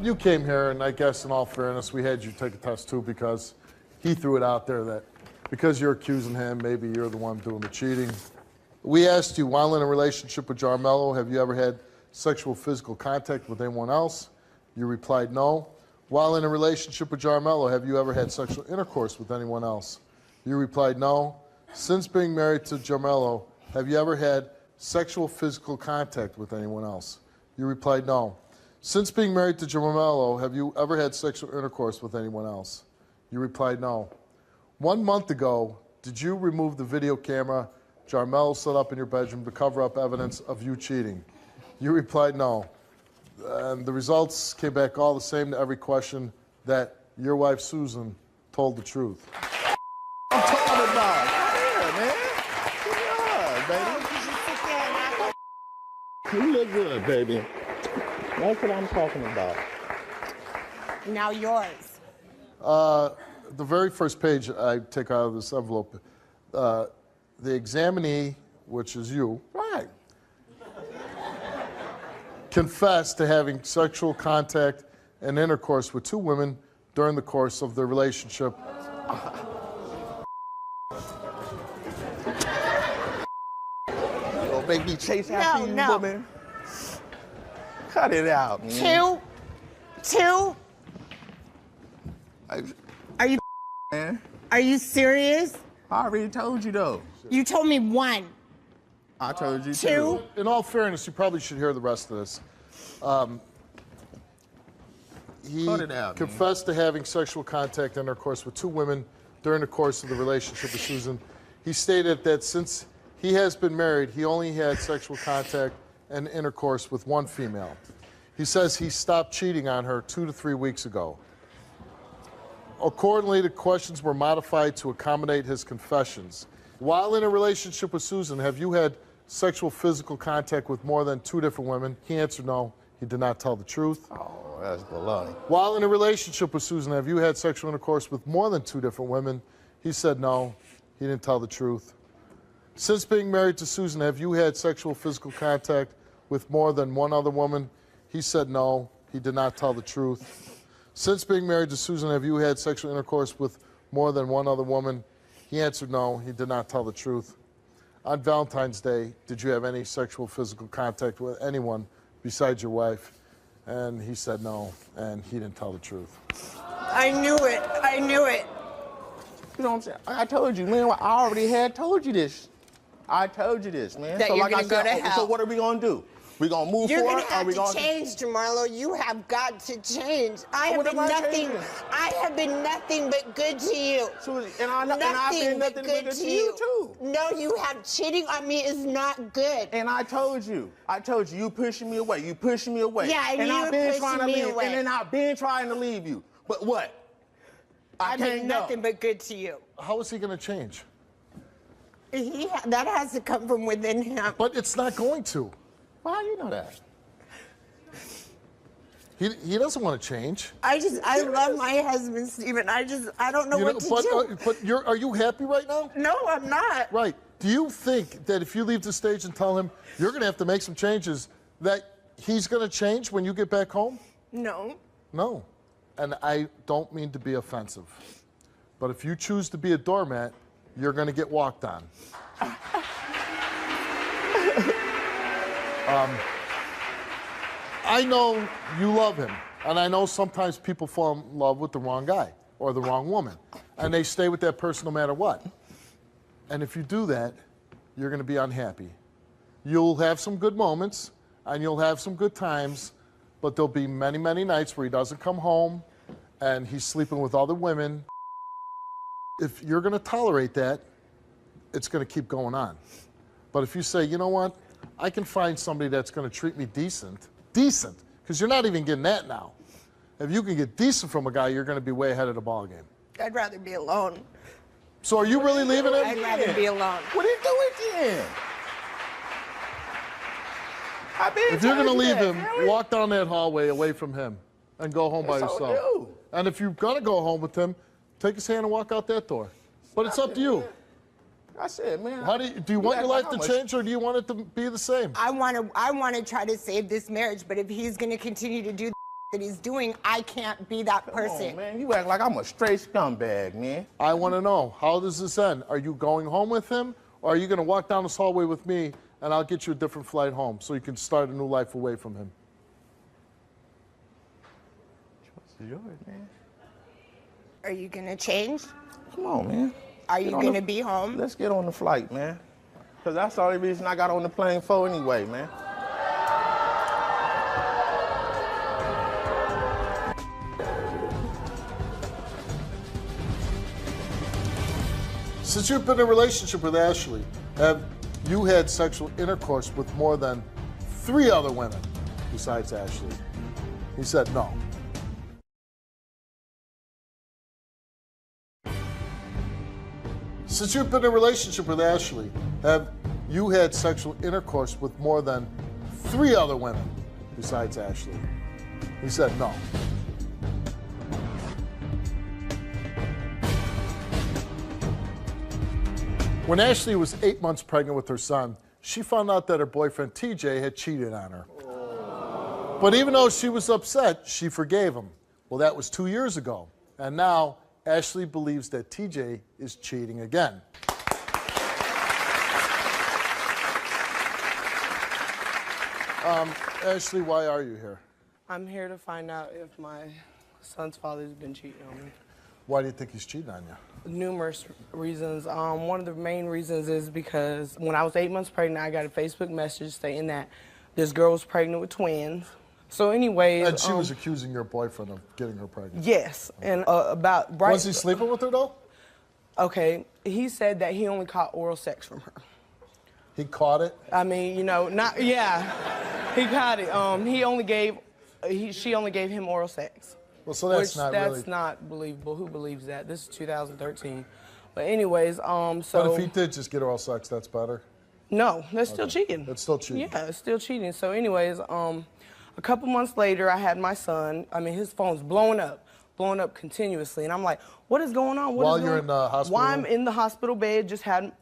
You came here, and I guess in all fairness, we had you take a test too because he threw it out there that because you're accusing him, maybe you're the one doing the cheating. We asked you, while in a relationship with Jarmello, have you ever had sexual physical contact with anyone else? You replied no. While in a relationship with Jarmello, have you ever had sexual intercourse with anyone else? You replied no. Since being married to Jarmello, have you ever had sexual physical contact with anyone else? You replied no. Since being married to Jarmello, have you ever had sexual intercourse with anyone else? You replied no. 1 month ago, did you remove the video camera Jarmello set up in your bedroom to cover up evidence of you cheating? You replied no. And the results came back all the same to every question, that your wife, Susan, told the truth. I'm talking about. Yeah, man. Good job, baby. You look good, baby. That's what I'm talking about. Now yours. The very first page I take out of this envelope, the examinee, which is you, right, confessed to having sexual contact and intercourse with 2 women during the course of their relationship. Don't make me chase after you, woman. Cut it out, man. 2? Are you man? Are you serious? I already told you though. You told me 1. I told you 2. In all fairness, you probably should hear the rest of this. He Cut it out, confessed to having sexual contact and intercourse with 2 women during the course of the relationship with Susan. He stated that since he has been married, he only had sexual contact and intercourse with 1 female. He says he stopped cheating on her 2 to 3 weeks ago. Accordingly, the questions were modified to accommodate his confessions. While in a relationship with Susan, have you had sexual physical contact with more than 2 different women? He answered no. He did not tell the truth. Oh, that's baloney. While in a relationship with Susan, have you had sexual intercourse with more than 2 different women? He said no. He didn't tell the truth. Since being married to Susan, have you had sexual physical contact with more than 1 other woman? He said no. He did not tell the truth. Since being married to Susan, have you had sexual intercourse with more than 1 other woman? He answered no, he did not tell the truth. On Valentine's Day, did you have any sexual physical contact with anyone besides your wife? And he said no, and he didn't tell the truth. I knew it. I knew it. You know what I'm saying? I told you, man. I already had told you this. I told you this, man. That so you're like I gonna go said, to hell. So what are we gonna do? We gonna move You're forward? gonna have or we to gonna change, Jamarlo. You have got to change. I have What been am I nothing. changing? I have been nothing but good to you. And I've been nothing but good to you too. No, you have cheating on me is not good. And I told you, you pushing me away. You pushing me away. Yeah, I knew and you I've were been pushing trying to me leave. away. And then I've been trying to leave you. But what? I've been nothing but good to you. How is he going to change? That has to come from within him. But it's not going to. Well, how do you know that? He doesn't want to change. I love my husband, Stephen. I don't know what to do. But are you happy right now? No, I'm not. Right. Do you think that if you leave the stage and tell him you're going to have to make some changes, that he's going to change when you get back home? No. No. And I don't mean to be offensive, but if you choose to be a doormat, you're going to get walked on. I know you love him, and I know sometimes people fall in love with the wrong guy or the wrong woman, and they stay with that person no matter what. And if you do that, you're going to be unhappy. You'll have some good moments, and you'll have some good times, but there'll be many, many nights where he doesn't come home, and he's sleeping with other women. If you're going to tolerate that, it's going to keep going on. But if you say, you know what, I can find somebody that's going to treat me decent, because you're not even getting that now. If you can get decent from a guy, you're going to be way ahead of the ball game. I'd rather be alone. So are you really leaving him? I'd rather be alone. What are you doing then? If you're going to leave him, walk down that hallway away from him and go home by That's all I yourself. do. And if you're going to go home with him, take his hand and walk out that door. But it's up to you. I said, man. How do you want your life to change, or do you want it to be the same? I want to try to save this marriage, but if he's going to continue to do that he's doing, I can't be that person. Come on, man. You act like I'm a straight scumbag, man. I want to know, how does this end? Are you going home with him, or are you going to walk down this hallway with me, and I'll get you a different flight home so you can start a new life away from him? Choice is yours, man. Are you going to change? Come on, man. Are you going to be home? Let's get on the flight, man. Because that's the only reason I got on the plane for anyway, man. Since you've been in a relationship with Ashley, have you had sexual intercourse with more than 3 other women besides Ashley? He said no. Since you've been in a relationship with Ashley, have you had sexual intercourse with more than 3 other women besides Ashley? He said no. When Ashley was 8 months pregnant with her son, she found out that her boyfriend TJ had cheated on her. But even though she was upset, she forgave him. Well, that was 2 years ago. And now Ashley believes that TJ is cheating again. Ashley, why are you here? I'm here to find out if my son's father's been cheating on me. Why do you think he's cheating on you? Numerous reasons. One of the main reasons is because when I was 8 months pregnant, I got a Facebook message saying that this girl was pregnant with twins. So anyways... And she was accusing your boyfriend of getting her pregnant. Yes. And about... Was he sleeping with her, though? Okay. He said that he only caught oral sex from her. He caught it? I mean, you know, not... Yeah. He caught it. He only gave... she only gave him oral sex. Well, so that's not really... That's not believable. Who believes that? This is 2013. But anyways, so... But if he did just get oral sex, that's better? No, that's still cheating. It's still cheating? Yeah, it's still cheating. So anyways, a couple months later, I had my son. I mean, his phone's blowing up continuously. And I'm like, what is going on? While you're in the hospital While room? I'm in the hospital bed, just had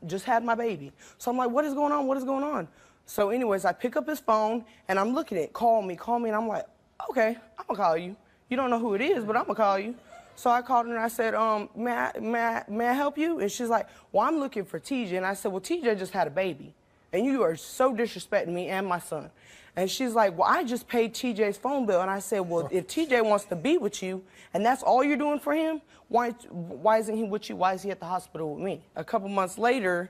my baby. So I'm like, what is going on? What is going on? So anyways, I pick up his phone, and I'm looking at it. Call me. And I'm like, okay, I'm going to call you. You don't know who it is, but I'm going to call you. So I called her and I said, may I help you? And she's like, well, I'm looking for TJ. And I said, well, TJ just had a baby. And you are so disrespecting me and my son. And she's like, well, I just paid TJ's phone bill. And I said, well, if TJ wants to be with you and that's all you're doing for him, why isn't he with you? Why is he at the hospital with me? A couple months later,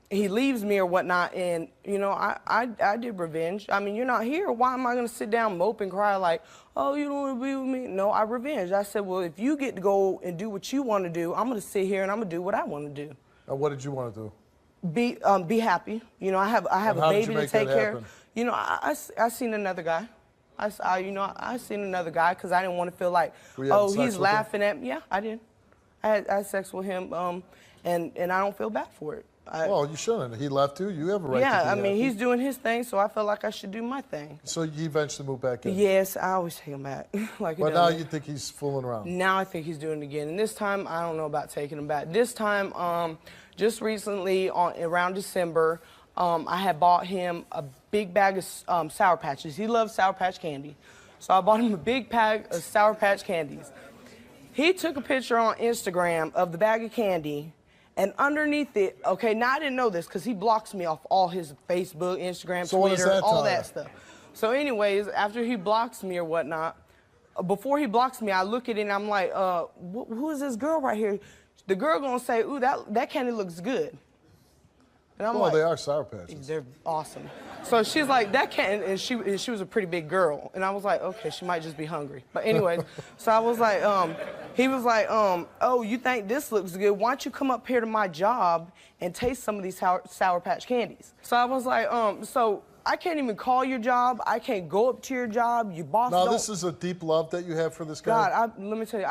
he leaves me or whatnot, and, you know, I did revenge. I mean, you're not here. Why am I going to sit down, mope, and cry like, oh, you don't want to be with me? No, I revenged. I said, well, if you get to go and do what you want to do, I'm going to sit here and I'm going to do what I want to do. And what did you want to do? Be happy. You know, I have a baby to take care of. You know, I seen another guy. I seen another guy because I didn't want to feel like, oh, he's laughing at me. Yeah, I did. I had sex with him, and I don't feel bad for it. Well, you shouldn't. He left you. You have a right to Yeah, be I mean, happy. he's doing his thing, so I felt like I should do my thing. So you eventually moved back in? Yes, I always take him back. Like, but now you think he's fooling around? Now I think he's doing it again. And this time, I don't know about taking him back. This time, just recently, around December, I had bought him a big bag of Sour Patches. He loves Sour Patch candy. So I bought him a big bag of Sour Patch candies. He took a picture on Instagram of the bag of candy, and underneath it, okay, now I didn't know this because he blocks me off all his Facebook, Instagram, So what does Twitter, that all tell that you? stuff. So anyways, after he blocks me or whatnot, before he blocks me, I look at it and I'm like, who is this girl right here? The girl gonna say, ooh, that candy looks good. And I'm Well, like, they are Sour Patches. they're awesome. So she's like, that can't, and she was a pretty big girl. And I was like, okay, she might just be hungry. But anyways, so I was like, he was like, oh, you think this looks good? Why don't you come up here to my job and taste some of these Sour Patch candies? So I was like, so I can't even call your job. I can't go up to your job. Your boss Now, don't. this is a deep love that you have for this guy? God, let me tell you,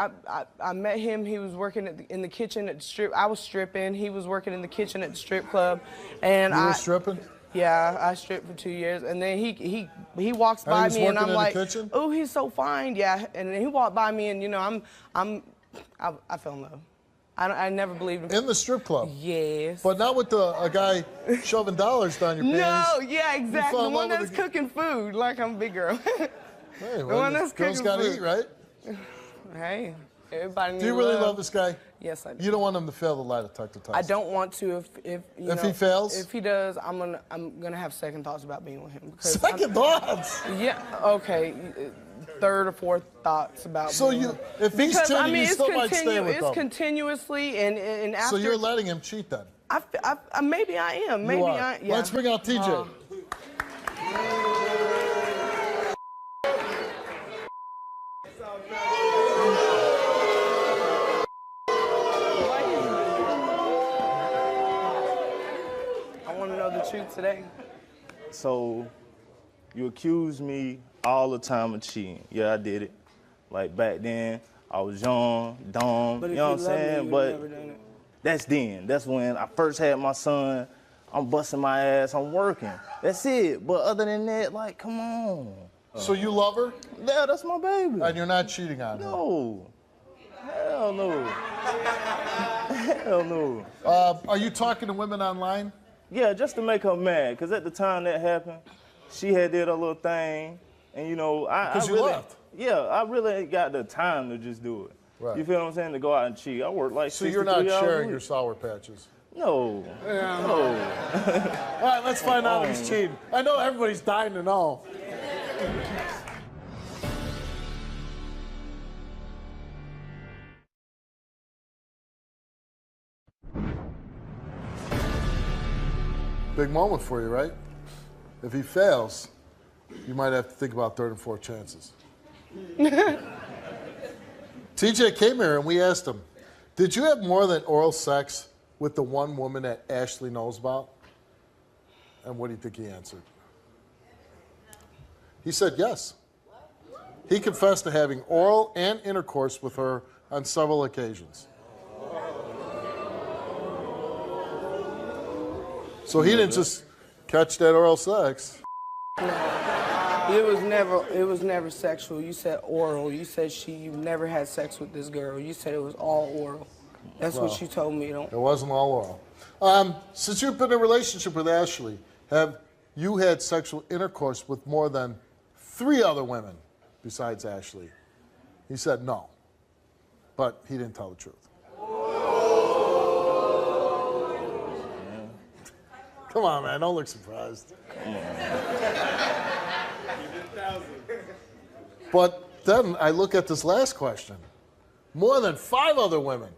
I met him. He was working in the kitchen at the strip. I was stripping. He was working in the kitchen at the strip club. And You were stripping? Yeah, I stripped for 2 years. And then he walks And by he was me and I'm working in the like, kitchen? oh, he's so fine. Yeah. And then he walked by me and, you know, I fell in love. I never believed him. In the strip club? Yes. But not with a guy shoving dollars down your panties. No, yeah, You exactly. fell The in one love with that's cooking food, like I'm a big girl. Hey, The well, one that's girls cooking gotta food. eat, right? Hey, everybody needs Do you really love. love this guy? Yes, I do. You don't want him to fail the lie detector test? I don't want to. If you If know, he fails? if he does, I'm gonna have second thoughts about being with him. Second thoughts? Yeah. Okay. Third or fourth thoughts about. So being you- with him. if he's because, cheating, I mean, you it's still might stay with it's him. continuously and after. So you're letting him cheat then? Maybe I am. Maybe You are. I. Yeah. Let's bring out TJ. I want to know the truth today. So, you accuse me all the time of cheating. Yeah, I did it. Like back then, I was young, dumb, But you if know you what I'm love me, saying? you would But never done it. that's then. That's when I first had my son. I'm busting my ass, I'm working. That's it. But other than that, like, come on. So you love her? Yeah, that's my baby. And you're not cheating on her? No. Hell no. Hell no. Are you talking to women online? Yeah, just to make her mad. Because at the time that happened, she had did her little thing. And, you know, Because you really, left. Yeah, I really ain't got the time to just do it. Right. You feel what I'm saying? To go out and cheat. I work like So you're not 63 hours a sharing week. your Sour Patches? No. Yeah. No. All right, let's find out if he's cheating. I know everybody's dying to know. Big moment for you, right? If he fails, you might have to think about third and fourth chances. TJ came here and we asked him, did you have more than oral sex with the one woman that Ashley knows about? And what do you think he answered? He said yes. He confessed to having oral and intercourse with her on several occasions. So he didn't just catch that oral sex. It was never sexual. You said oral. You said you never had sex with this girl. You said it was all oral. That's Well, what you told me. It wasn't all oral. Since you've been in a relationship with Ashley, have you had sexual intercourse with more than 3 other women besides Ashley? He said no, but he didn't tell the truth. Come on, man, don't look surprised. But then I look at this last question. More than 5 other women.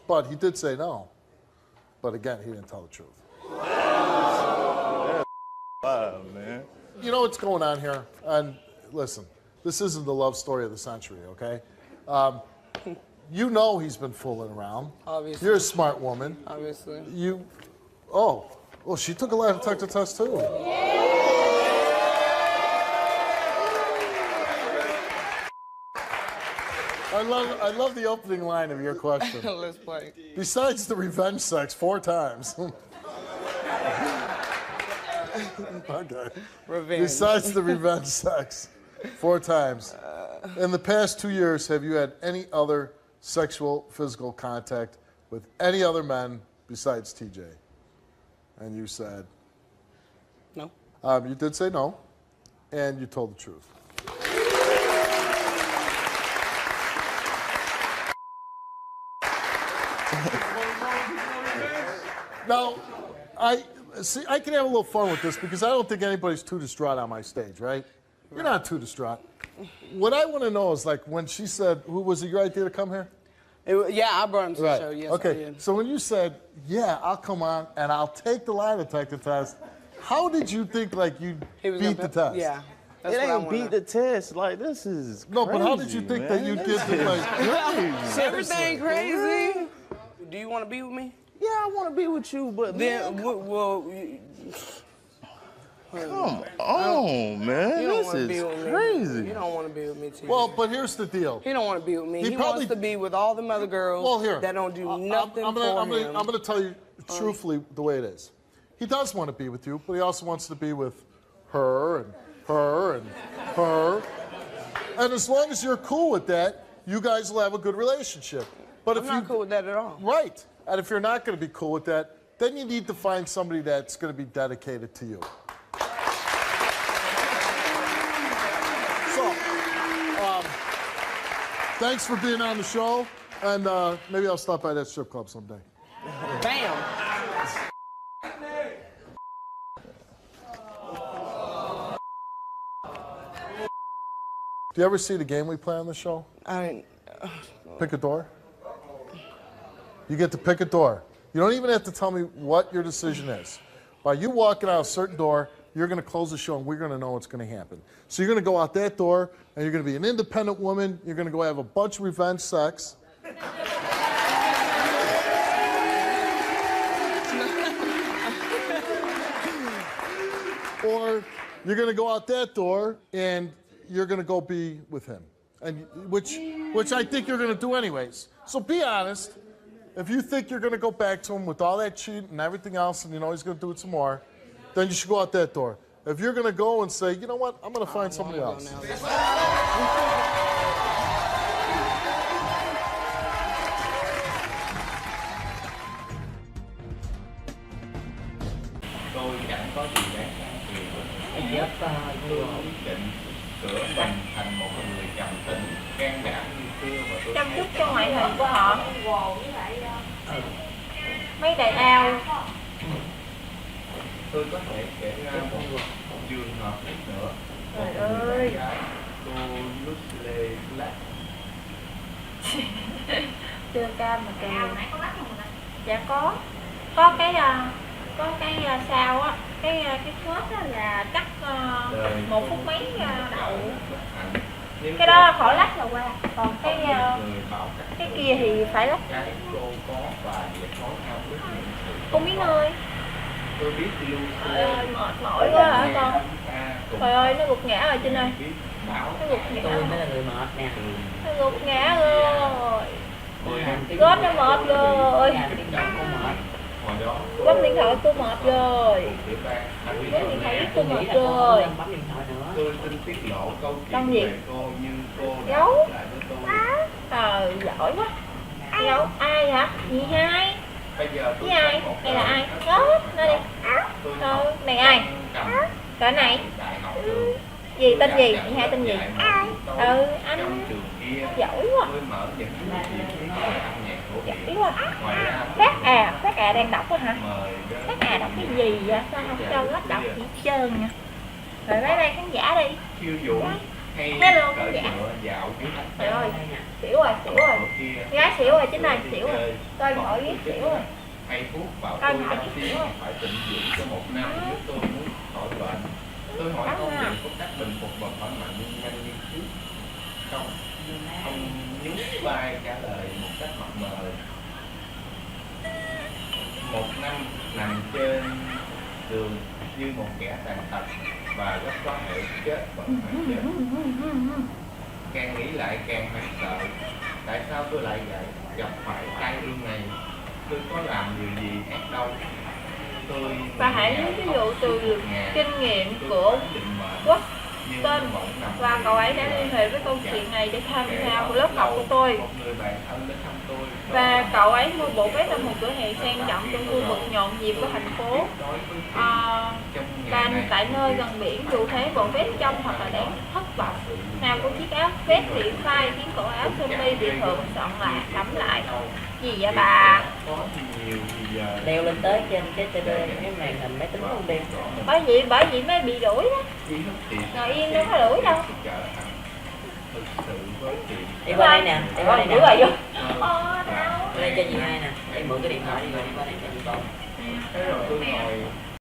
But he did say no. But again, he didn't tell the truth. Wow, man. You know what's going on here? And listen, this isn't the love story of the century, okay? You know he's been fooling around. Obviously. You're a smart woman. Obviously. Well, she took a lie detector test too. I love the opening line of your question. Let's play. Besides the revenge sex 4 times. Okay. Revenge. Besides the revenge sex 4 times. In the past 2 years, have you had any other sexual, physical contact with any other men besides TJ? And you said? No. You did say no, and you told the truth. Now, I can have a little fun with this because I don't think anybody's too distraught on my stage, right? You're not too distraught. What I want to know is, like, when she said, "Who was it your idea to come here?" Yeah, I brought him to Right. the show. Yes, okay. I did. So when you said, "Yeah, I'll come on and I'll take the lie detector test," how did you think like you beat the test? Yeah. It ain't beat the test. Like, this is No, crazy, but how did you think that you'd get the like? Everything crazy. Do you want to be with me? Yeah, I want to be with you, but Then, man, well, come on, man. You don't This want to be is with me. crazy. You don't want to be with me, too. Well, but here's the deal. He don't want to be with me. He He probably- wants to be with all them other girls that don't do nothing I'm for him. gonna tell you truthfully the way it is. He does want to be with you, but he also wants to be with her and her and her. And as long as you're cool with that, you guys will have a good relationship. But I'm not cool with that at all. Right. And if you're not going to be cool with that, then you need to find somebody that's going to be dedicated to you. So, thanks for being on the show, and maybe I'll stop by that strip club someday. Bam. Do you ever see the game we play on the show? Pick a door? You get to pick a door. You don't even have to tell me what your decision is. By you walking out a certain door, you're going to close the show and we're going to know what's going to happen. So you're going to go out that door and you're going to be an independent woman. You're going to go have a bunch of revenge sex. Or you're going to go out that door and you're going to go be with him. And which I think you're going to do anyways. So be honest. If you think you're going to go back to him with all that cheating and everything else, and you know he's going to do it some more, then you should go out that door. If you're going to go and say, you know what, I'm going to find somebody else. Tôi chẳng có gì đáng thì giúp tôi ổn định sửa mình thành một người trầm tĩnh, can đảm như xưa và tôi chăm chút cho ngoại hình của họ. Mấy đại ao. Tôi có thể kể ra một trường hợp nữa. Trời ơi. Cô Lucy Black. Chưa cam mà kìa. Dạ có cái sao á, cái khớp đó là cắt 1 phút mấy đậu. Cái đó khỏi lắc là qua, còn cái kia thì phải lắc. Con biết ơi. Trời ơi, mệt mỏi quá hả con? Trời ơi, nó gục ngã rồi Trinh ơi. Nó gục ngã. Tôi mới là người mệt nè. Nó gục ngã rồi. Gót nó mệt rồi. Bấm điện thoại tôi mệt rồi. Bấm điện thoại tôi mệt rồi. Bấm điện thoại nữa. Tôi xin tiết lộ câu Con chuyện gì? về cô nhưng cô đã Gấu. lại với tôi. Giỏi quá. Gấu ai hả? Dì hai. Bây giờ tôi Với ai? có một Này là ai? Gấu. Nó đi. Này ai? Cái này. Gì tên gì? Chị hai tên gì? Ai? Anh giỏi quá. Giỏi quá. Phát đang đọc quá hả? Phát đọc cái gì vậy? Sao không cho nó đọc gì hết trơn nha. Rồi lấy đây khán giả đi. Hello khán giả. Trời ơi, xỉu rồi. Gái xỉu rồi, chính này xỉu rồi. Tôi hỏi biết xỉu rồi. Coi hỏi biết xỉu rồi. Phải tịnh dưỡng cho 1 năm nếu tôi muốn khỏi bệnh. Tôi hỏi công việc có cách bình phục và khỏi mạnh nhanh như trước không? Ông nhún vai trả lời một cách mập mờ. 1 năm nằm trên giường như một kẻ tàn tật và rất có thể chết vẫn phải chết. Càng nghĩ lại càng hoảng sợ. Tại sao tôi lại vậy? Gặp phải tai ương này, tôi có làm điều gì ác đâu. Và hãy lấy ví dụ từ kinh nghiệm của Quốc tên và cậu ấy đã liên hệ với câu chuyện này để tham gia lớp học của tôi. Và cậu ấy mua bộ vest ở một cửa hàng sang trọng trong khu vực nhộn nhịp của thành phố. Và tại nơi gần biển, dù thế bộ vest trông thật là đáng thất vọng. Nào có chiếc áo vest bị phai khiến cổ áo sơ mi bị thượng soạn lại, đẫm lại. Gì vậy bà? Leo lên tới trên cái màn hình máy tính luôn đi. Bởi vì mới bị đuổi đó. Ngồi yên đâu có đuổi đâu. Đi qua đây nè, đi qua đây nè. Đuổi rồi vô. Đây cho chị hai nè. Em mượn cái điện thoại đi qua đây cho chị con.